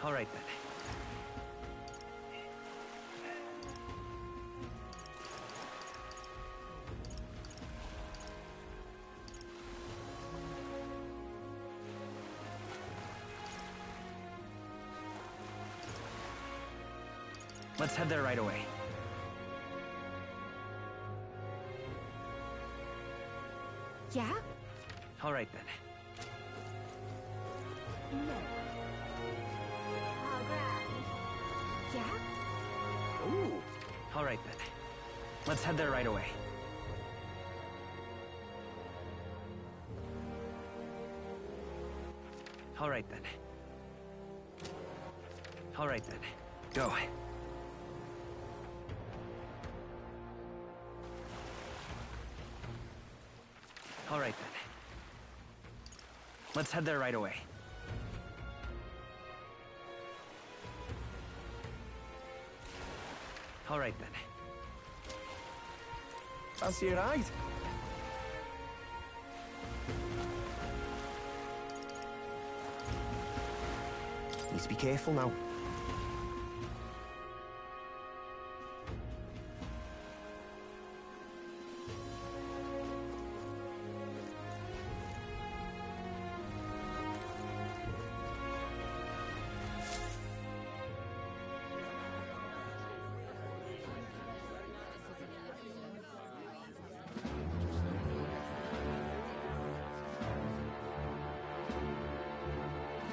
All right then. Let's head there right away. Yeah? All right then. No. Yeah? Ooh. All right then. Let's head there right away. All right then. All right then. Go. All right, then. Let's head there right away. All right, then. Fancy a ride? Need to be careful now.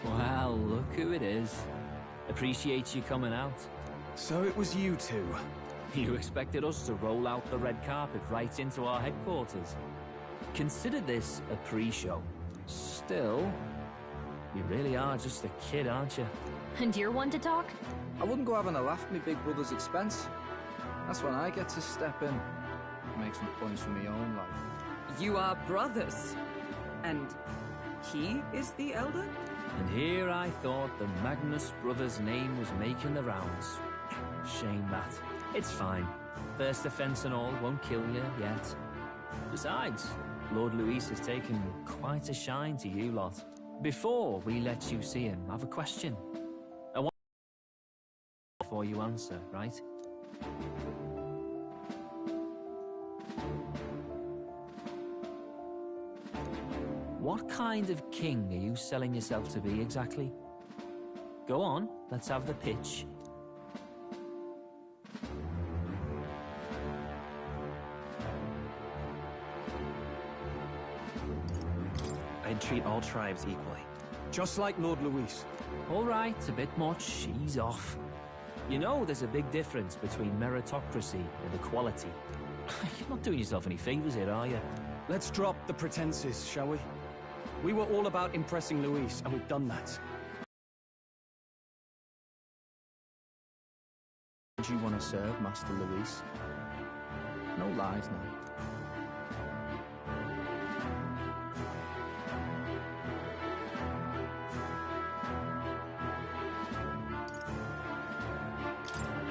Well, look who it is. Appreciate you coming out. So it was you two? You expected us to roll out the red carpet right into our headquarters. Consider this a pre-show. Still, you really are just a kid, aren't you? And you're one to talk? I wouldn't go having a laugh at my big brother's expense. That's when I get to step in. Make some points for my own life. You are brothers. And he is the elder? And here I thought the Magnus brothers' name was making the rounds. Shame that. It's fine. First offense and all won't kill you yet. Besides, Lord Luis has taken quite a shine to you lot. Before we let you see him, I have a question. I want before you answer, right? What kind of king are you selling yourself to be exactly? Go on, let's have the pitch. I'd treat all tribes equally. Just like Lord Luis. All right, a bit much, he's off. You know there's a big difference between meritocracy and equality. You're not doing yourself any favors here, are you? Let's drop the pretenses, shall we? We were all about impressing Luis, and we've done that. Do you want to serve Master Luis? No lies now.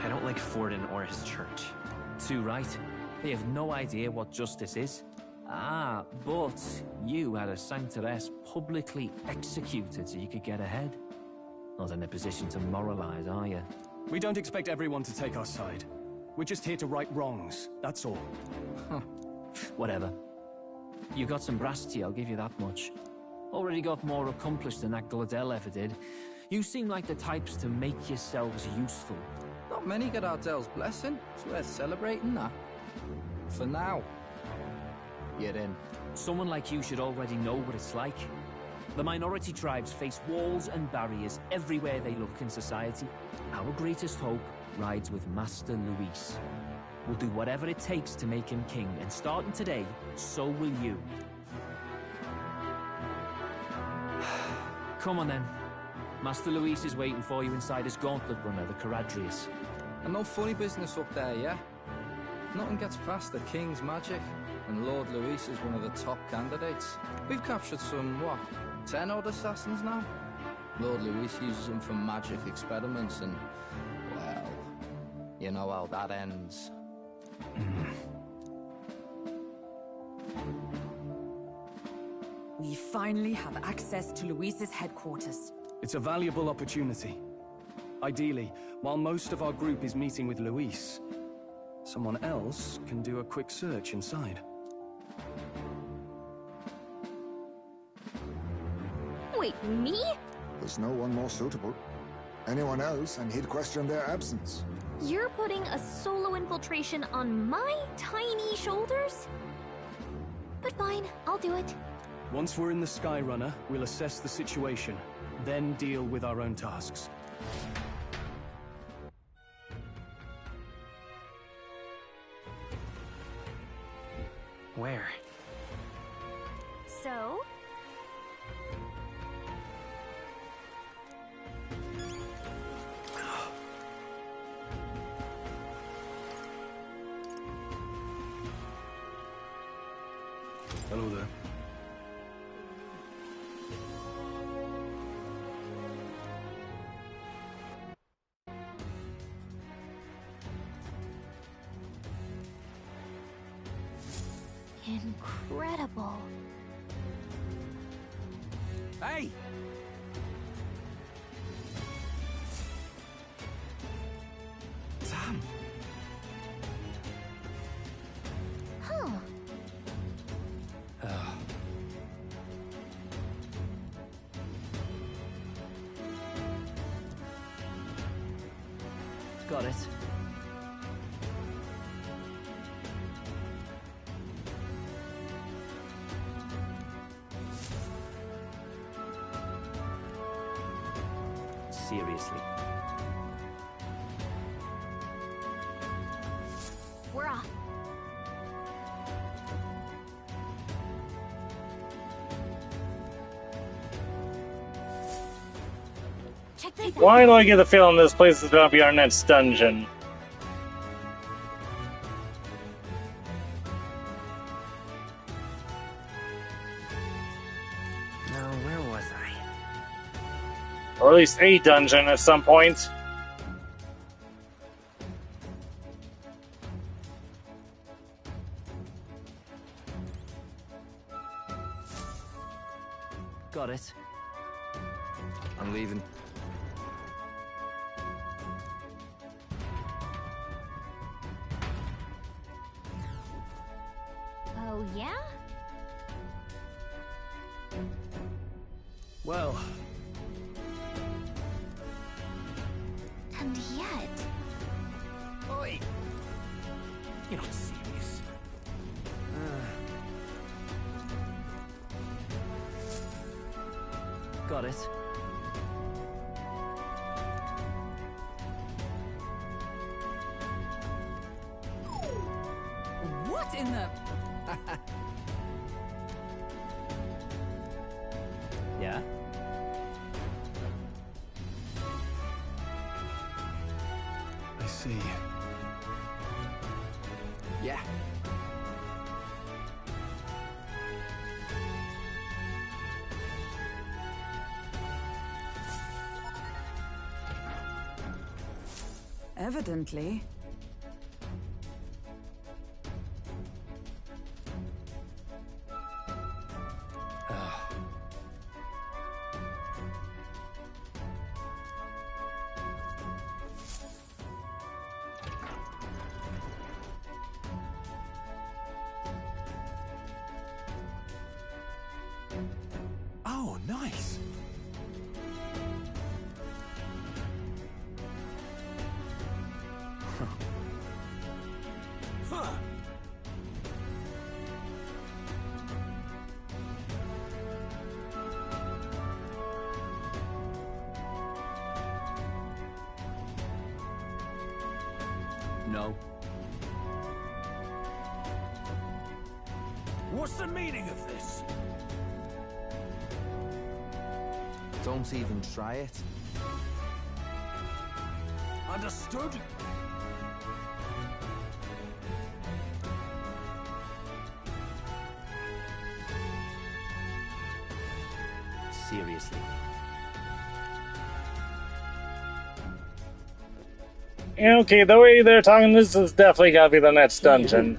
I don't like Forden or his church. Too right. They have no idea what justice is. Ah, but you had a sanctoress publicly executed so you could get ahead. Not in a position to moralize, are you? We don't expect everyone to take our side. We're just here to right wrongs, that's all. Huh. Whatever. You got some brass tea, I'll give you that much. Already got more accomplished than that Gladel ever did. You seem like the types to make yourselves useful. Not many get Ardel's blessing. It's worth celebrating that. For now. You're in. Someone like you should already know what it's like. The minority tribes face walls and barriers everywhere they look in society. Our greatest hope rides with Master Luis. We'll do whatever it takes to make him king, and starting today, so will you. Come on then. Master Luis is waiting for you inside his gauntlet runner, the Caradrius. And no funny business up there, yeah? Nothing gets past the King's magic, and Lord Luis is one of the top candidates. We've captured some, what, 10 odd assassins now? Lord Luis uses them for magic experiments and, well, you know how that ends. We finally have access to Luis's headquarters. It's a valuable opportunity. Ideally, while most of our group is meeting with Luis, someone else can do a quick search inside. Wait, me? There's no one more suitable. Anyone else, and he'd question their absence. You're putting a solo infiltration on my tiny shoulders? But fine, I'll do it. Once we're in the Skyrunner, we'll assess the situation, then deal with our own tasks. Where? So? Hello there. Incredible. Hey! Damn. Huh. Got it. Seriously. We're off. Check this out. Why do I get the feeling this place is gonna be our next dungeon? Now, where was I? Or at least a dungeon at some point. Got it. I'm leaving. Oh, yeah? Well, And yet... Oi! You're not serious. Got it. What in the... Yeah? I see. Yeah. Evidently. Oh, nice. Huh. No. What's the meaning of this? Don't even try it. Understood? Seriously. Yeah, okay, the way they're talking, this is definitely gotta be the next dungeon.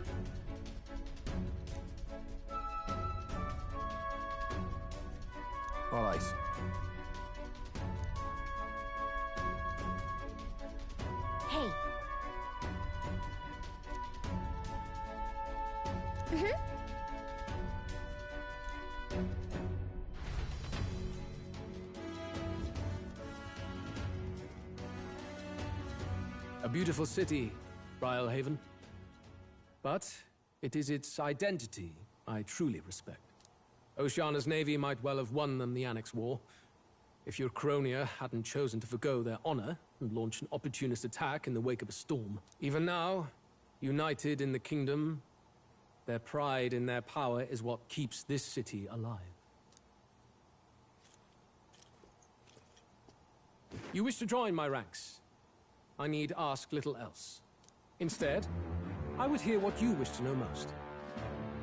All right. Hey. Mm-hmm. A beautiful city, Briarhaven. But it is its identity I truly respect. Oceana's navy might well have won them the Annex War, if your Cronia hadn't chosen to forgo their honor and launch an opportunist attack in the wake of a storm. Even now, united in the kingdom, their pride in their power is what keeps this city alive. You wish to join my ranks. I need ask little else. Instead, I would hear what you wish to know most.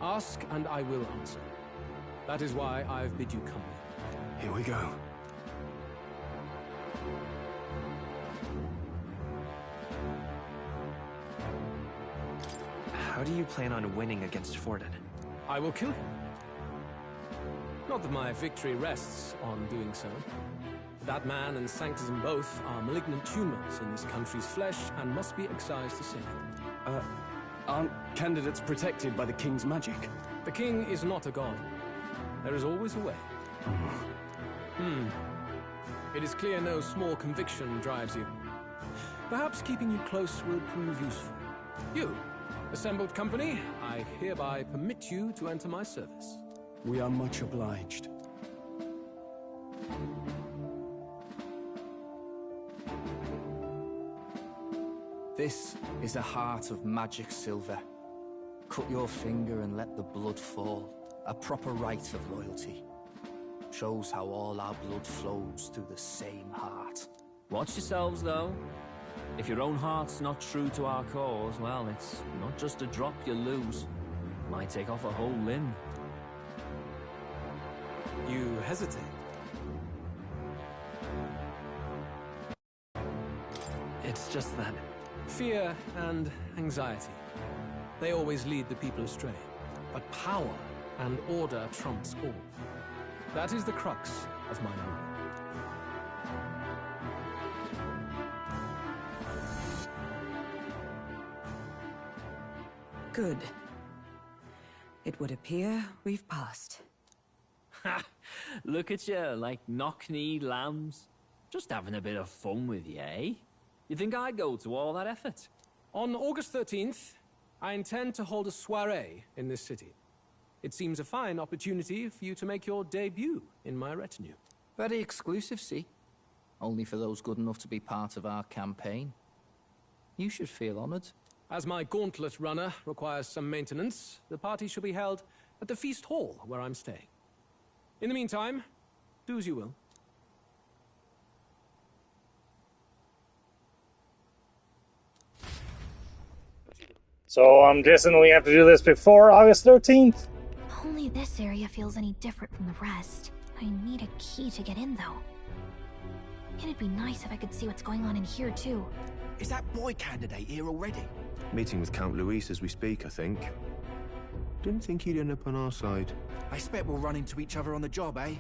Ask and I will answer. That is why I've bid you come. Here we go. How do you plan on winning against Forden? I will kill him. Not that my victory rests on doing so. That man and Sanctism both are malignant tumors in this country's flesh and must be excised to sin. Aren't candidates protected by the king's magic? The king is not a god. There is always a way. It is clear no small conviction drives you. Perhaps keeping you close will prove useful. You, assembled company, I hereby permit you to enter my service. We are much obliged. This is the heart of magic silver. Cut your finger and let the blood fall. A proper rite of loyalty. Shows how all our blood flows through the same heart. Watch yourselves, though. If your own heart's not true to our cause, well, it's not just a drop you lose. Might take off a whole limb. You hesitate. It's just that. Fear and anxiety. They always lead the people astray. But power and order trumps all. That is the crux of my rule. Good. It would appear we've passed. Ha! Look at you, like knock-kneed lambs. Just having a bit of fun with you, eh? You think I'd go to all that effort? On August 13th, I intend to hold a soiree in this city. It seems a fine opportunity for you to make your debut in my retinue. Very exclusive, see? Only for those good enough to be part of our campaign. You should feel honored. As my gauntlet runner requires some maintenance, the party shall be held at the feast hall where I'm staying. In the meantime, do as you will. So I'm guessing we have to do this before August 13th? Only this area feels any different from the rest. I need a key to get in, though. It'd be nice if I could see what's going on in here, too. Is that boy candidate here already? Meeting with Count Luis as we speak, I think. Didn't think he'd end up on our side. I expect we'll run into each other on the job, eh?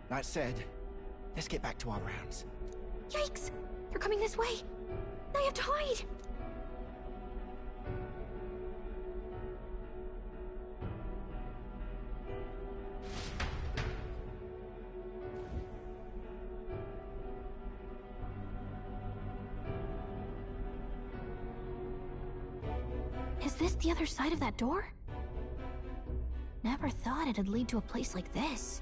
That said, let's get back to our rounds. Yikes! They're coming this way! I have to hide! Is this the other side of that door? Never thought it'd lead to a place like this.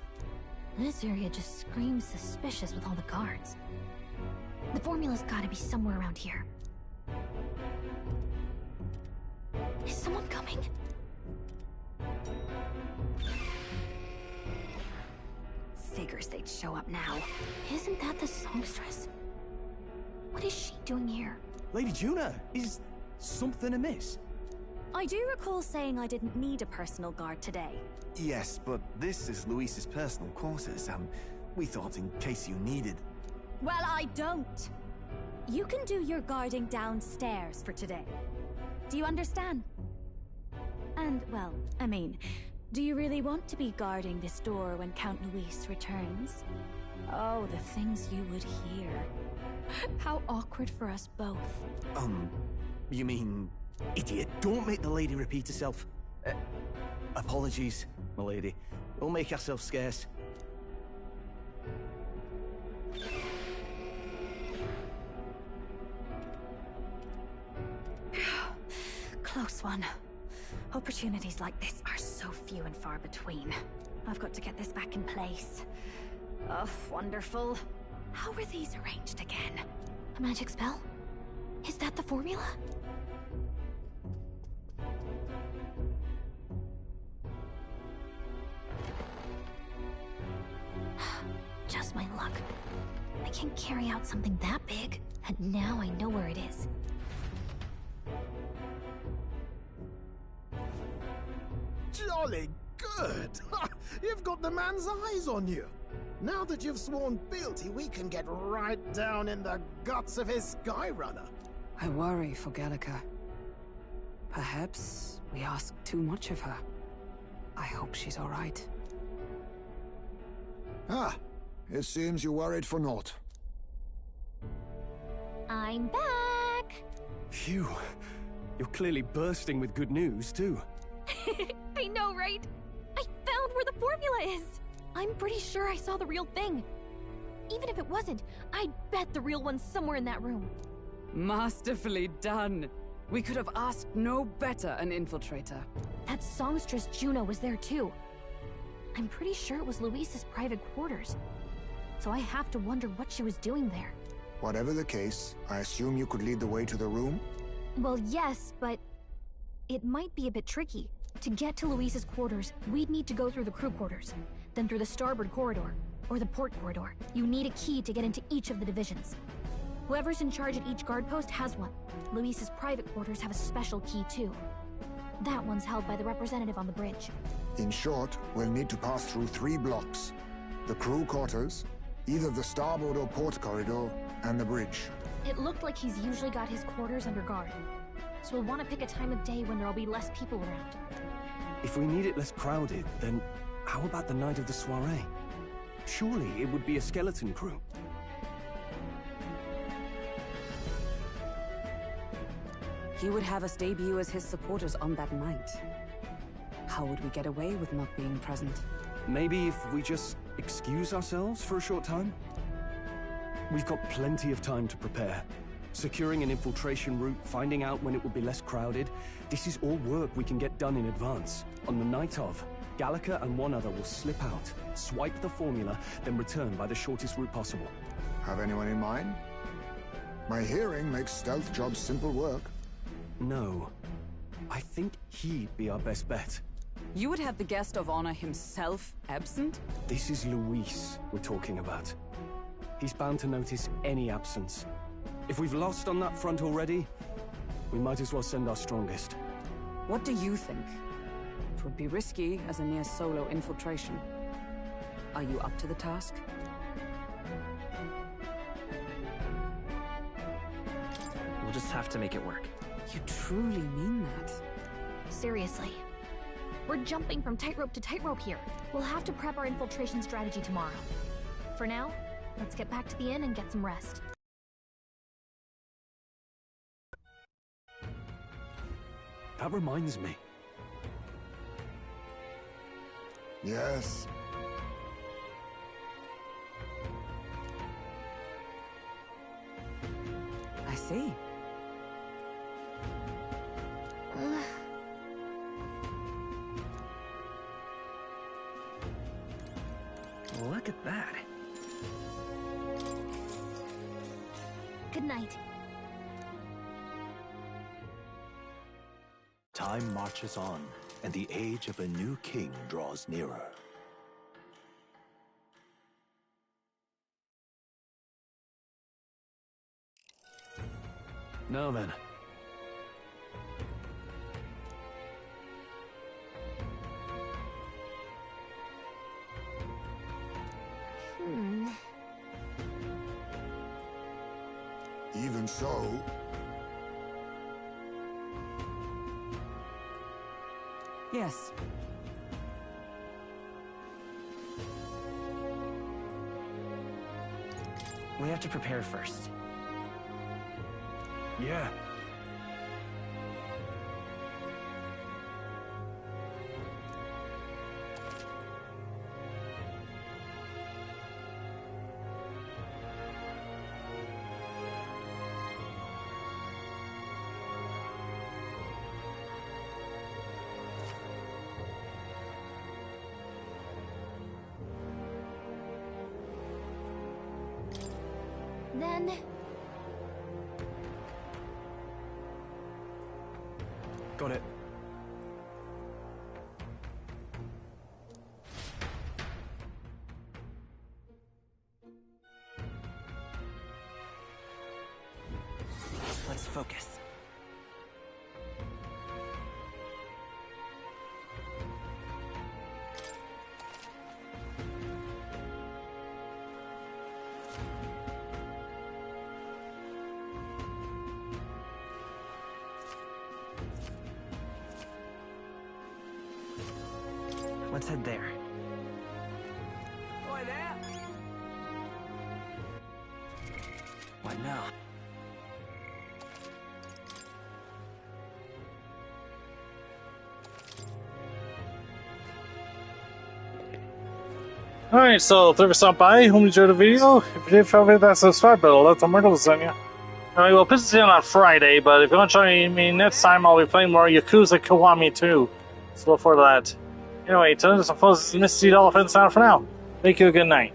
This area just screams suspicious with all the guards. The formula's gotta be somewhere around here. Is someone coming? Figures they'd show up now. Isn't that the songstress? What is she doing here? Lady Juna, is something amiss? I do recall saying I didn't need a personal guard today. Yes, but this is Luis's personal quarters, and we thought in case you needed... Well, I don't. You can do your guarding downstairs for today. Do you understand? And, well, I mean, do you really want to be guarding this door when Count Luis returns? Oh, the things you would hear. How awkward for us both. You mean... Idiot, don't make the lady repeat herself. Apologies, my lady. We'll make ourselves scarce. Close one. Opportunities like this are so few and far between. I've got to get this back in place. Oh, wonderful. How were these arranged again? A magic spell? Is that the formula? Just my luck. I can carry out something that big, and now I know where it is. Jolly good! You've got the man's eyes on you. Now that you've sworn fealty, we can get right down in the guts of his Skyrunner. I worry for Gallica. Perhaps we ask too much of her. I hope she's all right. Ah, it seems you worried for naught. I'm back! Phew. You're clearly bursting with good news, too. I know, right? I found where the formula is! I'm pretty sure I saw the real thing. Even if it wasn't, I'd bet the real one's somewhere in that room. Masterfully done. We could have asked no better an infiltrator. That songstress Juno was there too. I'm pretty sure it was Luis's private quarters. So I have to wonder what she was doing there. Whatever the case, I assume you could lead the way to the room? Well, yes, but it might be a bit tricky. To get to Luis's quarters, we'd need to go through the crew quarters, then through the starboard corridor, or the port corridor. You need a key to get into each of the divisions. Whoever's in charge at each guard post has one. Luis's private quarters have a special key too. That one's held by the representative on the bridge. In short, we'll need to pass through 3 blocks. The crew quarters, either the starboard or port corridor, and the bridge. It looked like he's usually got his quarters under guard. So we'll want to pick a time of day when there'll be less people around. If we need it less crowded, then how about the night of the soiree? Surely it would be a skeleton crew. He would have us debut as his supporters on that night. How would we get away with not being present? Maybe if we just excuse ourselves for a short time? We've got plenty of time to prepare. Securing an infiltration route, finding out when it will be less crowded. This is all work we can get done in advance. On the night of, Gallica and one other will slip out, swipe the formula, then return by the shortest route possible. Have anyone in mind? My hearing makes stealth jobs simple work. No. I think he'd be our best bet. You would have the guest of honor himself absent? This is Luis we're talking about. He's bound to notice any absence. If we've lost on that front already, we might as well send our strongest. What do you think? It would be risky as a near solo infiltration. Are you up to the task? We'll just have to make it work. You truly mean that? Seriously. We're jumping from tightrope to tightrope here. We'll have to prep our infiltration strategy tomorrow. For now, let's get back to the inn and get some rest. That reminds me. Yes. I see. Look at that. Good night. Time marches on, and the age of a new king draws nearer. Now then. Even so... Yes. We have to prepare first. Yeah. Then... Got it. Let's focus. Let's head there. Boy there. What now? Alright, so thanks for stopping by. Hope you enjoyed the video. If you did, feel free to hit that subscribe button. Let some more on you. Alright, well, this is in on Friday, but if you want to join me next time, I'll be playing more Yakuza Kiwami 2. So look forward to that. Anyway, till then, this is Mistydolphin signing for now. Thank you, good night.